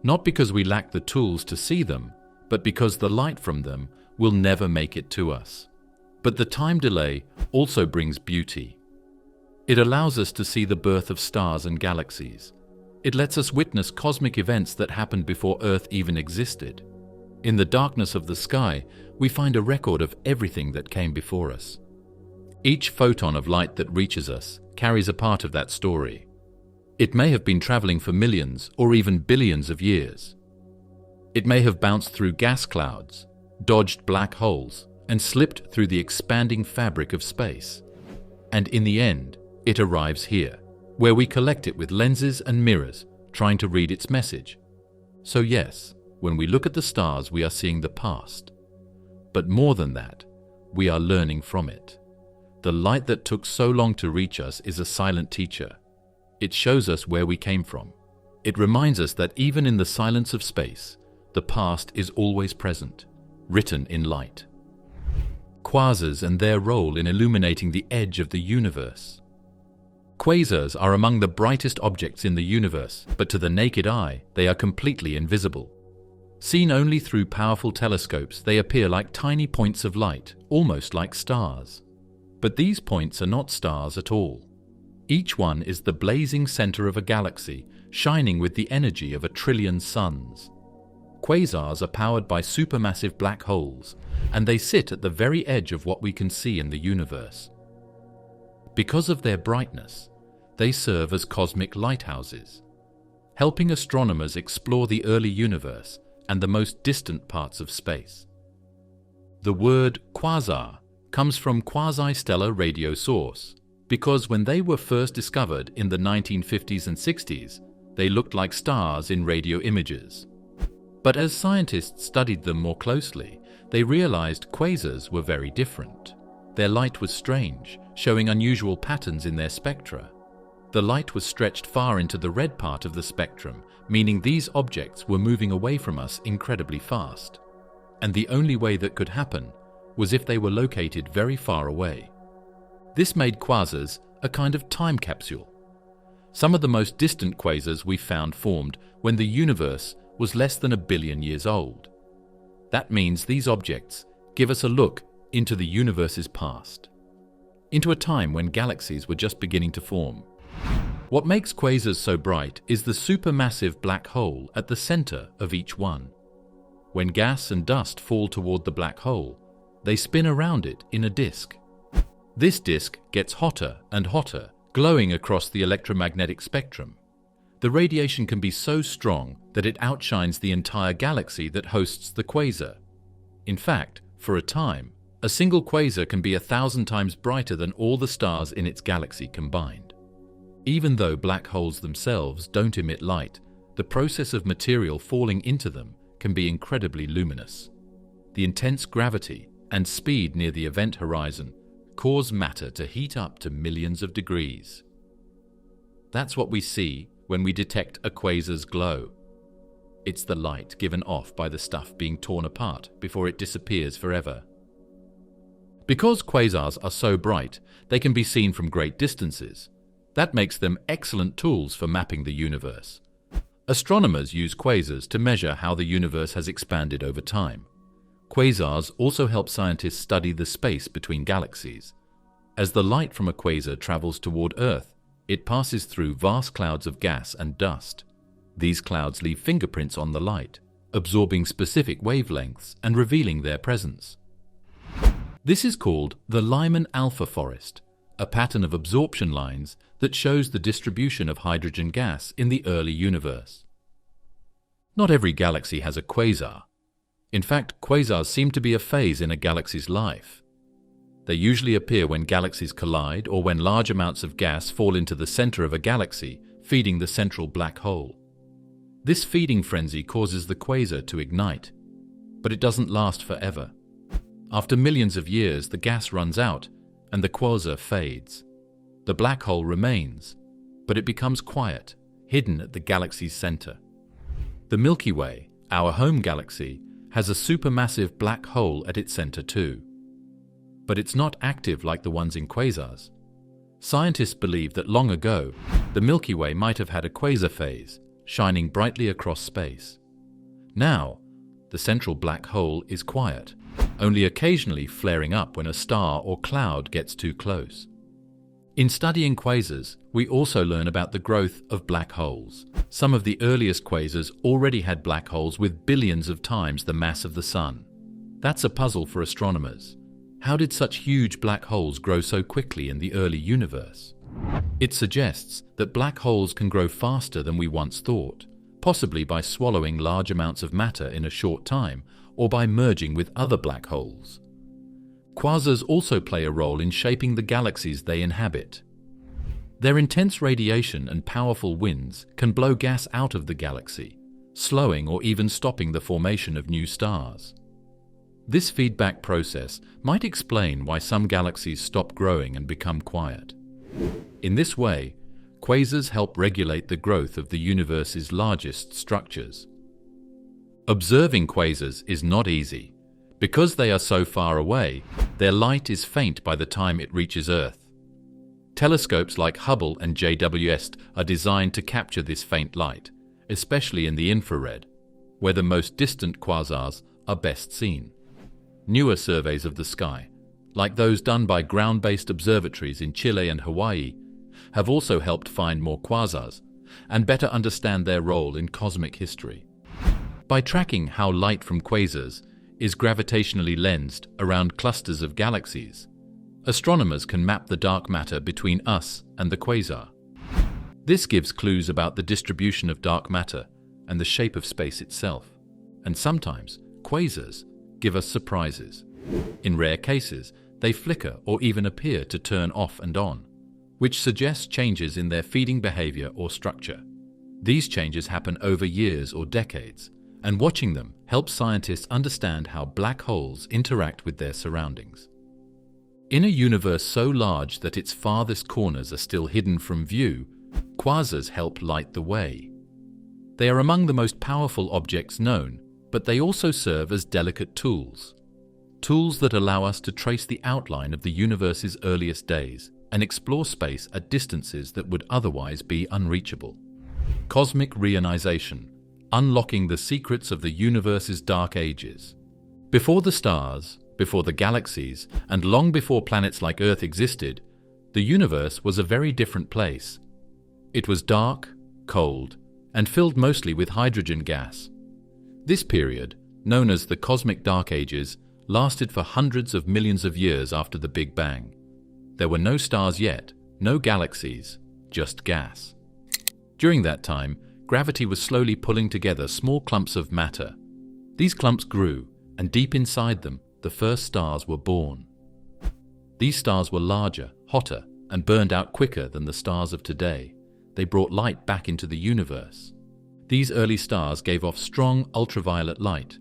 not because we lack the tools to see them, but because the light from them will never make it to us. But the time delay also brings beauty. It allows us to see the birth of stars and galaxies. It lets us witness cosmic events that happened before Earth even existed. In the darkness of the sky, we find a record of everything that came before us. Each photon of light that reaches us carries a part of that story. It may have been traveling for millions or even billions of years. It may have bounced through gas clouds, dodged black holes, and slipped through the expanding fabric of space. And in the end, it arrives here, where we collect it with lenses and mirrors, trying to read its message. So yes, when we look at the stars, we are seeing the past. But more than that, we are learning from it. The light that took so long to reach us is a silent teacher. It shows us where we came from. It reminds us that even in the silence of space, the past is always present, written in light. Quasars and their role in illuminating the edge of the universe. Quasars are among the brightest objects in the universe, but to the naked eye, they are completely invisible. Seen only through powerful telescopes, they appear like tiny points of light, almost like stars. But these points are not stars at all. Each one is the blazing center of a galaxy, shining with the energy of 1 trillion suns. Quasars are powered by supermassive black holes, and they sit at the very edge of what we can see in the universe. Because of their brightness, they serve as cosmic lighthouses, helping astronomers explore the early universe and the most distant parts of space. The word quasar comes from quasi-stellar radio source, because when they were first discovered in the 1950s and 60s, they looked like stars in radio images. But as scientists studied them more closely, they realized quasars were very different. Their light was strange, showing unusual patterns in their spectra. The light was stretched far into the red part of the spectrum, meaning these objects were moving away from us incredibly fast. And the only way that could happen was if they were located very far away. This made quasars a kind of time capsule. Some of the most distant quasars we found formed when the universe was less than 1 billion years old. That means these objects give us a look into the universe's past, into a time when galaxies were just beginning to form. What makes quasars so bright is the supermassive black hole at the center of each one. When gas and dust fall toward the black hole, they spin around it in a disk. This disk gets hotter and hotter, glowing across the electromagnetic spectrum. The radiation can be so strong that it outshines the entire galaxy that hosts the quasar. In fact, for a time, a single quasar can be 1,000 times brighter than all the stars in its galaxy combined. Even though black holes themselves don't emit light, the process of material falling into them can be incredibly luminous. The intense gravity and speed near the event horizon cause matter to heat up to millions of degrees. That's what we see when we detect a quasar's glow. It's the light given off by the stuff being torn apart before it disappears forever. Because quasars are so bright, they can be seen from great distances. That makes them excellent tools for mapping the universe. Astronomers use quasars to measure how the universe has expanded over time. Quasars also help scientists study the space between galaxies. As the light from a quasar travels toward Earth, it passes through vast clouds of gas and dust. These clouds leave fingerprints on the light, absorbing specific wavelengths and revealing their presence. This is called the Lyman Alpha forest, a pattern of absorption lines that shows the distribution of hydrogen gas in the early universe. Not every galaxy has a quasar. In fact, quasars seem to be a phase in a galaxy's life. They usually appear when galaxies collide or when large amounts of gas fall into the center of a galaxy, feeding the central black hole. This feeding frenzy causes the quasar to ignite, but it doesn't last forever. After millions of years, the gas runs out and the quasar fades. The black hole remains, but it becomes quiet, hidden at the galaxy's center. The Milky Way, our home galaxy, has a supermassive black hole at its center too. But it's not active like the ones in quasars. Scientists believe that long ago, the Milky Way might have had a quasar phase, shining brightly across space. Now, the central black hole is quiet, only occasionally flaring up when a star or cloud gets too close. In studying quasars, we also learn about the growth of black holes. Some of the earliest quasars already had black holes with billions of times the mass of the Sun. That's a puzzle for astronomers. How did such huge black holes grow so quickly in the early universe? It suggests that black holes can grow faster than we once thought, possibly by swallowing large amounts of matter in a short time or by merging with other black holes. Quasars also play a role in shaping the galaxies they inhabit. Their intense radiation and powerful winds can blow gas out of the galaxy, slowing or even stopping the formation of new stars. This feedback process might explain why some galaxies stop growing and become quiet. In this way, quasars help regulate the growth of the universe's largest structures. Observing quasars is not easy. Because they are so far away, their light is faint by the time it reaches Earth. Telescopes like Hubble and JWST are designed to capture this faint light, especially in the infrared, where the most distant quasars are best seen. Newer surveys of the sky, like those done by ground-based observatories in Chile and Hawaii, have also helped find more quasars and better understand their role in cosmic history. By tracking how light from quasars is gravitationally lensed around clusters of galaxies, astronomers can map the dark matter between us and the quasar. This gives clues about the distribution of dark matter and the shape of space itself. And sometimes, quasars give us surprises. In rare cases, they flicker or even appear to turn off and on, which suggests changes in their feeding behavior or structure. These changes happen over years or decades, and watching them helps scientists understand how black holes interact with their surroundings. In a universe so large that its farthest corners are still hidden from view, quasars help light the way. They are among the most powerful objects known, but they also serve as delicate tools that allow us to trace the outline of the universe's earliest days and explore space at distances that would otherwise be unreachable. Cosmic reionization, unlocking the secrets of the universe's dark ages. Before the stars, before the galaxies, and long before planets like Earth existed, the universe was a very different place. It was dark, cold, and filled mostly with hydrogen gas. This period, known as the Cosmic Dark Ages, lasted for hundreds of millions of years after the Big Bang. There were no stars yet, no galaxies, just gas. During that time, gravity was slowly pulling together small clumps of matter. These clumps grew, and deep inside them, the first stars were born. These stars were larger, hotter, and burned out quicker than the stars of today. They brought light back into the universe. These early stars gave off strong ultraviolet light.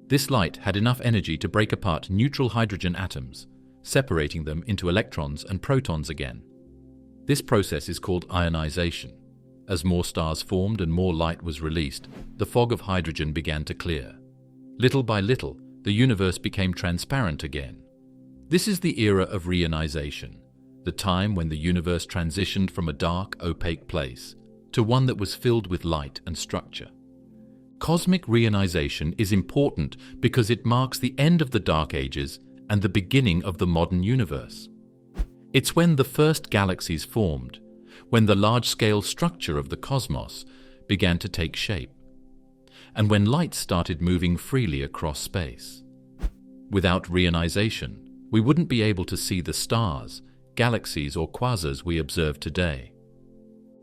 This light had enough energy to break apart neutral hydrogen atoms, separating them into electrons and protons again. This process is called ionization. As more stars formed and more light was released, the fog of hydrogen began to clear. Little by little, the universe became transparent again. This is the era of reionization, the time when the universe transitioned from a dark, opaque place to one that was filled with light and structure. Cosmic reionization is important because it marks the end of the Dark Ages and the beginning of the modern universe. It's when the first galaxies formed, when the large-scale structure of the cosmos began to take shape. and when light started moving freely across space. Without reionization, we wouldn't be able to see the stars, galaxies, or quasars we observe today.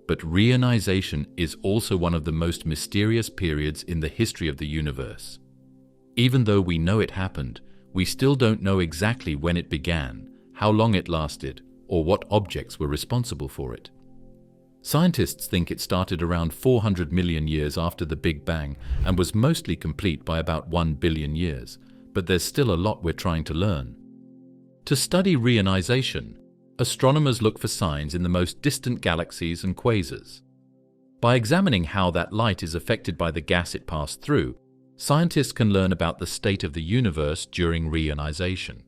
But reionization is also one of the most mysterious periods in the history of the universe. Even though we know it happened, we still don't know exactly when it began, how long it lasted, or what objects were responsible for it. Scientists think it started around 400 million years after the Big Bang and was mostly complete by about 1 billion years, but there's still a lot we're trying to learn. To study reionization, astronomers look for signs in the most distant galaxies and quasars. By examining how that light is affected by the gas it passed through, scientists can learn about the state of the universe during reionization.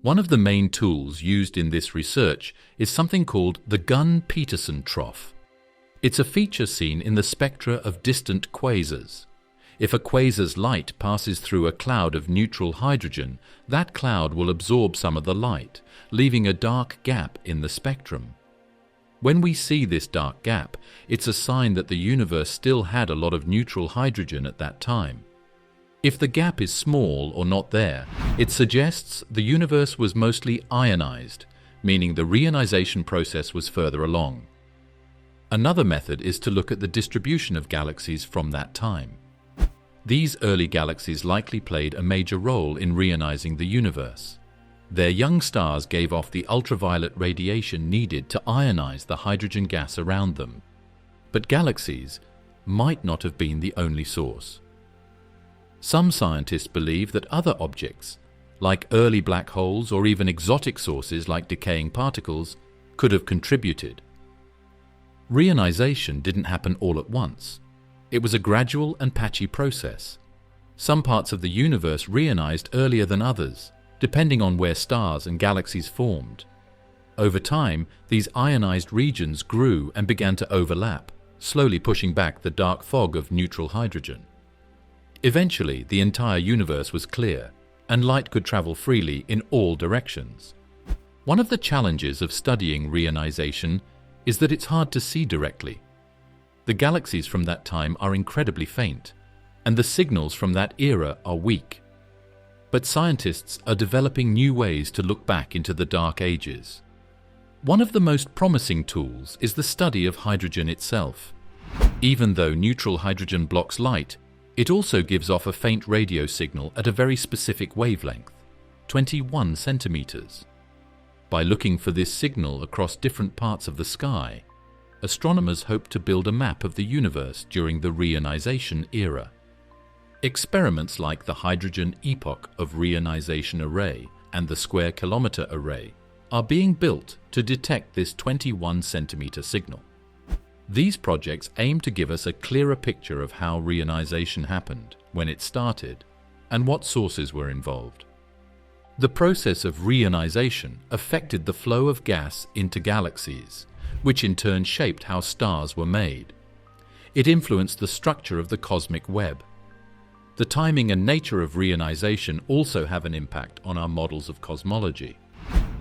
One of the main tools used in this research is something called the Gunn-Peterson trough. It's a feature seen in the spectra of distant quasars. If a quasar's light passes through a cloud of neutral hydrogen, that cloud will absorb some of the light, leaving a dark gap in the spectrum. When we see this dark gap, it's a sign that the universe still had a lot of neutral hydrogen at that time. If the gap is small or not there, it suggests the universe was mostly ionized, meaning the reionization process was further along. Another method is to look at the distribution of galaxies from that time. These early galaxies likely played a major role in reionizing the universe. Their young stars gave off the ultraviolet radiation needed to ionize the hydrogen gas around them. But galaxies might not have been the only source. Some scientists believe that other objects, like early black holes or even exotic sources like decaying particles, could have contributed. Reionization didn't happen all at once. It was a gradual and patchy process. Some parts of the universe reionized earlier than others, depending on where stars and galaxies formed. Over time, these ionized regions grew and began to overlap, slowly pushing back the dark fog of neutral hydrogen. Eventually, the entire universe was clear, and light could travel freely in all directions. One of the challenges of studying reionization is that it's hard to see directly. The galaxies from that time are incredibly faint, and the signals from that era are weak. But scientists are developing new ways to look back into the dark ages. One of the most promising tools is the study of hydrogen itself. Even though neutral hydrogen blocks light, it also gives off a faint radio signal at a very specific wavelength, 21 centimeters. By looking for this signal across different parts of the sky, astronomers hope to build a map of the universe during the reionization era. Experiments like the Hydrogen Epoch of Reionization Array and the Square Kilometer Array are being built to detect this 21 centimeter signal. These projects aim to give us a clearer picture of how reionization happened, when it started, and what sources were involved. The process of reionization affected the flow of gas into galaxies, which in turn shaped how stars were made. It influenced the structure of the cosmic web. The timing and nature of reionization also have an impact on our models of cosmology.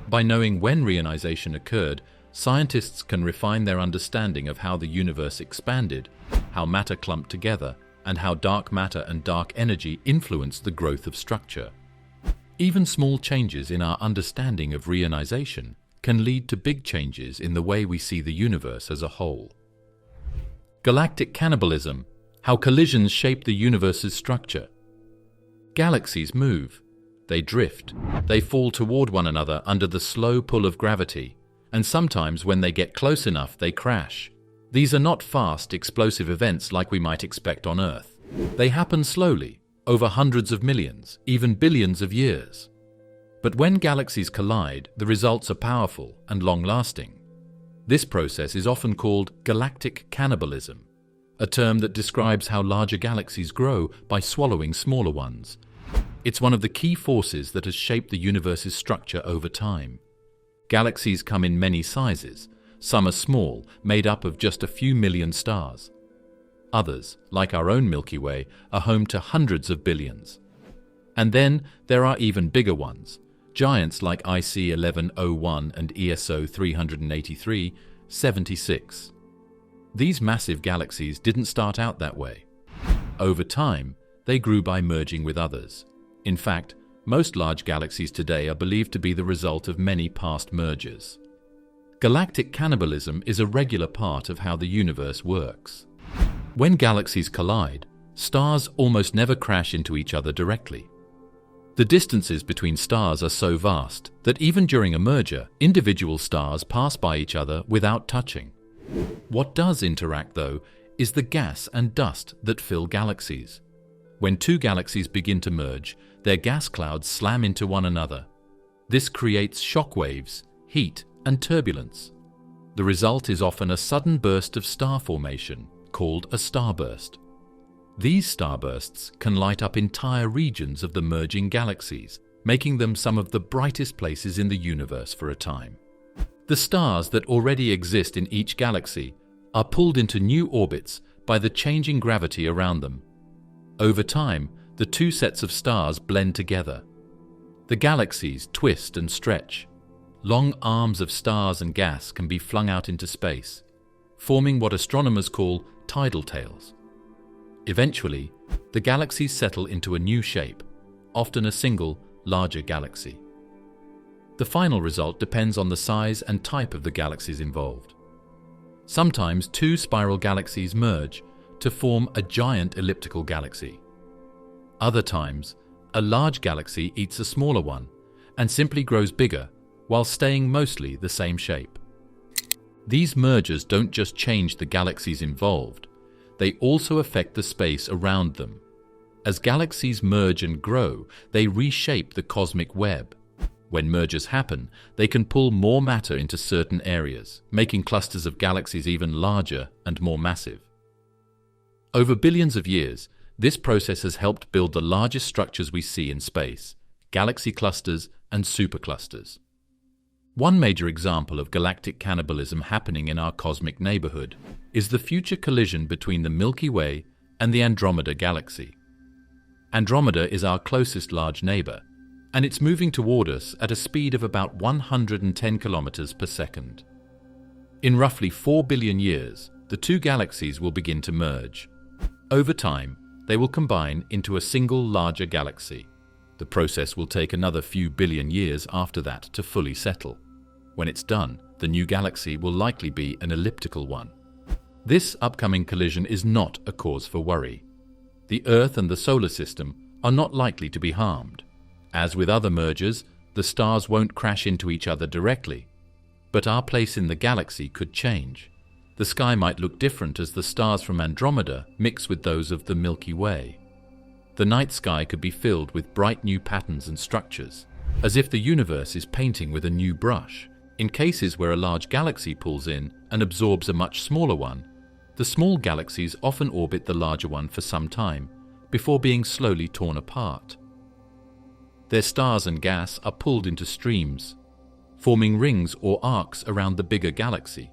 By knowing when reionization occurred, scientists can refine their understanding of how the universe expanded, how matter clumped together, and how dark matter and dark energy influenced the growth of structure. Even small changes in our understanding of reionization can lead to big changes in the way we see the universe as a whole. Galactic cannibalism: how collisions shape the universe's structure. Galaxies move, they drift, they fall toward one another under the slow pull of gravity, and sometimes when they get close enough they crash. These are not fast, explosive events like we might expect on Earth. They happen slowly, over hundreds of millions, even billions of years. But when galaxies collide, the results are powerful and long-lasting. This process is often called galactic cannibalism, a term that describes how larger galaxies grow by swallowing smaller ones. It's one of the key forces that has shaped the universe's structure over time. Galaxies come in many sizes. Some are small, made up of just a few million stars. Others, like our own Milky Way, are home to hundreds of billions. And then there are even bigger ones, giants like IC 1101 and ESO 383, 76. These massive galaxies didn't start out that way. Over time, they grew by merging with others. In fact, most large galaxies today are believed to be the result of many past mergers. Galactic cannibalism is a regular part of how the universe works. When galaxies collide, stars almost never crash into each other directly. The distances between stars are so vast that even during a merger, individual stars pass by each other without touching. What does interact, though, is the gas and dust that fill galaxies. When two galaxies begin to merge, their gas clouds slam into one another. This creates shock waves, heat, and turbulence. The result is often a sudden burst of star formation, called a starburst. These starbursts can light up entire regions of the merging galaxies, making them some of the brightest places in the universe for a time. The stars that already exist in each galaxy are pulled into new orbits by the changing gravity around them. Over time, the two sets of stars blend together. The galaxies twist and stretch. Long arms of stars and gas can be flung out into space, forming what astronomers call tidal tails. Eventually, the galaxies settle into a new shape, often a single, larger galaxy. The final result depends on the size and type of the galaxies involved. Sometimes two spiral galaxies merge to form a giant elliptical galaxy. Other times, a large galaxy eats a smaller one and simply grows bigger while staying mostly the same shape. These mergers don't just change the galaxies involved, they also affect the space around them. As galaxies merge and grow, they reshape the cosmic web. When mergers happen, they can pull more matter into certain areas, making clusters of galaxies even larger and more massive. Over billions of years, this process has helped build the largest structures we see in space, galaxy clusters and superclusters. One major example of galactic cannibalism happening in our cosmic neighborhood is the future collision between the Milky Way and the Andromeda galaxy. Andromeda is our closest large neighbor, and it's moving toward us at a speed of about 110 kilometers per second. In roughly 4 billion years, the two galaxies will begin to merge. Over time, they will combine into a single larger galaxy. The process will take another few billion years after that to fully settle. When it's done, the new galaxy will likely be an elliptical one. This upcoming collision is not a cause for worry. The Earth and the solar system are not likely to be harmed. As with other mergers, the stars won't crash into each other directly, but our place in the galaxy could change. The sky might look different as the stars from Andromeda mix with those of the Milky Way. The night sky could be filled with bright new patterns and structures, as if the universe is painting with a new brush. In cases where a large galaxy pulls in and absorbs a much smaller one, the small galaxies often orbit the larger one for some time, before being slowly torn apart. Their stars and gas are pulled into streams, forming rings or arcs around the bigger galaxy.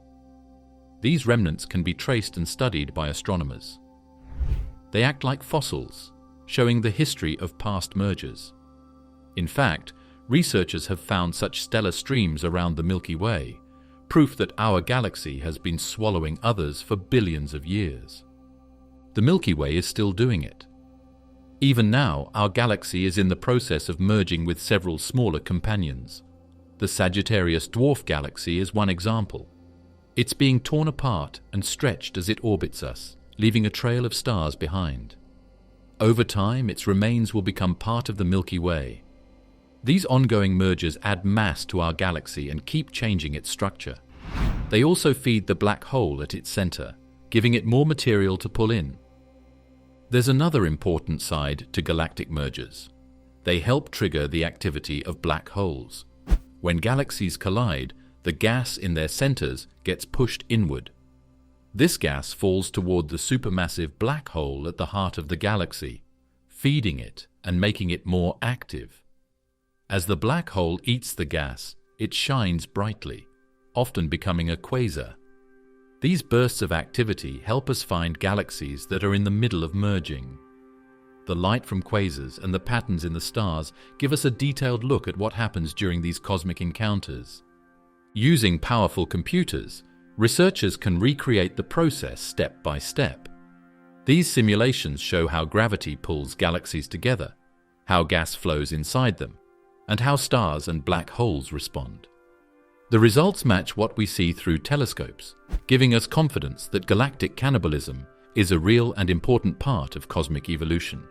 These remnants can be traced and studied by astronomers. They act like fossils, showing the history of past mergers. In fact, researchers have found such stellar streams around the Milky Way, proof that our galaxy has been swallowing others for billions of years. The Milky Way is still doing it. Even now, our galaxy is in the process of merging with several smaller companions. The Sagittarius dwarf galaxy is one example. It's being torn apart and stretched as it orbits us, leaving a trail of stars behind. Over time, its remains will become part of the Milky Way. These ongoing mergers add mass to our galaxy and keep changing its structure. They also feed the black hole at its center, giving it more material to pull in. There's another important side to galactic mergers. They help trigger the activity of black holes. When galaxies collide, the gas in their centers gets pushed inward. This gas falls toward the supermassive black hole at the heart of the galaxy, feeding it and making it more active. As the black hole eats the gas, it shines brightly, often becoming a quasar. These bursts of activity help us find galaxies that are in the middle of merging. The light from quasars and the patterns in the stars give us a detailed look at what happens during these cosmic encounters. Using powerful computers, researchers can recreate the process step by step. These simulations show how gravity pulls galaxies together, how gas flows inside them, and how stars and black holes respond. The results match what we see through telescopes, giving us confidence that galactic cannibalism is a real and important part of cosmic evolution.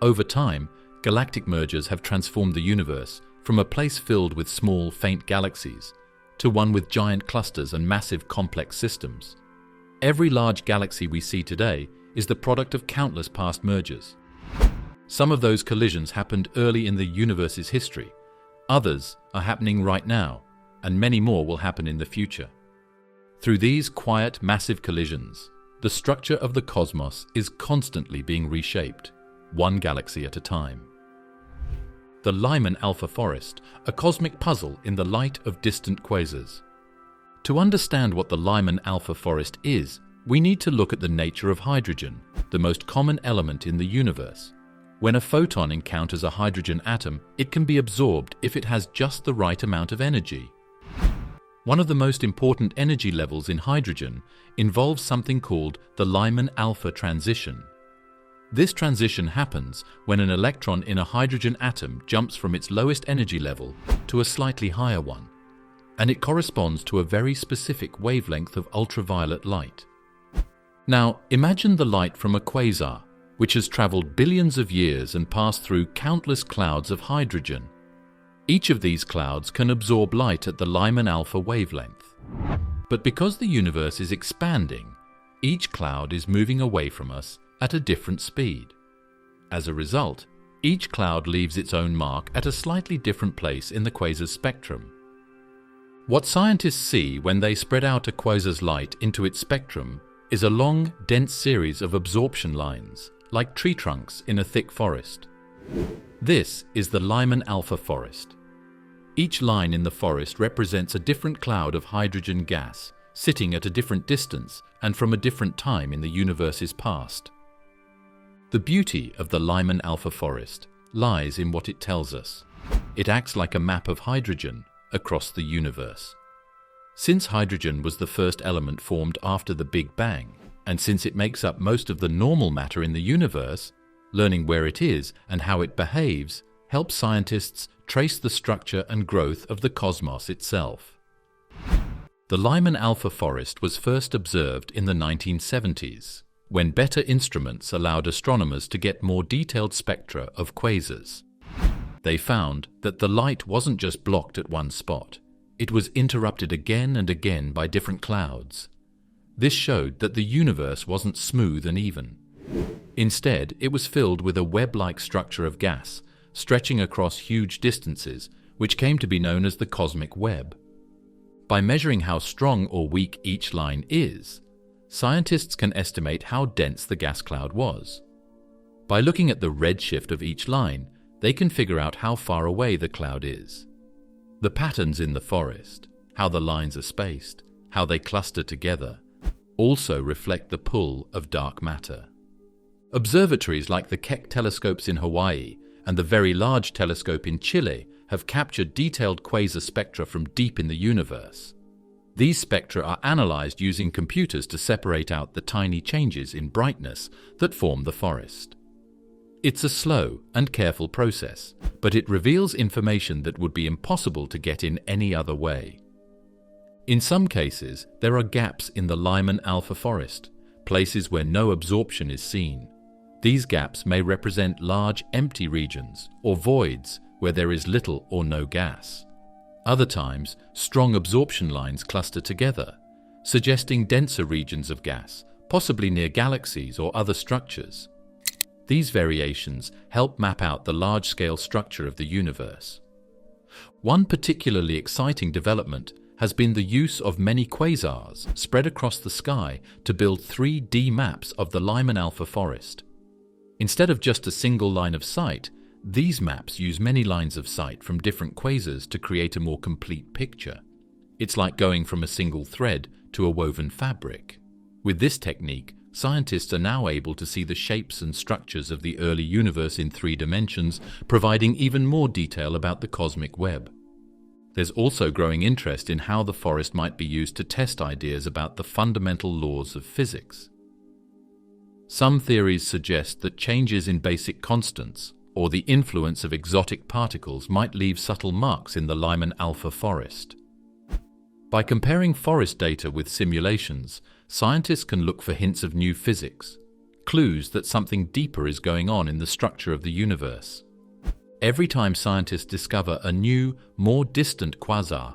Over time, galactic mergers have transformed the universe from a place filled with small, faint galaxies to one with giant clusters and massive, complex systems. Every large galaxy we see today is the product of countless past mergers. Some of those collisions happened early in the universe's history. Others are happening right now, and many more will happen in the future. Through these quiet, massive collisions, the structure of the cosmos is constantly being reshaped, one galaxy at a time. The Lyman Alpha forest, a cosmic puzzle in the light of distant quasars. To understand what the Lyman Alpha forest is, we need to look at the nature of hydrogen, the most common element in the universe. When a photon encounters a hydrogen atom, it can be absorbed if it has just the right amount of energy. One of the most important energy levels in hydrogen involves something called the Lyman Alpha transition. This transition happens when an electron in a hydrogen atom jumps from its lowest energy level to a slightly higher one, and it corresponds to a very specific wavelength of ultraviolet light. Now, imagine the light from a quasar, which has traveled billions of years and passed through countless clouds of hydrogen. Each of these clouds can absorb light at the Lyman Alpha wavelength. But because the universe is expanding, each cloud is moving away from us at a different speed. As a result, each cloud leaves its own mark at a slightly different place in the quasar's spectrum. What scientists see when they spread out a quasar's light into its spectrum is a long, dense series of absorption lines, like tree trunks in a thick forest. This is the Lyman Alpha forest. Each line in the forest represents a different cloud of hydrogen gas, sitting at a different distance and from a different time in the universe's past. The beauty of the Lyman Alpha forest lies in what it tells us. It acts like a map of hydrogen across the universe. Since hydrogen was the first element formed after the Big Bang, and since it makes up most of the normal matter in the universe, learning where it is and how it behaves helps scientists trace the structure and growth of the cosmos itself. The Lyman Alpha forest was first observed in the 1970s, when better instruments allowed astronomers to get more detailed spectra of quasars. They found that the light wasn't just blocked at one spot. It was interrupted again and again by different clouds. This showed that the universe wasn't smooth and even. Instead, it was filled with a web-like structure of gas, stretching across huge distances, which came to be known as the cosmic web. By measuring how strong or weak each line is, scientists can estimate how dense the gas cloud was. By looking at the redshift of each line, they can figure out how far away the cloud is. The patterns in the forest, how the lines are spaced, how they cluster together, also reflect the pull of dark matter. Observatories like the Keck telescopes in Hawaii and the Very Large Telescope in Chile have captured detailed quasar spectra from deep in the universe. These spectra are analyzed using computers to separate out the tiny changes in brightness that form the forest. It's a slow and careful process, but it reveals information that would be impossible to get in any other way. In some cases, there are gaps in the Lyman Alpha forest, places where no absorption is seen. These gaps may represent large empty regions or voids where there is little or no gas. Other times, strong absorption lines cluster together, suggesting denser regions of gas, possibly near galaxies or other structures. These variations help map out the large-scale structure of the universe. One particularly exciting development has been the use of many quasars spread across the sky to build 3D maps of the Lyman Alpha forest. Instead of just a single line of sight, these maps use many lines of sight from different quasars to create a more complete picture. It's like going from a single thread to a woven fabric. With this technique, scientists are now able to see the shapes and structures of the early universe in 3 dimensions, providing even more detail about the cosmic web. There's also growing interest in how the forest might be used to test ideas about the fundamental laws of physics. Some theories suggest that changes in basic constants or the influence of exotic particles might leave subtle marks in the Lyman Alpha forest. By comparing forest data with simulations, scientists can look for hints of new physics, clues that something deeper is going on in the structure of the universe. Every time scientists discover a new, more distant quasar,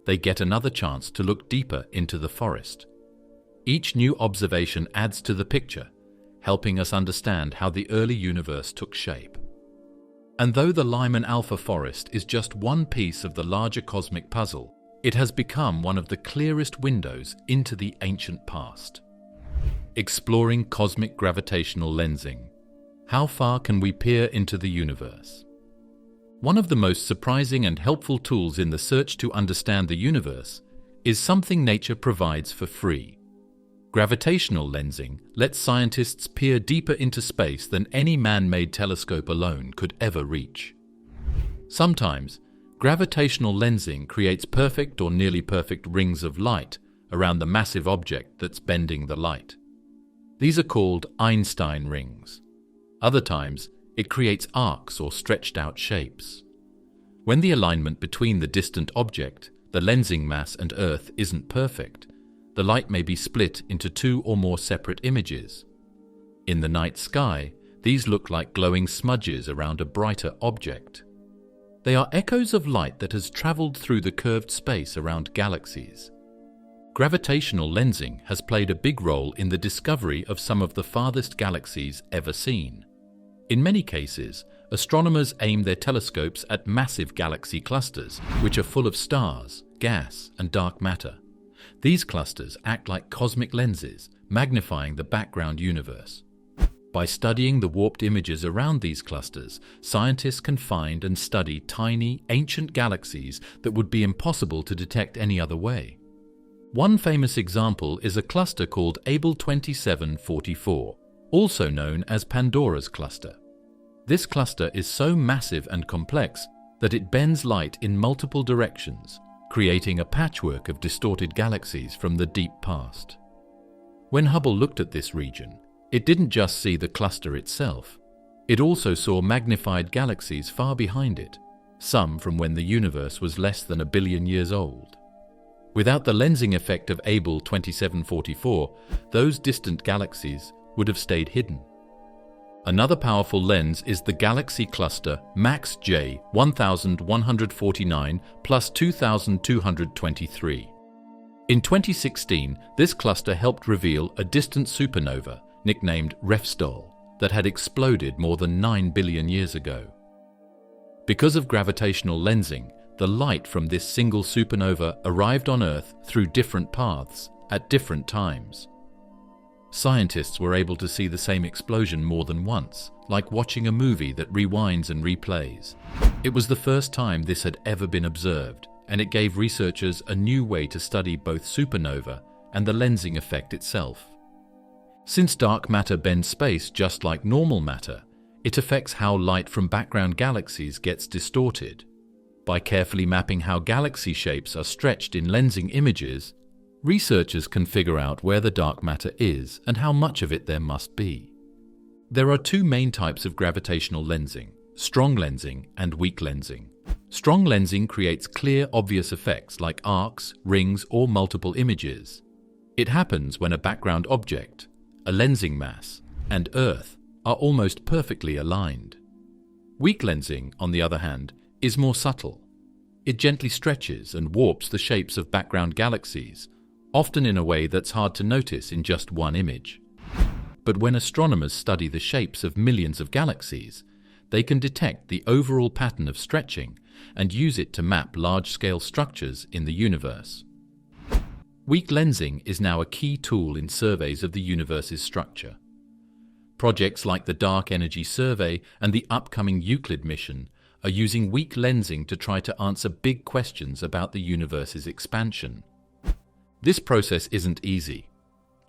they get another chance to look deeper into the forest. Each new observation adds to the picture, helping us understand how the early universe took shape. And though the Lyman Alpha forest is just one piece of the larger cosmic puzzle, it has become one of the clearest windows into the ancient past. Exploring cosmic gravitational lensing. How far can we peer into the universe? One of the most surprising and helpful tools in the search to understand the universe is something nature provides for free. Gravitational lensing lets scientists peer deeper into space than any man-made telescope alone could ever reach. Sometimes, gravitational lensing creates perfect or nearly perfect rings of light around the massive object that's bending the light. These are called Einstein rings. Other times, it creates arcs or stretched-out shapes. When the alignment between the distant object, the lensing mass, and Earth isn't perfect, the light may be split into two or more separate images. In the night sky, these look like glowing smudges around a brighter object. They are echoes of light that has traveled through the curved space around galaxies. Gravitational lensing has played a big role in the discovery of some of the farthest galaxies ever seen. In many cases, astronomers aim their telescopes at massive galaxy clusters, which are full of stars, gas, and dark matter. These clusters act like cosmic lenses, magnifying the background universe. By studying the warped images around these clusters, scientists can find and study tiny, ancient galaxies that would be impossible to detect any other way. One famous example is a cluster called Abell 2744, also known as Pandora's cluster. This cluster is so massive and complex that it bends light in multiple directions, creating a patchwork of distorted galaxies from the deep past. When Hubble looked at this region, it didn't just see the cluster itself. It also saw magnified galaxies far behind it, some from when the universe was less than 1 billion years old. Without the lensing effect of Abell 2744, those distant galaxies would have stayed hidden. Another powerful lens is the galaxy cluster MAX-J 1149 plus 2223. In 2016, this cluster helped reveal a distant supernova nicknamed Refstol that had exploded more than 9 billion years ago. Because of gravitational lensing, the light from this single supernova arrived on Earth through different paths at different times. Scientists were able to see the same explosion more than once, like watching a movie that rewinds and replays. It was the first time this had ever been observed, and it gave researchers a new way to study both supernova and the lensing effect itself. Since dark matter bends space just like normal matter, it affects how light from background galaxies gets distorted. By carefully mapping how galaxy shapes are stretched in lensing images, researchers can figure out where the dark matter is and how much of it there must be. There are two main types of gravitational lensing: strong lensing and weak lensing. Strong lensing creates clear, obvious effects like arcs, rings, or multiple images. It happens when a background object, a lensing mass, and Earth are almost perfectly aligned. Weak lensing, on the other hand, is more subtle. It gently stretches and warps the shapes of background galaxies, often in a way that's hard to notice in just one image. But when astronomers study the shapes of millions of galaxies, they can detect the overall pattern of stretching and use it to map large-scale structures in the universe. Weak lensing is now a key tool in surveys of the universe's structure. Projects like the Dark Energy Survey and the upcoming Euclid mission are using weak lensing to try to answer big questions about the universe's expansion. This process isn't easy.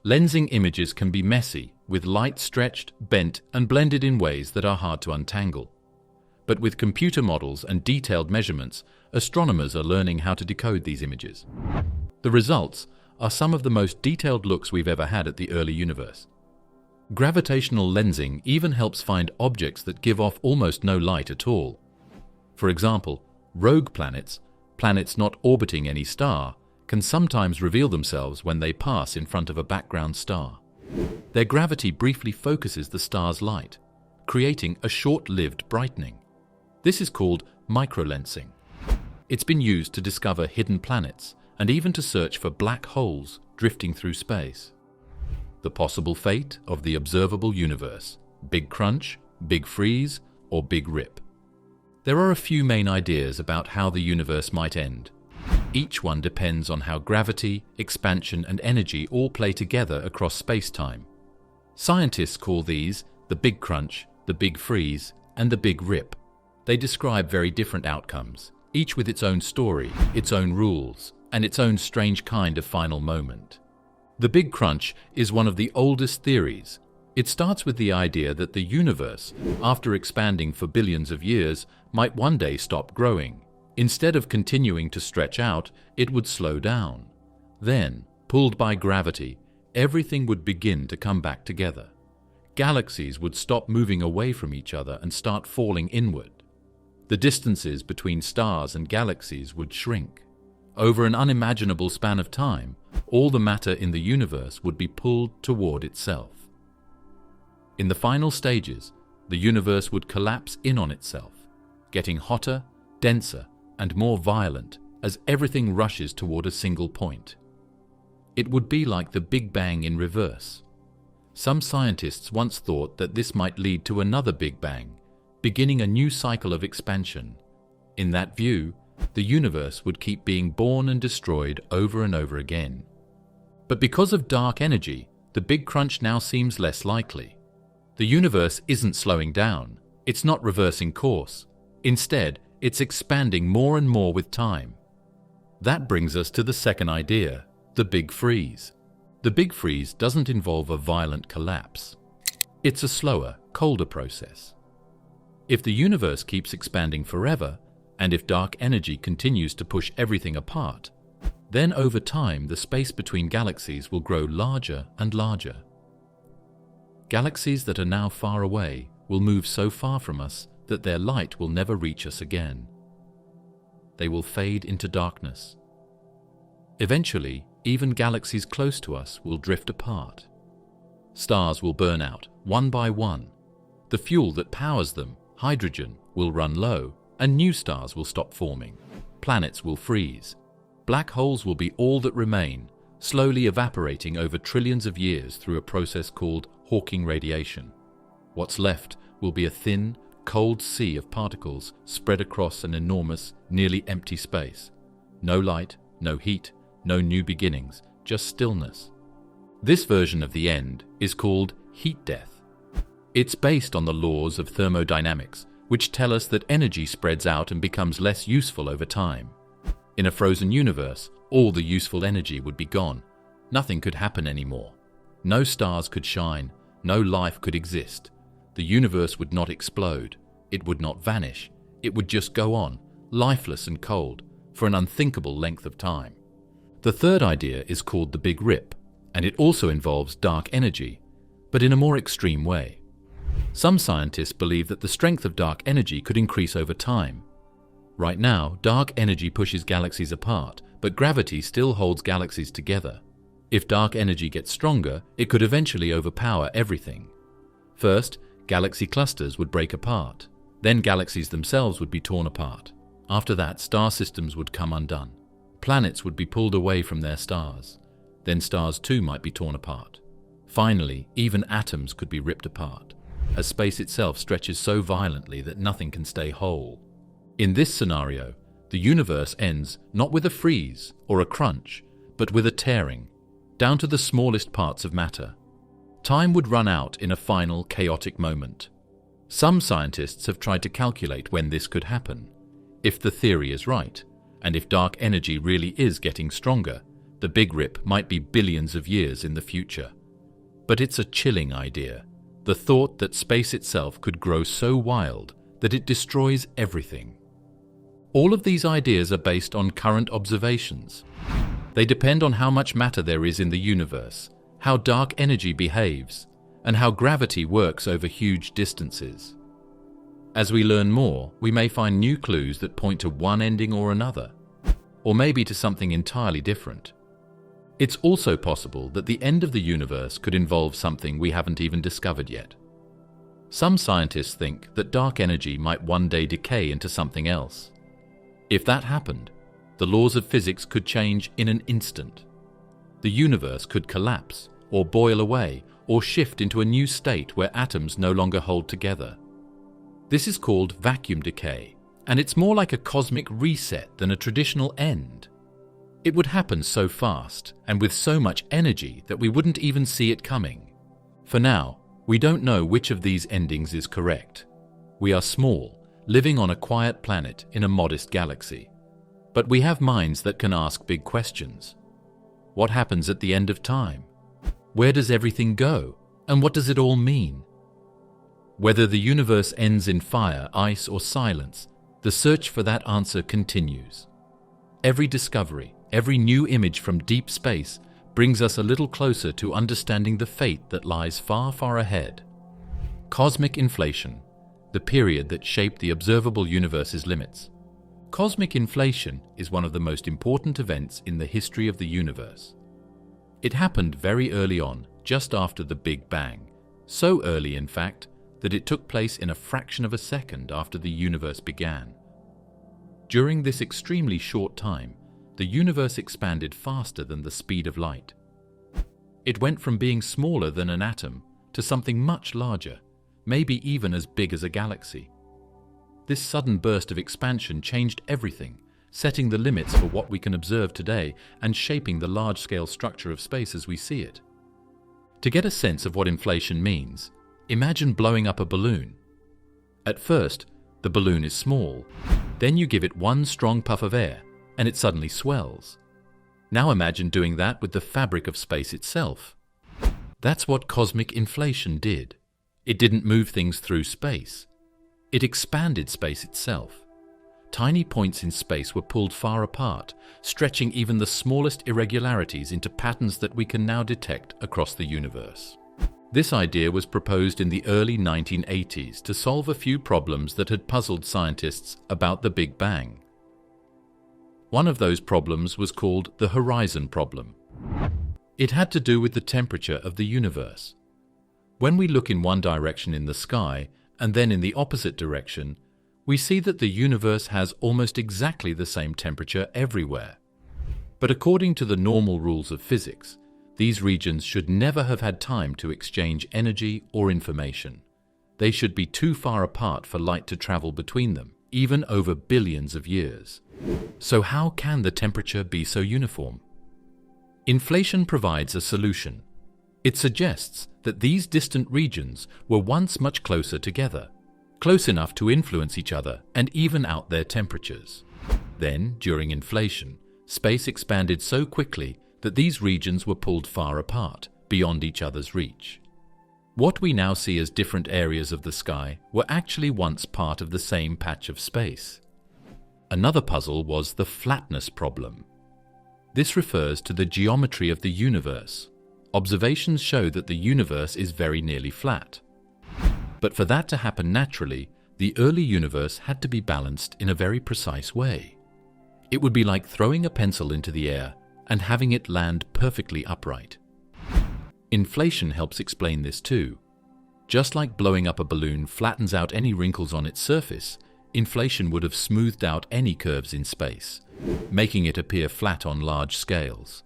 Lensing images can be messy, with light stretched, bent, and blended in ways that are hard to untangle. But with computer models and detailed measurements, astronomers are learning how to decode these images. The results are some of the most detailed looks we've ever had at the early universe. Gravitational lensing even helps find objects that give off almost no light at all. For example, rogue planets, planets not orbiting any star, can sometimes reveal themselves when they pass in front of a background star. Their gravity briefly focuses the star's light, creating a short-lived brightening. This is called microlensing. It's been used to discover hidden planets and even to search for black holes drifting through space. The possible fate of the observable universe: Big Crunch, Big Freeze, or Big Rip. There are a few main ideas about how the universe might end. Each one depends on how gravity, expansion, and energy all play together across space-time. Scientists call these the Big Crunch, the Big Freeze, and the Big Rip. They describe very different outcomes, each with its own story, its own rules, and its own strange kind of final moment. The Big Crunch is one of the oldest theories. It starts with the idea that the universe, after expanding for billions of years, might one day stop growing. Instead of continuing to stretch out, it would slow down. Then, pulled by gravity, everything would begin to come back together. Galaxies would stop moving away from each other and start falling inward. The distances between stars and galaxies would shrink. Over an unimaginable span of time, all the matter in the universe would be pulled toward itself. In the final stages, the universe would collapse in on itself, getting hotter, denser, and more violent as everything rushes toward a single point. It would be like the Big Bang in reverse. Some scientists once thought that this might lead to another Big Bang, beginning a new cycle of expansion. In that view, the universe would keep being born and destroyed over and over again. But because of dark energy, the Big Crunch now seems less likely. The universe isn't slowing down. It's not reversing course. Instead, it's expanding more and more with time. That brings us to the second idea, the Big Freeze. The Big Freeze doesn't involve a violent collapse. It's a slower, colder process. If the universe keeps expanding forever, and if dark energy continues to push everything apart, then over time the space between galaxies will grow larger and larger. Galaxies that are now far away will move so far from us that their light will never reach us again. They will fade into darkness. Eventually, even galaxies close to us will drift apart. Stars will burn out, one by one. The fuel that powers them, hydrogen, will run low, and new stars will stop forming. Planets will freeze. Black holes will be all that remain, slowly evaporating over trillions of years through a process called Hawking radiation. What's left will be a thin, cold sea of particles spread across an enormous, nearly empty space. No light, no heat, no new beginnings, just stillness. This version of the end is called heat death. It's based on the laws of thermodynamics, which tell us that energy spreads out and becomes less useful over time. In a frozen universe, all the useful energy would be gone. Nothing could happen anymore. No stars could shine. No life could exist. The universe would not explode. It would not vanish. It would just go on, lifeless and cold, for an unthinkable length of time. The third idea is called the Big Rip, and it also involves dark energy, but in a more extreme way. Some scientists believe that the strength of dark energy could increase over time. Right now, dark energy pushes galaxies apart, but gravity still holds galaxies together. If dark energy gets stronger, it could eventually overpower everything. First, galaxy clusters would break apart. Then galaxies themselves would be torn apart. After that, star systems would come undone. Planets would be pulled away from their stars. Then stars too might be torn apart. Finally, even atoms could be ripped apart, as space itself stretches so violently that nothing can stay whole. In this scenario, the universe ends not with a freeze or a crunch, but with a tearing, down to the smallest parts of matter. Time would run out in a final chaotic moment. Some scientists have tried to calculate when this could happen. If the theory is right, and if dark energy really is getting stronger, the Big Rip might be billions of years in the future. But it's a chilling idea. The thought that space itself could grow so wild that it destroys everything. All of these ideas are based on current observations. They depend on how much matter there is in the universe, how dark energy behaves, and how gravity works over huge distances. As we learn more, we may find new clues that point to one ending or another, or maybe to something entirely different. It's also possible that the end of the universe could involve something we haven't even discovered yet. Some scientists think that dark energy might one day decay into something else. If that happened, the laws of physics could change in an instant. The universe could collapse, or boil away, or shift into a new state where atoms no longer hold together. This is called vacuum decay, and it's more like a cosmic reset than a traditional end. It would happen so fast and with so much energy that we wouldn't even see it coming. For now, we don't know which of these endings is correct. We are small, living on a quiet planet in a modest galaxy. But we have minds that can ask big questions. What happens at the end of time? Where does everything go? And what does it all mean? Whether the universe ends in fire, ice, or silence, the search for that answer continues. Every discovery, every new image from deep space brings us a little closer to understanding the fate that lies far, far ahead. Cosmic inflation, the period that shaped the observable universe's limits. Cosmic inflation is one of the most important events in the history of the universe. It happened very early on, just after the Big Bang, so early in fact that it took place in a fraction of a second after the universe began. During this extremely short time, the universe expanded faster than the speed of light. It went from being smaller than an atom to something much larger, maybe even as big as a galaxy. This sudden burst of expansion changed everything, setting the limits for what we can observe today and shaping the large-scale structure of space as we see it. To get a sense of what inflation means, imagine blowing up a balloon. At first, the balloon is small. Then you give it one strong puff of air, and it suddenly swells. Now imagine doing that with the fabric of space itself. That's what cosmic inflation did. It didn't move things through space. It expanded space itself. Tiny points in space were pulled far apart, stretching even the smallest irregularities into patterns that we can now detect across the universe. This idea was proposed in the early 1980s to solve a few problems that had puzzled scientists about the Big Bang. One of those problems was called the horizon problem. It had to do with the temperature of the universe. When we look in one direction in the sky and then in the opposite direction, we see that the universe has almost exactly the same temperature everywhere. But according to the normal rules of physics, these regions should never have had time to exchange energy or information. They should be too far apart for light to travel between them, even over billions of years. So how can the temperature be so uniform? Inflation provides a solution. It suggests that these distant regions were once much closer together, close enough to influence each other and even out their temperatures. Then, during inflation, space expanded so quickly that these regions were pulled far apart, beyond each other's reach. What we now see as different areas of the sky were actually once part of the same patch of space. Another puzzle was the flatness problem. This refers to the geometry of the universe. Observations show that the universe is very nearly flat. But for that to happen naturally, the early universe had to be balanced in a very precise way. It would be like throwing a pencil into the air and having it land perfectly upright. Inflation helps explain this too. Just like blowing up a balloon flattens out any wrinkles on its surface, inflation would have smoothed out any curves in space, making it appear flat on large scales.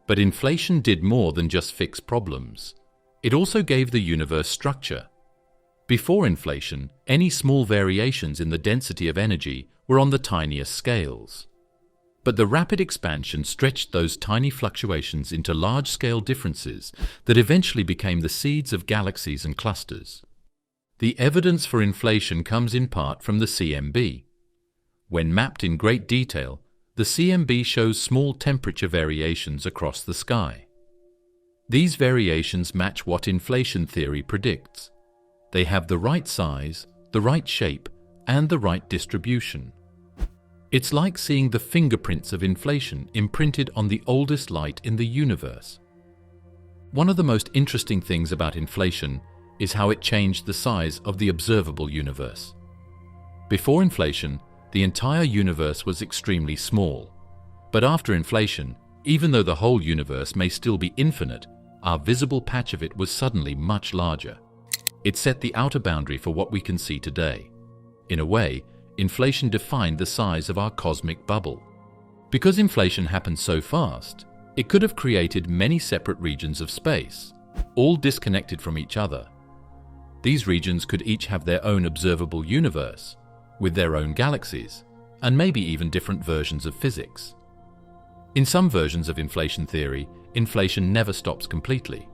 But inflation did more than just fix problems. It also gave the universe structure. Before inflation, any small variations in the density of energy were on the tiniest scales. But the rapid expansion stretched those tiny fluctuations into large-scale differences that eventually became the seeds of galaxies and clusters. The evidence for inflation comes in part from the CMB. When mapped in great detail, the CMB shows small temperature variations across the sky. These variations match what inflation theory predicts. They have the right size, the right shape, and the right distribution. It's like seeing the fingerprints of inflation imprinted on the oldest light in the universe. One of the most interesting things about inflation is how it changed the size of the observable universe. Before inflation, the entire universe was extremely small. But after inflation, even though the whole universe may still be infinite, our visible patch of it was suddenly much larger. It set the outer boundary for what we can see today. In a way, inflation defined the size of our cosmic bubble. Because inflation happened so fast, it could have created many separate regions of space, all disconnected from each other. These regions could each have their own observable universe, with their own galaxies, and maybe even different versions of physics. In some versions of inflation theory, inflation never stops completely.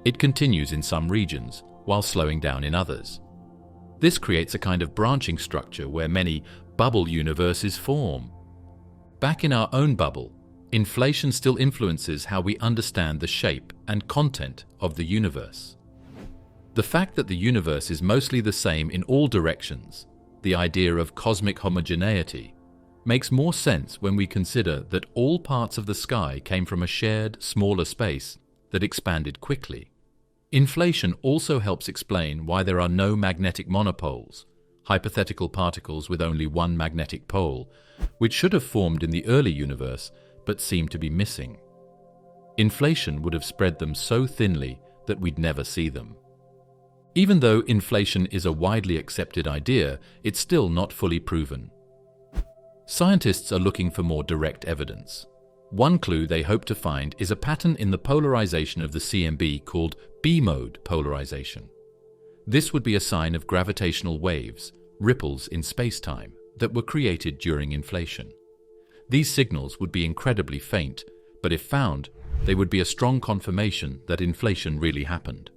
It continues in some regions, while slowing down in others. This creates a kind of branching structure where many bubble universes form. Back in our own bubble, inflation still influences how we understand the shape and content of the universe. The fact that the universe is mostly the same in all directions, the idea of cosmic homogeneity, makes more sense when we consider that all parts of the sky came from a shared, smaller space that expanded quickly. Inflation also helps explain why there are no magnetic monopoles, hypothetical particles with only one magnetic pole, which should have formed in the early universe but seem to be missing. Inflation would have spread them so thinly that we'd never see them. Even though inflation is a widely accepted idea, it's still not fully proven. Scientists are looking for more direct evidence. One clue they hope to find is a pattern in the polarization of the CMB called B-mode polarization. This would be a sign of gravitational waves, ripples in space-time, that were created during inflation. These signals would be incredibly faint, but if found, they would be a strong confirmation that inflation really happened.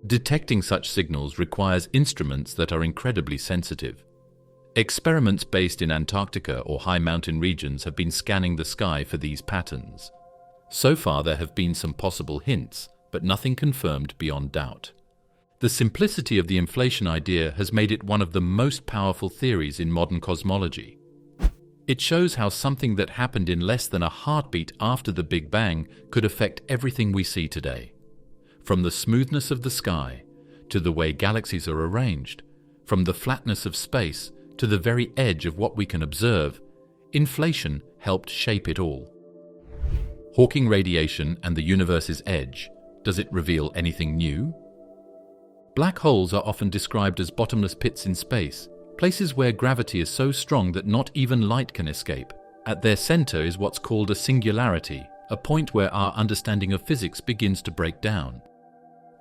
Detecting such signals requires instruments that are incredibly sensitive. Experiments based in Antarctica or high mountain regions have been scanning the sky for these patterns. So far there have been some possible hints, but nothing confirmed beyond doubt. The simplicity of the inflation idea has made it one of the most powerful theories in modern cosmology. It shows how something that happened in less than a heartbeat after the Big Bang could affect everything we see today. From the smoothness of the sky, to the way galaxies are arranged, from the flatness of space to the very edge of what we can observe, inflation helped shape it all. Hawking radiation and the universe's edge, does it reveal anything new? Black holes are often described as bottomless pits in space, places where gravity is so strong that not even light can escape. At their center is what's called a singularity, a point where our understanding of physics begins to break down.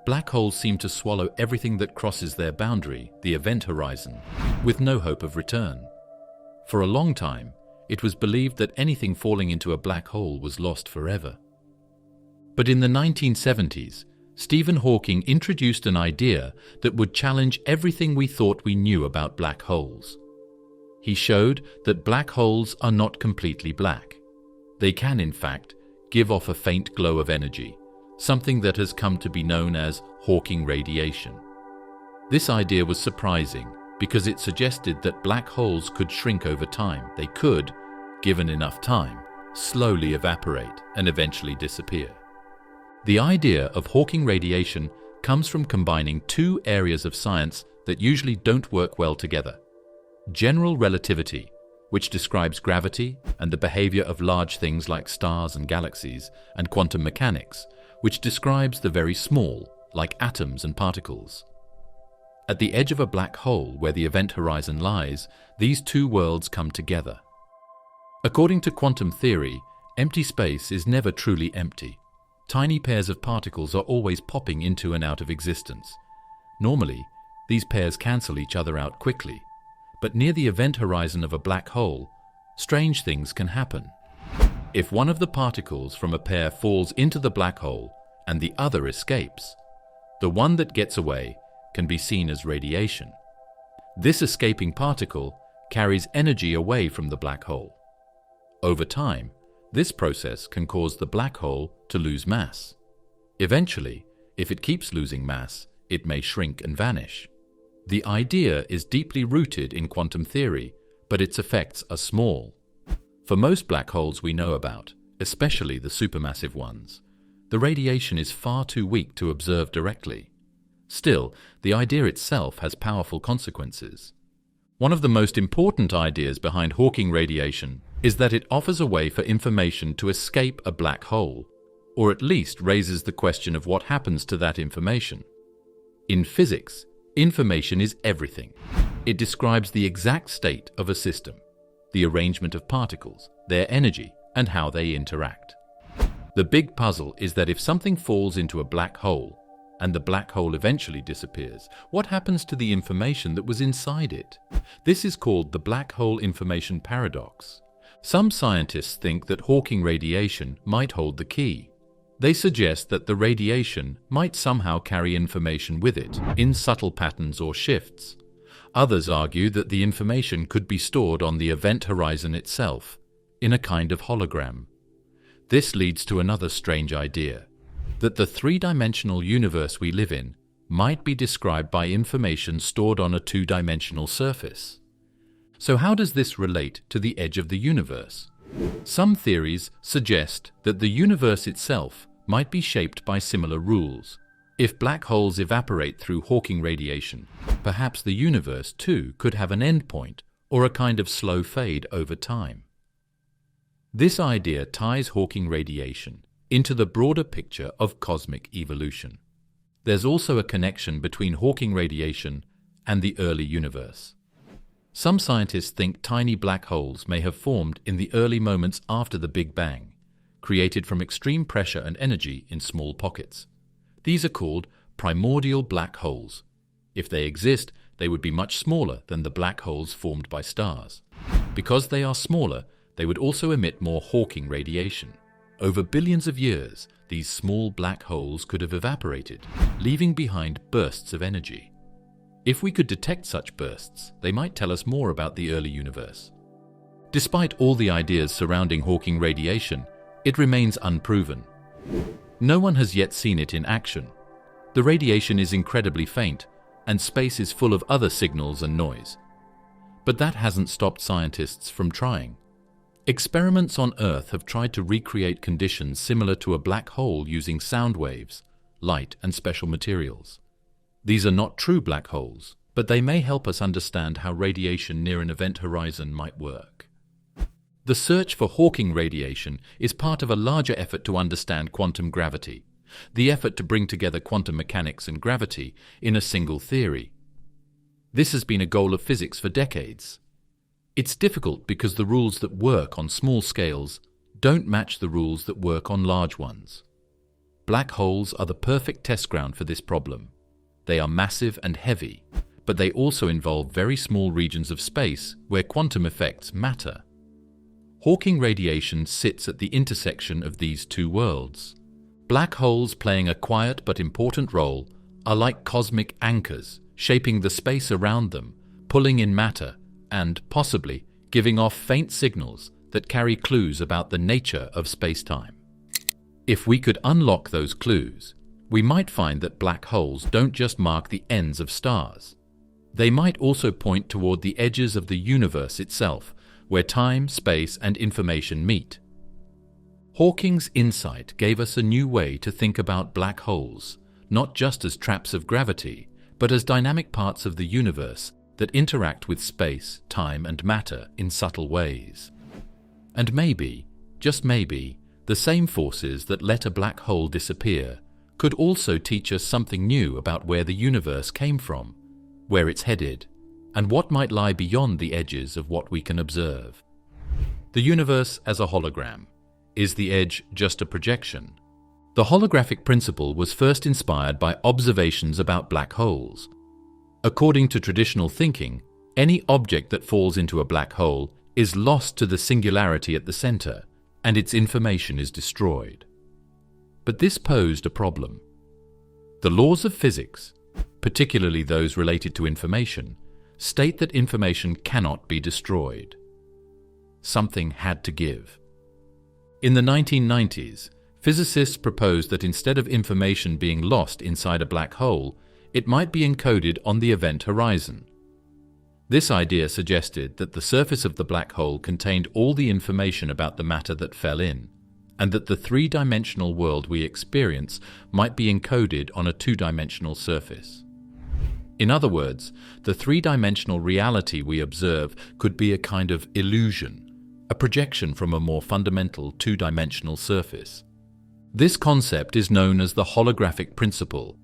Black holes seem to swallow everything that crosses their boundary, the event horizon, with no hope of return. For a long time, it was believed that anything falling into a black hole was lost forever. But in the 1970s, Stephen Hawking introduced an idea that would challenge everything we thought we knew about black holes. He showed that black holes are not completely black. They can, in fact, give off a faint glow of energy, something that has come to be known as Hawking radiation. This idea was surprising because it suggested that black holes could shrink over time. They could, given enough time, slowly evaporate and eventually disappear. The idea of Hawking radiation comes from combining two areas of science that usually don't work well together. General relativity, which describes gravity and the behavior of large things like stars and galaxies, and quantum mechanics, which describes the very small, like atoms and particles. At the edge of a black hole where the event horizon lies, these two worlds come together. According to quantum theory, empty space is never truly empty. Tiny pairs of particles are always popping into and out of existence. Normally, these pairs cancel each other out quickly, but near the event horizon of a black hole, strange things can happen. If one of the particles from a pair falls into the black hole and the other escapes, the one that gets away can be seen as radiation. This escaping particle carries energy away from the black hole. Over time, this process can cause the black hole to lose mass. Eventually, if it keeps losing mass, it may shrink and vanish. The idea is deeply rooted in quantum theory, but its effects are small. For most black holes we know about, especially the supermassive ones, The radiation is far too weak to observe directly. Still, the idea itself has powerful consequences. One of the most important ideas behind Hawking radiation is that it offers a way for information to escape a black hole, or at least raises the question of what happens to that information. In physics, information is everything. It describes the exact state of a system, the arrangement of particles, their energy, and how they interact. The big puzzle is that if something falls into a black hole, and the black hole eventually disappears, what happens to the information that was inside it? This is called the black hole information paradox. Some scientists think that Hawking radiation might hold the key. They suggest that the radiation might somehow carry information with it, in subtle patterns or shifts. Others argue that the information could be stored on the event horizon itself, in a kind of hologram. This leads to another strange idea, that the three-dimensional universe we live in might be described by information stored on a two-dimensional surface. So how does this relate to the edge of the universe? Some theories suggest that the universe itself might be shaped by similar rules. If black holes evaporate through Hawking radiation, perhaps the universe too could have an endpoint or a kind of slow fade over time. This idea ties Hawking radiation into the broader picture of cosmic evolution. There's also a connection between Hawking radiation and the early universe. Some scientists think tiny black holes may have formed in the early moments after the Big Bang, created from extreme pressure and energy in small pockets. These are called primordial black holes. If they exist, they would be much smaller than the black holes formed by stars. Because they are smaller, they would also emit more Hawking radiation. Over billions of years, these small black holes could have evaporated, leaving behind bursts of energy. If we could detect such bursts, they might tell us more about the early universe. Despite all the ideas surrounding Hawking radiation, it remains unproven. No one has yet seen it in action. The radiation is incredibly faint, and space is full of other signals and noise. But that hasn't stopped scientists from trying. Experiments on Earth have tried to recreate conditions similar to a black hole using sound waves, light, and special materials. These are not true black holes, but they may help us understand how radiation near an event horizon might work. The search for Hawking radiation is part of a larger effort to understand quantum gravity, the effort to bring together quantum mechanics and gravity in a single theory. This has been a goal of physics for decades. It's difficult because the rules that work on small scales don't match the rules that work on large ones. Black holes are the perfect test ground for this problem. They are massive and heavy, but they also involve very small regions of space where quantum effects matter. Hawking radiation sits at the intersection of these two worlds. Black holes, playing a quiet but important role, are like cosmic anchors, shaping the space around them, pulling in matter, and, possibly, giving off faint signals that carry clues about the nature of space-time. If we could unlock those clues, we might find that black holes don't just mark the ends of stars. They might also point toward the edges of the universe itself, where time, space, and information meet. Hawking's insight gave us a new way to think about black holes, not just as traps of gravity, but as dynamic parts of the universe that interact with space, time, and matter in subtle ways. And maybe, just maybe, the same forces that let a black hole disappear could also teach us something new about where the universe came from, where it's headed, and what might lie beyond the edges of what we can observe. The universe as a hologram. Is the edge just a projection? The holographic principle was first inspired by observations about black holes. According to traditional thinking, any object that falls into a black hole is lost to the singularity at the center, and its information is destroyed. But this posed a problem. The laws of physics, particularly those related to information, state that information cannot be destroyed. Something had to give. In the 1990s, physicists proposed that instead of information being lost inside a black hole, it might be encoded on the event horizon. This idea suggested that the surface of the black hole contained all the information about the matter that fell in, and that the three-dimensional world we experience might be encoded on a two-dimensional surface. In other words, the three-dimensional reality we observe could be a kind of illusion, a projection from a more fundamental two-dimensional surface. This concept is known as the holographic principle,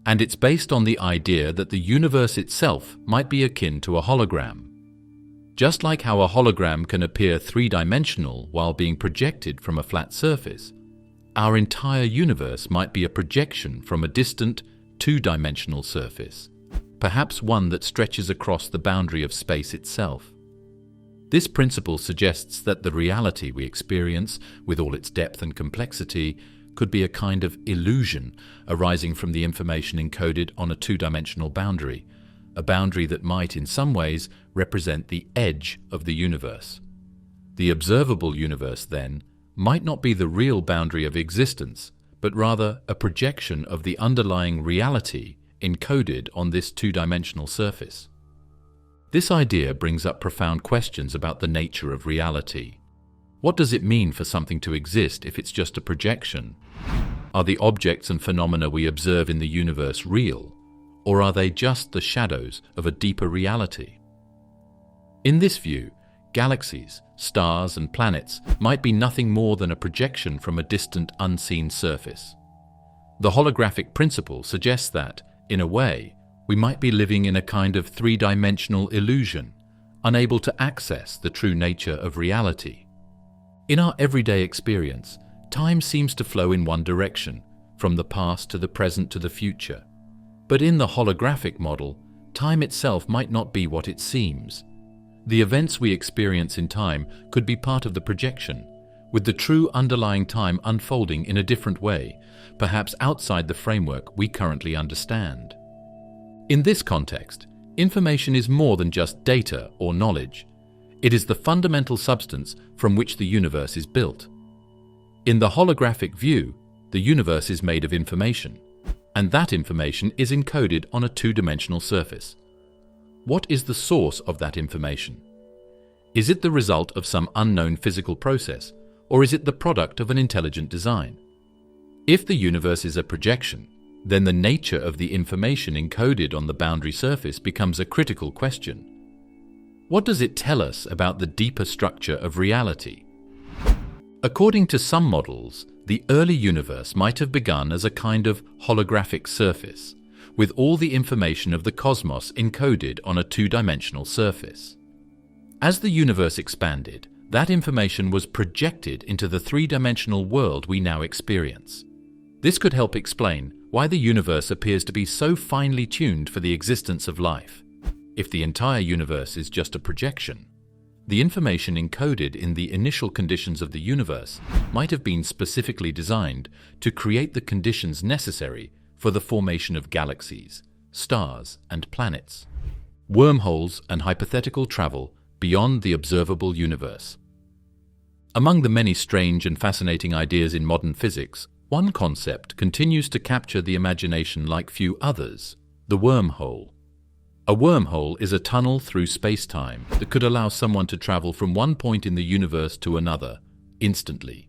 and it's based on the idea that the universe itself might be akin to a hologram. Just like how a hologram can appear three-dimensional while being projected from a flat surface, our entire universe might be a projection from a distant two-dimensional surface, perhaps one that stretches across the boundary of space itself. This principle suggests that the reality we experience, with all its depth and complexity, could be a kind of illusion arising from the information encoded on a two-dimensional boundary, a boundary that might, in some ways, represent the edge of the universe. The observable universe, then, might not be the real boundary of existence, but rather a projection of the underlying reality encoded on this two-dimensional surface. This idea brings up profound questions about the nature of reality. What does it mean for something to exist if it's just a projection? Are the objects and phenomena we observe in the universe real, or are they just the shadows of a deeper reality? In this view, galaxies, stars, and planets might be nothing more than a projection from a distant, unseen surface. The holographic principle suggests that, in a way, we might be living in a kind of three-dimensional illusion, unable to access the true nature of reality. In our everyday experience, time seems to flow in one direction, from the past to the present to the future. But in the holographic model, time itself might not be what it seems. The events we experience in time could be part of the projection, with the true underlying time unfolding in a different way, perhaps outside the framework we currently understand. In this context, information is more than just data or knowledge. It is the fundamental substance from which the universe is built. In the holographic view, the universe is made of information, and that information is encoded on a two-dimensional surface. What is the source of that information? Is it the result of some unknown physical process, or is it the product of an intelligent design? If the universe is a projection, then the nature of the information encoded on the boundary surface becomes a critical question. What does it tell us about the deeper structure of reality? According to some models, the early universe might have begun as a kind of holographic surface, with all the information of the cosmos encoded on a two-dimensional surface. As the universe expanded, that information was projected into the three-dimensional world we now experience. This could help explain why the universe appears to be so finely tuned for the existence of life. If the entire universe is just a projection, the information encoded in the initial conditions of the universe might have been specifically designed to create the conditions necessary for the formation of galaxies, stars, and planets, wormholes, and hypothetical travel beyond the observable universe. Among the many strange and fascinating ideas in modern physics, one concept continues to capture the imagination like few others: the wormhole. A wormhole is a tunnel through space-time that could allow someone to travel from one point in the universe to another, instantly.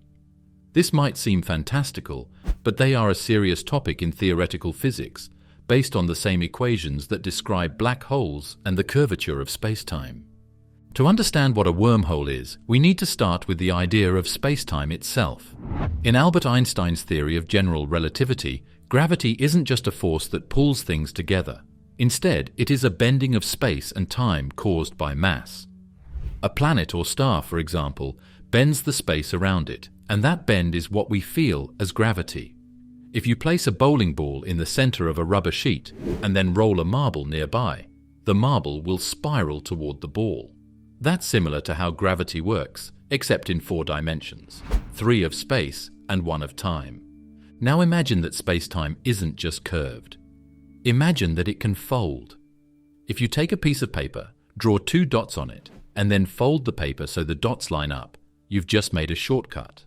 This might seem fantastical, but they are a serious topic in theoretical physics, based on the same equations that describe black holes and the curvature of space-time. To understand what a wormhole is, we need to start with the idea of space-time itself. In Albert Einstein's theory of general relativity, gravity isn't just a force that pulls things together. Instead, it is a bending of space and time caused by mass. A planet or star, for example, bends the space around it, and that bend is what we feel as gravity. If you place a bowling ball in the center of a rubber sheet and then roll a marble nearby, the marble will spiral toward the ball. That's similar to how gravity works, except in 4 dimensions, 3 of space and 1 of time. Now imagine that space-time isn't just curved. Imagine that it can fold. If you take a piece of paper, draw 2 dots on it, and then fold the paper so the dots line up, you've just made a shortcut.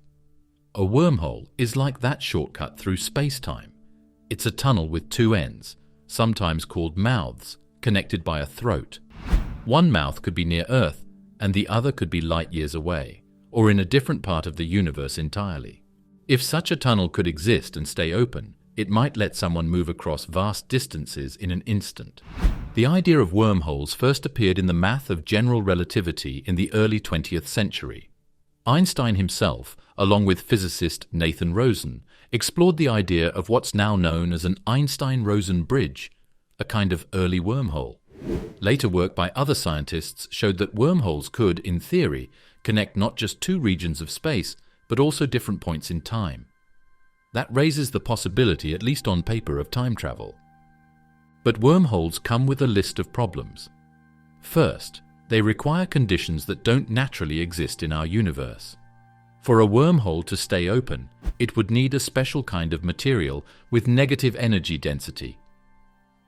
A wormhole is like that shortcut through space-time. It's a tunnel with 2 ends, sometimes called mouths, connected by a throat. One mouth could be near Earth, and the other could be light years away, or in a different part of the universe entirely. If such a tunnel could exist and stay open, it might let someone move across vast distances in an instant. The idea of wormholes first appeared in the math of general relativity in the early 20th century. Einstein himself, along with physicist Nathan Rosen, explored the idea of what's now known as an Einstein-Rosen bridge, a kind of early wormhole. Later work by other scientists showed that wormholes could, in theory, connect not just two regions of space, but also different points in time. That raises the possibility, at least on paper, of time travel. But wormholes come with a list of problems. First, they require conditions that don't naturally exist in our universe. For a wormhole to stay open, it would need a special kind of material with negative energy density,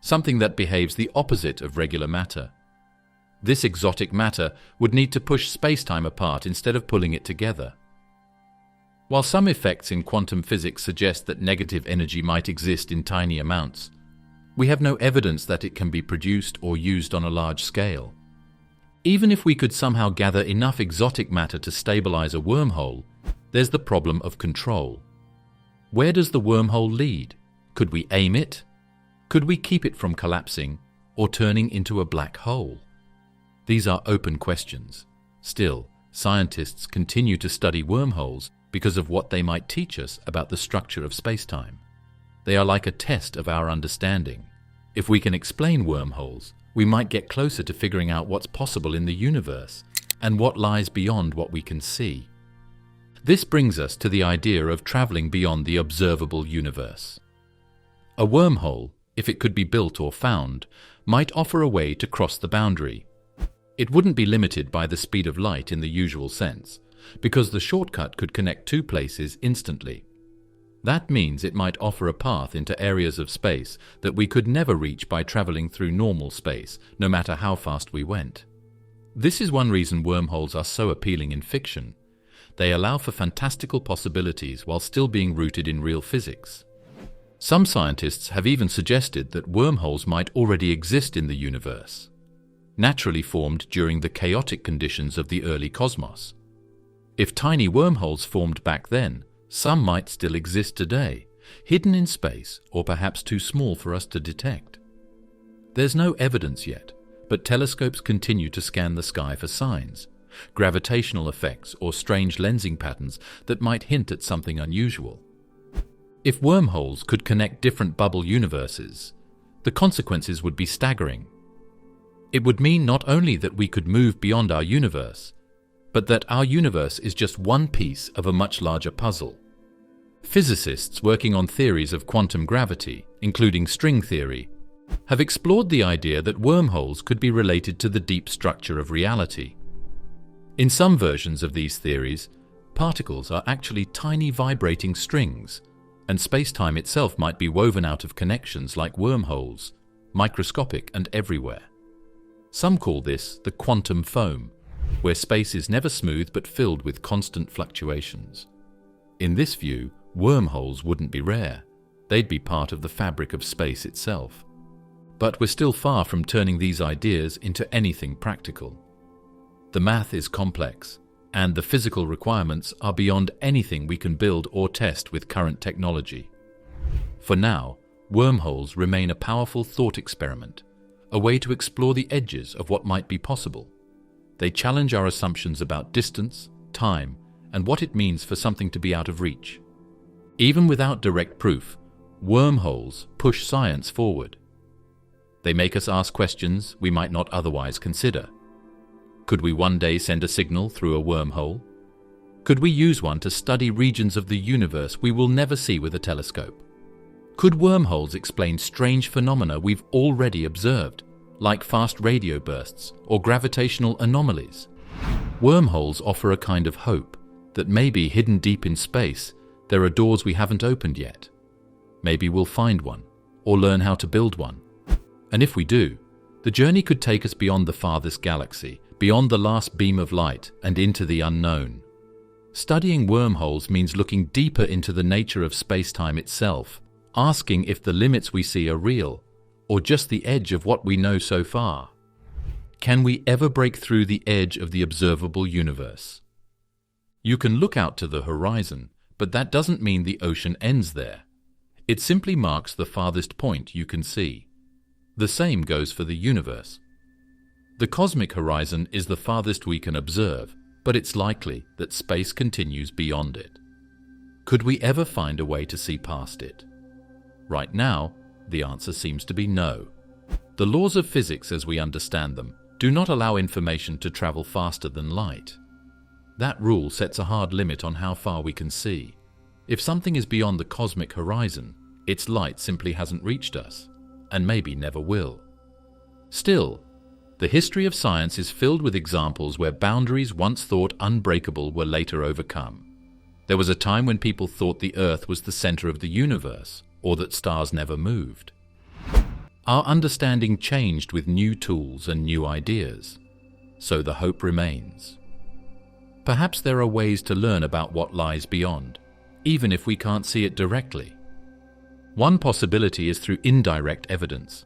something that behaves the opposite of regular matter. This exotic matter would need to push space-time apart instead of pulling it together. While some effects in quantum physics suggest that negative energy might exist in tiny amounts, we have no evidence that it can be produced or used on a large scale. Even if we could somehow gather enough exotic matter to stabilize a wormhole, there's the problem of control. Where does the wormhole lead? Could we aim it? Could we keep it from collapsing or turning into a black hole? These are open questions. Still, scientists continue to study wormholes because of what they might teach us about the structure of space-time. They are like a test of our understanding. If we can explain wormholes, we might get closer to figuring out what's possible in the universe and what lies beyond what we can see. This brings us to the idea of traveling beyond the observable universe. A wormhole, if it could be built or found, might offer a way to cross the boundary. It wouldn't be limited by the speed of light in the usual sense, because the shortcut could connect two places instantly. That means it might offer a path into areas of space that we could never reach by traveling through normal space, no matter how fast we went. This is one reason wormholes are so appealing in fiction. They allow for fantastical possibilities while still being rooted in real physics. Some scientists have even suggested that wormholes might already exist in the universe, naturally formed during the chaotic conditions of the early cosmos. If tiny wormholes formed back then, some might still exist today, hidden in space or perhaps too small for us to detect. There's no evidence yet, but telescopes continue to scan the sky for signs, gravitational effects or strange lensing patterns that might hint at something unusual. If wormholes could connect different bubble universes, the consequences would be staggering. It would mean not only that we could move beyond our universe, but that our universe is just one piece of a much larger puzzle. Physicists working on theories of quantum gravity, including string theory, have explored the idea that wormholes could be related to the deep structure of reality. In some versions of these theories, particles are actually tiny vibrating strings, and space-time itself might be woven out of connections like wormholes, microscopic and everywhere. Some call this the quantum foam, where space is never smooth but filled with constant fluctuations. In this view, wormholes wouldn't be rare. They'd be part of the fabric of space itself. But we're still far from turning these ideas into anything practical. The math is complex, and the physical requirements are beyond anything we can build or test with current technology. For now, wormholes remain a powerful thought experiment, a way to explore the edges of what might be possible. They challenge our assumptions about distance, time, and what it means for something to be out of reach. Even without direct proof, wormholes push science forward. They make us ask questions we might not otherwise consider. Could we one day send a signal through a wormhole? Could we use one to study regions of the universe we will never see with a telescope? Could wormholes explain strange phenomena we've already observed, like fast radio bursts or gravitational anomalies? Wormholes offer a kind of hope that maybe hidden deep in space, there are doors we haven't opened yet. Maybe we'll find one, or learn how to build one. And if we do, the journey could take us beyond the farthest galaxy, beyond the last beam of light, and into the unknown. Studying wormholes means looking deeper into the nature of space-time itself, asking if the limits we see are real, or just the edge of what we know so far. Can we ever break through the edge of the observable universe? You can look out to the horizon, but that doesn't mean the ocean ends there. It simply marks the farthest point you can see. The same goes for the universe. The cosmic horizon is the farthest we can observe, but it's likely that space continues beyond it. Could we ever find a way to see past it? Right now, the answer seems to be no. The laws of physics as we understand them do not allow information to travel faster than light. That rule sets a hard limit on how far we can see. If something is beyond the cosmic horizon, its light simply hasn't reached us, and maybe never will. Still, the history of science is filled with examples where boundaries once thought unbreakable were later overcome. There was a time when people thought the Earth was the center of the universe, or that stars never moved. Our understanding changed with new tools and new ideas, so the hope remains. Perhaps there are ways to learn about what lies beyond, even if we can't see it directly. One possibility is through indirect evidence.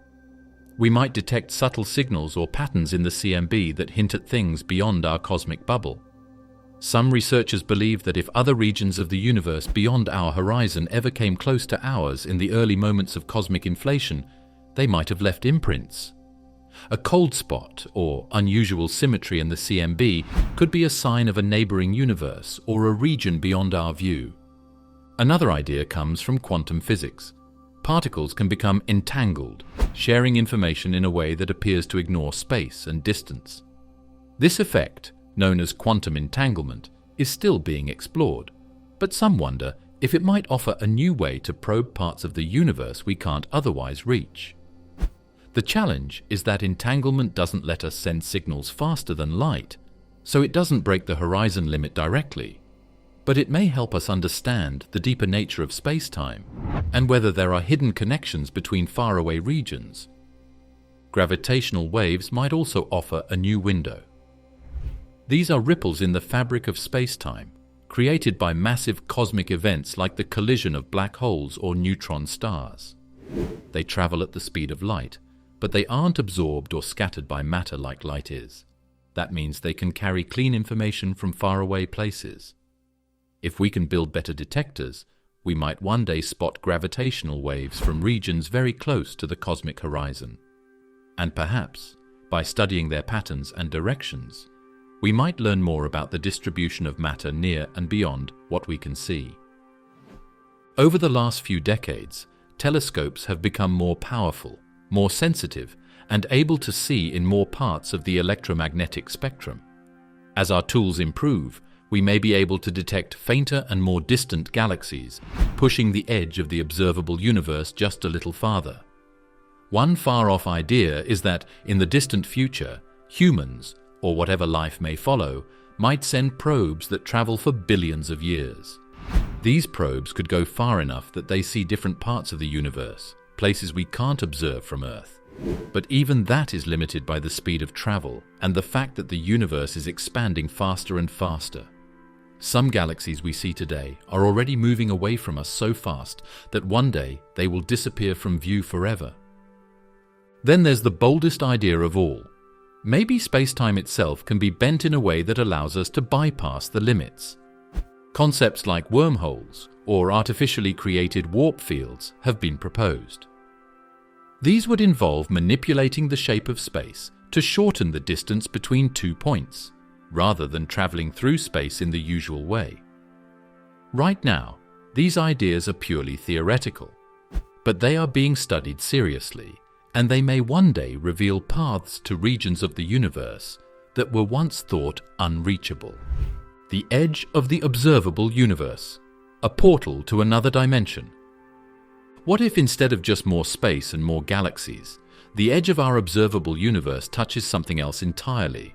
We might detect subtle signals or patterns in the CMB that hint at things beyond our cosmic bubble. Some researchers believe that if other regions of the universe beyond our horizon ever came close to ours in the early moments of cosmic inflation, they might have left imprints. A cold spot or unusual symmetry in the CMB could be a sign of a neighboring universe or a region beyond our view. Another idea comes from quantum physics. Particles can become entangled, sharing information in a way that appears to ignore space and distance. This effect, known as quantum entanglement, is still being explored, but some wonder if it might offer a new way to probe parts of the universe we can't otherwise reach. The challenge is that entanglement doesn't let us send signals faster than light, so it doesn't break the horizon limit directly. But it may help us understand the deeper nature of space-time and whether there are hidden connections between faraway regions. Gravitational waves might also offer a new window. These are ripples in the fabric of space-time, created by massive cosmic events like the collision of black holes or neutron stars. They travel at the speed of light, but they aren't absorbed or scattered by matter like light is. That means they can carry clean information from faraway places. If we can build better detectors, we might one day spot gravitational waves from regions very close to the cosmic horizon. And perhaps, by studying their patterns and directions, we might learn more about the distribution of matter near and beyond what we can see. Over the last few decades, telescopes have become more powerful, more sensitive, and able to see in more parts of the electromagnetic spectrum. As our tools improve, we may be able to detect fainter and more distant galaxies, pushing the edge of the observable universe just a little farther. One far-off idea is that, in the distant future, humans, or whatever life may follow, might send probes that travel for billions of years. These probes could go far enough that they see different parts of the universe, places we can't observe from Earth. But even that is limited by the speed of travel and the fact that the universe is expanding faster and faster. Some galaxies we see today are already moving away from us so fast that one day they will disappear from view forever. Then there's the boldest idea of all. Maybe space-time itself can be bent in a way that allows us to bypass the limits. Concepts like wormholes or artificially created warp fields have been proposed. These would involve manipulating the shape of space to shorten the distance between 2 points, rather than traveling through space in the usual way. Right now, these ideas are purely theoretical, but they are being studied seriously, and they may one day reveal paths to regions of the universe that were once thought unreachable. The edge of the observable universe, a portal to another dimension. What if instead of just more space and more galaxies, the edge of our observable universe touches something else entirely?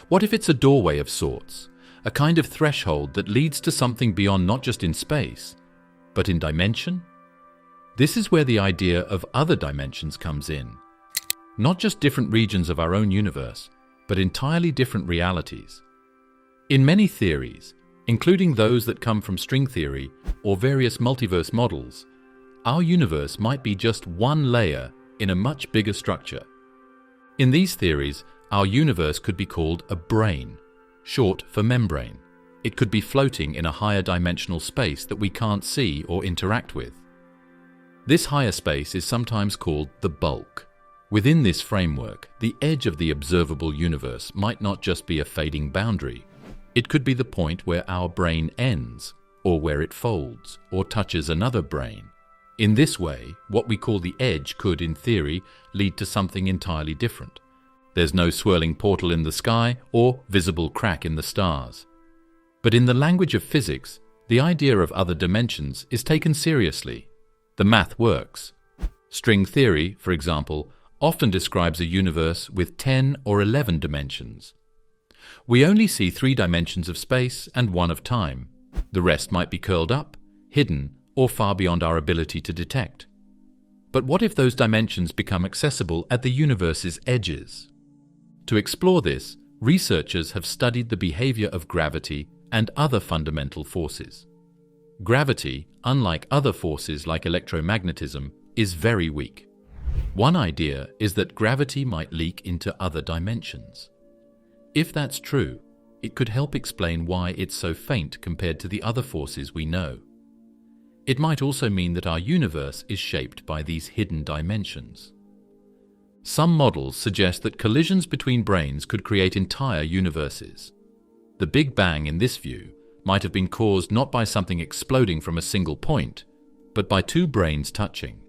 What if it's a doorway of sorts, a kind of threshold that leads to something beyond not just in space, but in dimension? This is where the idea of other dimensions comes in. Not just different regions of our own universe, but entirely different realities. In many theories, including those that come from string theory or various multiverse models, our universe might be just one layer in a much bigger structure. In these theories, our universe could be called a brane, short for membrane, it could be floating in a higher dimensional space that we can't see or interact with. This higher space is sometimes called the bulk. Within this framework, the edge of the observable universe might not just be a fading boundary. It could be the point where our brain ends, or where it folds, or touches another brain. In this way, what we call the edge could, in theory, lead to something entirely different. There's no swirling portal in the sky or visible crack in the stars. But in the language of physics, the idea of other dimensions is taken seriously. The math works. String theory, for example, often describes a universe with 10 or 11 dimensions. We only see 3 dimensions of space and 1 of time. The rest might be curled up, hidden, or far beyond our ability to detect. But what if those dimensions become accessible at the universe's edges? To explore this, researchers have studied the behavior of gravity and other fundamental forces. Gravity, unlike other forces like electromagnetism, is very weak. One idea is that gravity might leak into other dimensions. If that's true, it could help explain why it's so faint compared to the other forces we know. It might also mean that our universe is shaped by these hidden dimensions. Some models suggest that collisions between brains could create entire universes. The Big Bang in this view might have been caused not by something exploding from a single point, but by 2 brains touching.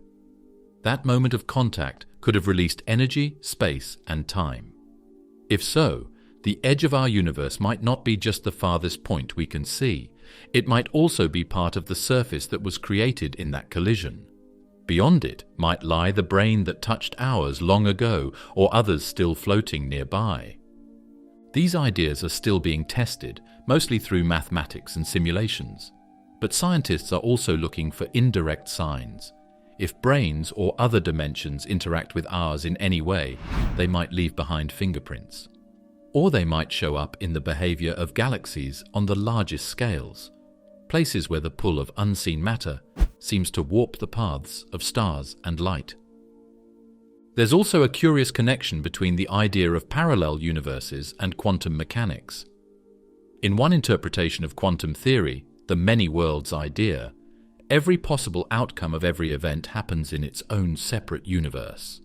That moment of contact could have released energy, space, and time. If so, the edge of our universe might not be just the farthest point we can see. It might also be part of the surface that was created in that collision. Beyond it might lie the brain that touched ours long ago, or others still floating nearby. These ideas are still being tested, mostly through mathematics and simulations. But scientists are also looking for indirect signs. If brains or other dimensions interact with ours in any way, they might leave behind fingerprints. Or they might show up in the behavior of galaxies on the largest scales, places where the pull of unseen matter seems to warp the paths of stars and light. There's also a curious connection between the idea of parallel universes and quantum mechanics. In one interpretation of quantum theory, the many worlds idea, every possible outcome of every event happens in its own separate universe.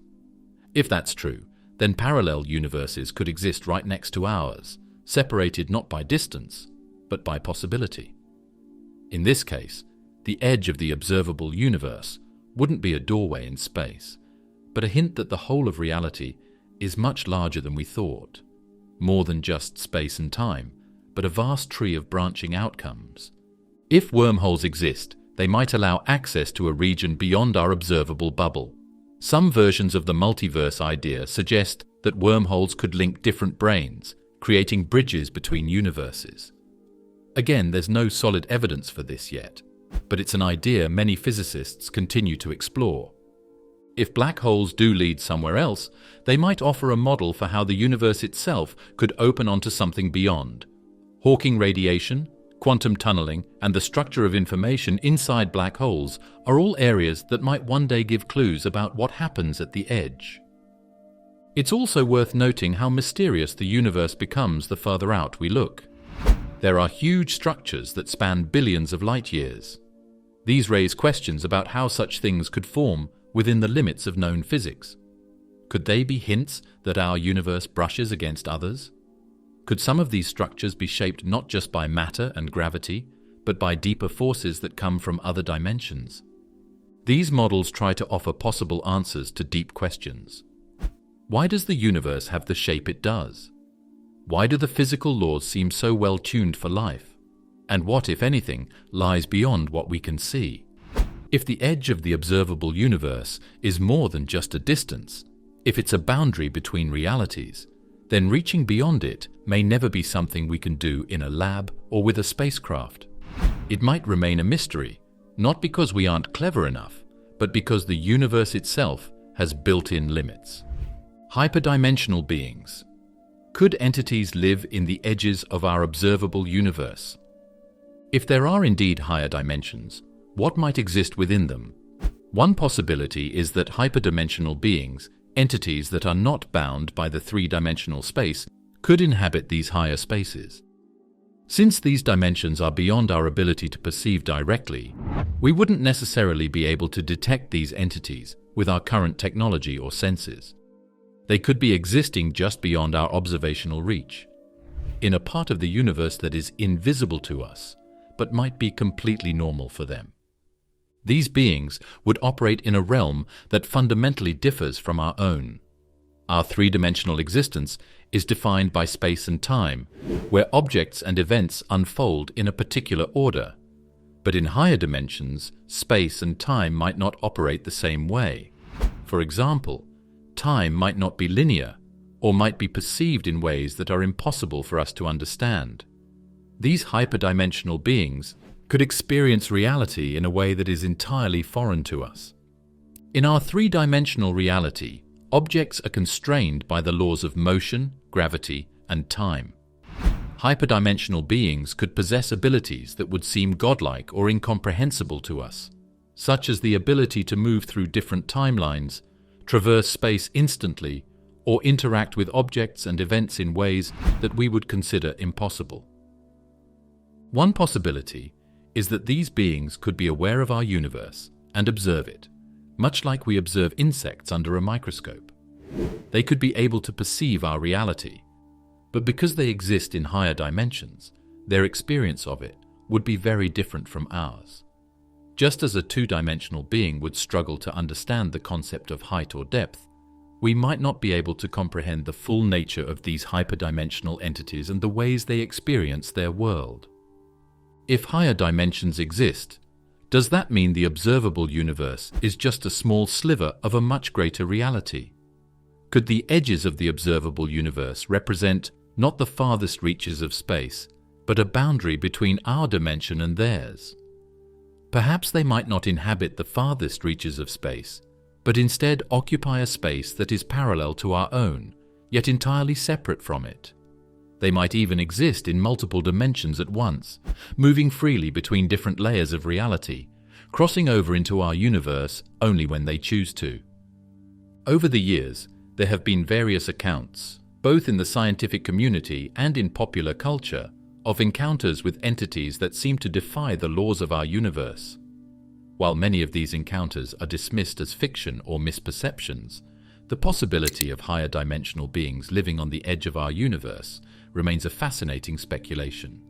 If that's true, then parallel universes could exist right next to ours, separated not by distance, but by possibility. In this case, the edge of the observable universe wouldn't be a doorway in space, but a hint that the whole of reality is much larger than we thought, more than just space and time, but a vast tree of branching outcomes. If wormholes exist, they might allow access to a region beyond our observable bubble. Some versions of the multiverse idea suggest that wormholes could link different brains, creating bridges between universes. Again, there's no solid evidence for this yet, but it's an idea many physicists continue to explore. If black holes do lead somewhere else, they might offer a model for how the universe itself could open onto something beyond. Hawking radiation, quantum tunneling, and the structure of information inside black holes are all areas that might one day give clues about what happens at the edge. It's also worth noting how mysterious the universe becomes the further out we look. There are huge structures that span billions of light years. These raise questions about how such things could form within the limits of known physics. Could they be hints that our universe brushes against others? Could some of these structures be shaped not just by matter and gravity, but by deeper forces that come from other dimensions? These models try to offer possible answers to deep questions. Why does the universe have the shape it does? Why do the physical laws seem so well tuned for life? And what, if anything, lies beyond what we can see? If the edge of the observable universe is more than just a distance, if it's a boundary between realities, then reaching beyond it may never be something we can do in a lab or with a spacecraft. It might remain a mystery, not because we aren't clever enough, but because the universe itself has built-in limits. Hyperdimensional beings. Could entities live in the edges of our observable universe? If there are indeed higher dimensions, what might exist within them? One possibility is that hyperdimensional beings, entities that are not bound by the three-dimensional space, could inhabit these higher spaces. Since these dimensions are beyond our ability to perceive directly, we wouldn't necessarily be able to detect these entities with our current technology or senses. They could be existing just beyond our observational reach, in a part of the universe that is invisible to us, but might be completely normal for them. These beings would operate in a realm that fundamentally differs from our own. Our three-dimensional existence is defined by space and time, where objects and events unfold in a particular order. But in higher dimensions, space and time might not operate the same way. For example, time might not be linear, or might be perceived in ways that are impossible for us to understand. These hyperdimensional beings could experience reality in a way that is entirely foreign to us. In our three-dimensional reality, objects are constrained by the laws of motion, gravity, and time. Hyperdimensional beings could possess abilities that would seem godlike or incomprehensible to us, such as the ability to move through different timelines, traverse space instantly, or interact with objects and events in ways that we would consider impossible. One possibility is that these beings could be aware of our universe and observe it, much like we observe insects under a microscope. They could be able to perceive our reality, but because they exist in higher dimensions, their experience of it would be very different from ours. Just as a two-dimensional being would struggle to understand the concept of height or depth, we might not be able to comprehend the full nature of these hyperdimensional entities and the ways they experience their world. If higher dimensions exist, does that mean the observable universe is just a small sliver of a much greater reality? Could the edges of the observable universe represent not the farthest reaches of space, but a boundary between our dimension and theirs? Perhaps they might not inhabit the farthest reaches of space, but instead occupy a space that is parallel to our own, yet entirely separate from it. They might even exist in multiple dimensions at once, moving freely between different layers of reality, crossing over into our universe only when they choose to. Over the years, there have been various accounts, both in the scientific community and in popular culture, of encounters with entities that seem to defy the laws of our universe. While many of these encounters are dismissed as fiction or misperceptions, the possibility of higher dimensional beings living on the edge of our universe remains a fascinating speculation.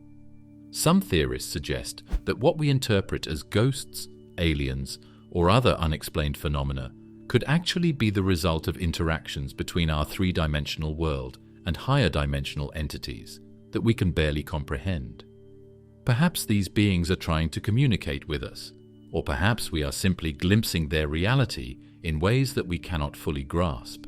Some theorists suggest that what we interpret as ghosts, aliens, or other unexplained phenomena could actually be the result of interactions between our three-dimensional world and higher dimensional entities that we can barely comprehend. Perhaps these beings are trying to communicate with us, or perhaps we are simply glimpsing their reality in ways that we cannot fully grasp.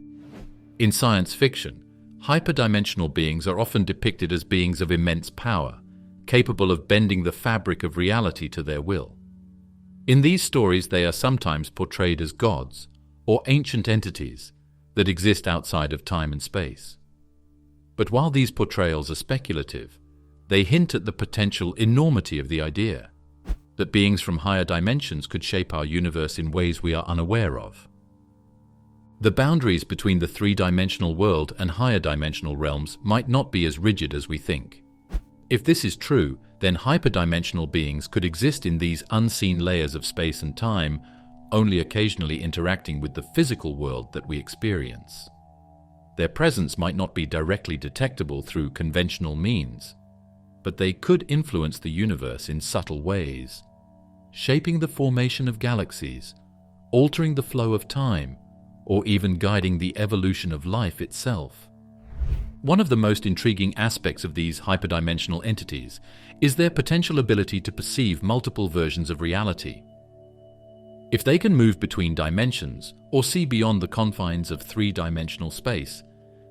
In science fiction, hyperdimensional beings are often depicted as beings of immense power, capable of bending the fabric of reality to their will. In these stories, they are sometimes portrayed as gods or ancient entities that exist outside of time and space. But while these portrayals are speculative, they hint at the potential enormity of the idea that beings from higher dimensions could shape our universe in ways we are unaware of. The boundaries between the three-dimensional world and higher dimensional realms might not be as rigid as we think. If this is true, then hyperdimensional beings could exist in these unseen layers of space and time, only occasionally interacting with the physical world that we experience. Their presence might not be directly detectable through conventional means, but they could influence the universe in subtle ways, shaping the formation of galaxies, altering the flow of time, or even guiding the evolution of life itself. One of the most intriguing aspects of these hyperdimensional entities is their potential ability to perceive multiple versions of reality. If they can move between dimensions or see beyond the confines of three-dimensional space,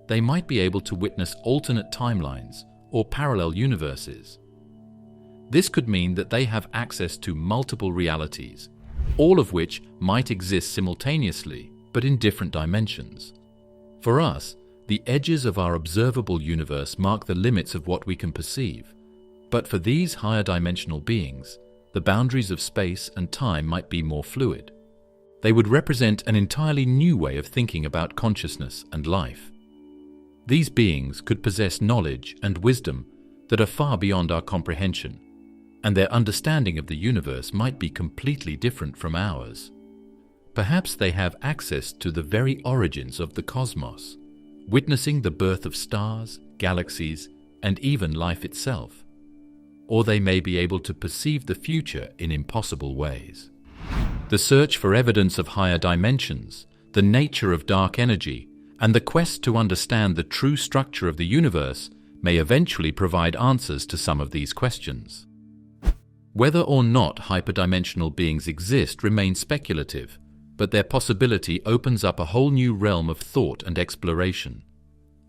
they might be able to witness alternate timelines or parallel universes. This could mean that they have access to multiple realities, all of which might exist simultaneously but in different dimensions. For us, the edges of our observable universe mark the limits of what we can perceive, but for these higher dimensional beings, the boundaries of space and time might be more fluid. They would represent an entirely new way of thinking about consciousness and life. These beings could possess knowledge and wisdom that are far beyond our comprehension, and their understanding of the universe might be completely different from ours. Perhaps they have access to the very origins of the cosmos, witnessing the birth of stars, galaxies, and even life itself. Or they may be able to perceive the future in impossible ways. The search for evidence of higher dimensions, the nature of dark energy, and the quest to understand the true structure of the universe may eventually provide answers to some of these questions. Whether or not hyperdimensional beings exist remains speculative, but their possibility opens up a whole new realm of thought and exploration.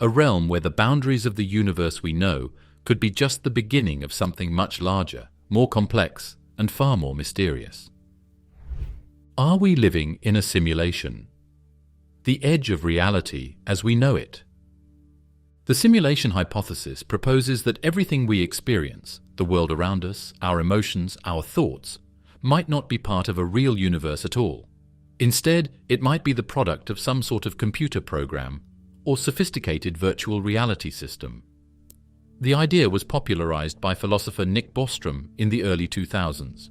A realm where the boundaries of the universe we know could be just the beginning of something much larger, more complex, and far more mysterious. Are we living in a simulation? The edge of reality as we know it. The simulation hypothesis proposes that everything we experience, the world around us, our emotions, our thoughts, might not be part of a real universe at all. Instead, it might be the product of some sort of computer program or sophisticated virtual reality system. The idea was popularized by philosopher Nick Bostrom in the early 2000s,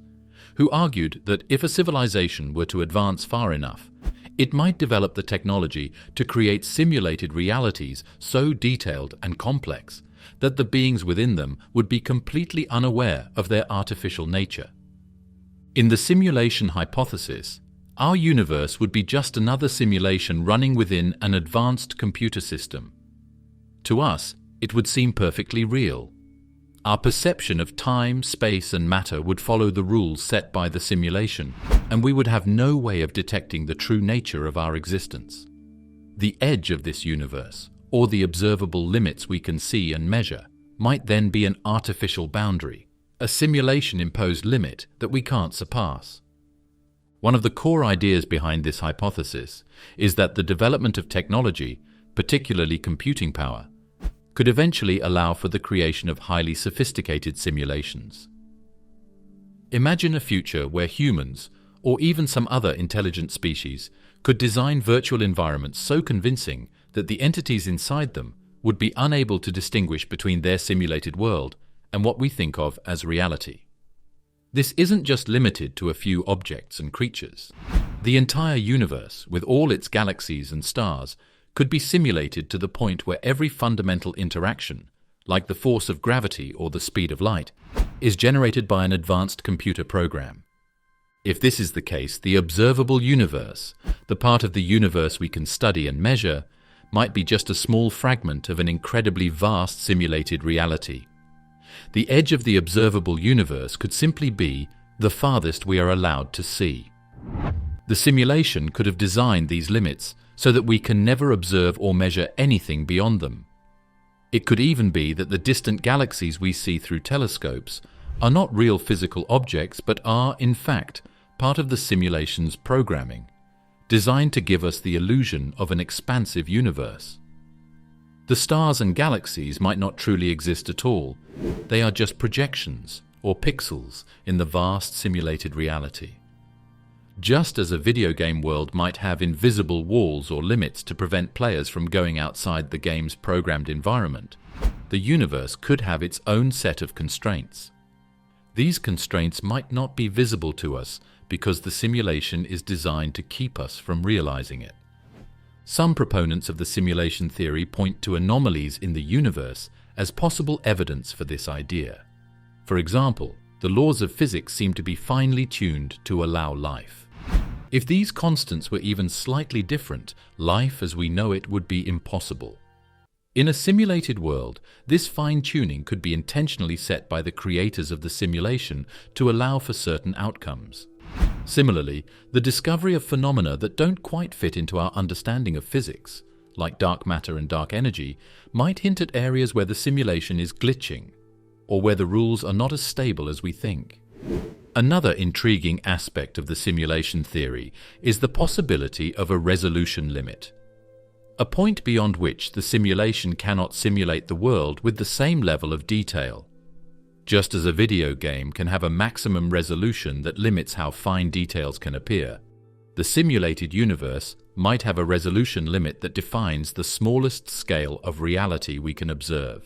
who argued that if a civilization were to advance far enough, it might develop the technology to create simulated realities so detailed and complex that the beings within them would be completely unaware of their artificial nature. In the simulation hypothesis, our universe would be just another simulation running within an advanced computer system. To us, it would seem perfectly real. Our perception of time, space, and matter would follow the rules set by the simulation, and we would have no way of detecting the true nature of our existence. The edge of this universe, or the observable limits we can see and measure, might then be an artificial boundary, a simulation-imposed limit that we can't surpass. One of the core ideas behind this hypothesis is that the development of technology, particularly computing power, could eventually allow for the creation of highly sophisticated simulations. Imagine a future where humans, or even some other intelligent species, could design virtual environments so convincing that the entities inside them would be unable to distinguish between their simulated world and what we think of as reality. This isn't just limited to a few objects and creatures. The entire universe, with all its galaxies and stars, could be simulated to the point where every fundamental interaction, like the force of gravity or the speed of light, is generated by an advanced computer program. If this is the case, the observable universe, the part of the universe we can study and measure, might be just a small fragment of an incredibly vast simulated reality. The edge of the observable universe could simply be the farthest we are allowed to see. The simulation could have designed these limits so that we can never observe or measure anything beyond them. It could even be that the distant galaxies we see through telescopes are not real physical objects but are, in fact, part of the simulation's programming, designed to give us the illusion of an expansive universe. The stars and galaxies might not truly exist at all. They are just projections or pixels in the vast simulated reality. Just as a video game world might have invisible walls or limits to prevent players from going outside the game's programmed environment, the universe could have its own set of constraints. These constraints might not be visible to us because the simulation is designed to keep us from realizing it. Some proponents of the simulation theory point to anomalies in the universe as possible evidence for this idea. For example, the laws of physics seem to be finely tuned to allow life. If these constants were even slightly different, life as we know it would be impossible. In a simulated world, this fine-tuning could be intentionally set by the creators of the simulation to allow for certain outcomes. Similarly, the discovery of phenomena that don't quite fit into our understanding of physics, like dark matter and dark energy, might hint at areas where the simulation is glitching, or where the rules are not as stable as we think. Another intriguing aspect of the simulation theory is the possibility of a resolution limit, a point beyond which the simulation cannot simulate the world with the same level of detail. Just as a video game can have a maximum resolution that limits how fine details can appear, the simulated universe might have a resolution limit that defines the smallest scale of reality we can observe.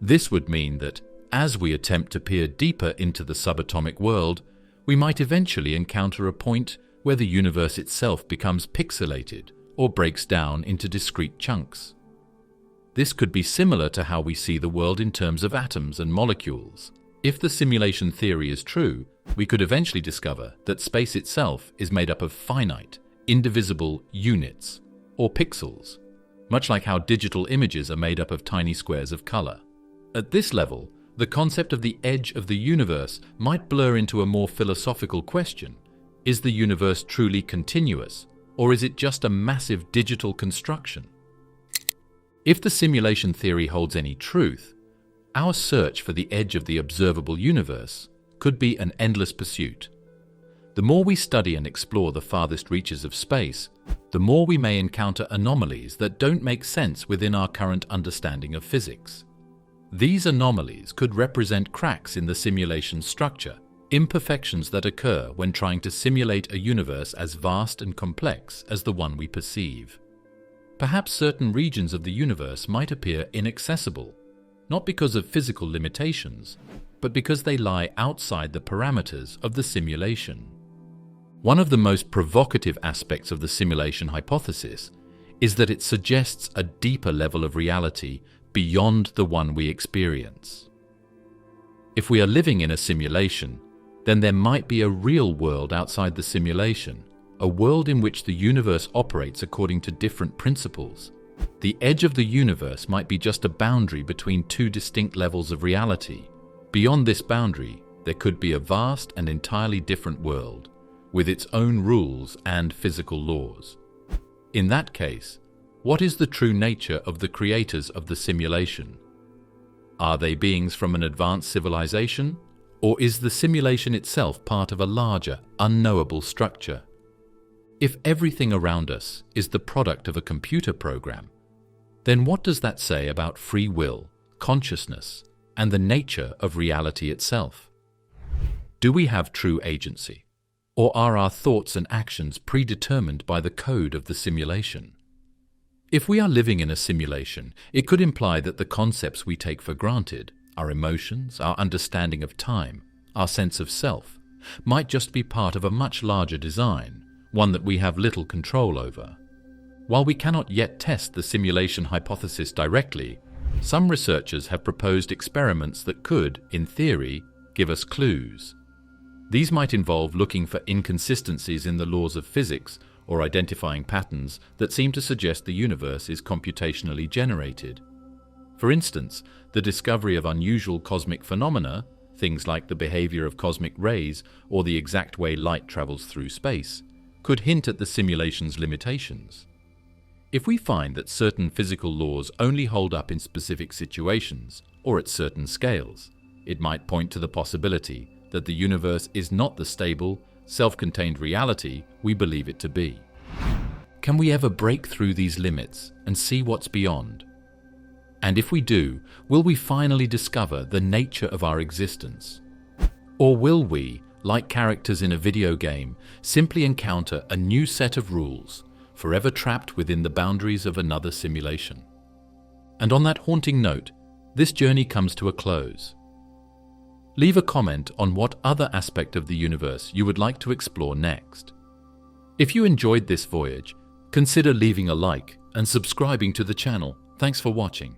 This would mean that, as we attempt to peer deeper into the subatomic world, we might eventually encounter a point where the universe itself becomes pixelated or breaks down into discrete chunks. This could be similar to how we see the world in terms of atoms and molecules. If the simulation theory is true, we could eventually discover that space itself is made up of finite, indivisible units, or pixels, much like how digital images are made up of tiny squares of color. At this level, the concept of the edge of the universe might blur into a more philosophical question. Is the universe truly continuous, or is it just a massive digital construction? If the simulation theory holds any truth, our search for the edge of the observable universe could be an endless pursuit. The more we study and explore the farthest reaches of space, the more we may encounter anomalies that don't make sense within our current understanding of physics. These anomalies could represent cracks in the simulation structure, imperfections that occur when trying to simulate a universe as vast and complex as the one we perceive. Perhaps certain regions of the universe might appear inaccessible, not because of physical limitations, but because they lie outside the parameters of the simulation. One of the most provocative aspects of the simulation hypothesis is that it suggests a deeper level of reality beyond the one we experience. If we are living in a simulation, then there might be a real world outside the simulation, a world in which the universe operates according to different principles. The edge of the universe might be just a boundary between two distinct levels of reality. Beyond this boundary, there could be a vast and entirely different world, with its own rules and physical laws. In that case, what is the true nature of the creators of the simulation? Are they beings from an advanced civilization, or is the simulation itself part of a larger, unknowable structure? If everything around us is the product of a computer program, then what does that say about free will, consciousness, and the nature of reality itself? Do we have true agency, or are our thoughts and actions predetermined by the code of the simulation? If we are living in a simulation, it could imply that the concepts we take for granted, our emotions, our understanding of time, our sense of self, might just be part of a much larger design, one that we have little control over. While we cannot yet test the simulation hypothesis directly, some researchers have proposed experiments that could, in theory, give us clues. These might involve looking for inconsistencies in the laws of physics or identifying patterns that seem to suggest the universe is computationally generated. For instance, the discovery of unusual cosmic phenomena, things like the behavior of cosmic rays or the exact way light travels through space, could hint at the simulation's limitations. If we find that certain physical laws only hold up in specific situations or at certain scales, it might point to the possibility that the universe is not the stable, self-contained reality we believe it to be. Can we ever break through these limits and see what's beyond? And if we do, will we finally discover the nature of our existence? Or will we, like characters in a video game, simply encounter a new set of rules, forever trapped within the boundaries of another simulation? And on that haunting note, this journey comes to a close. Leave a comment on what other aspect of the universe you would like to explore next. If you enjoyed this voyage, consider leaving a like and subscribing to the channel. Thanks for watching.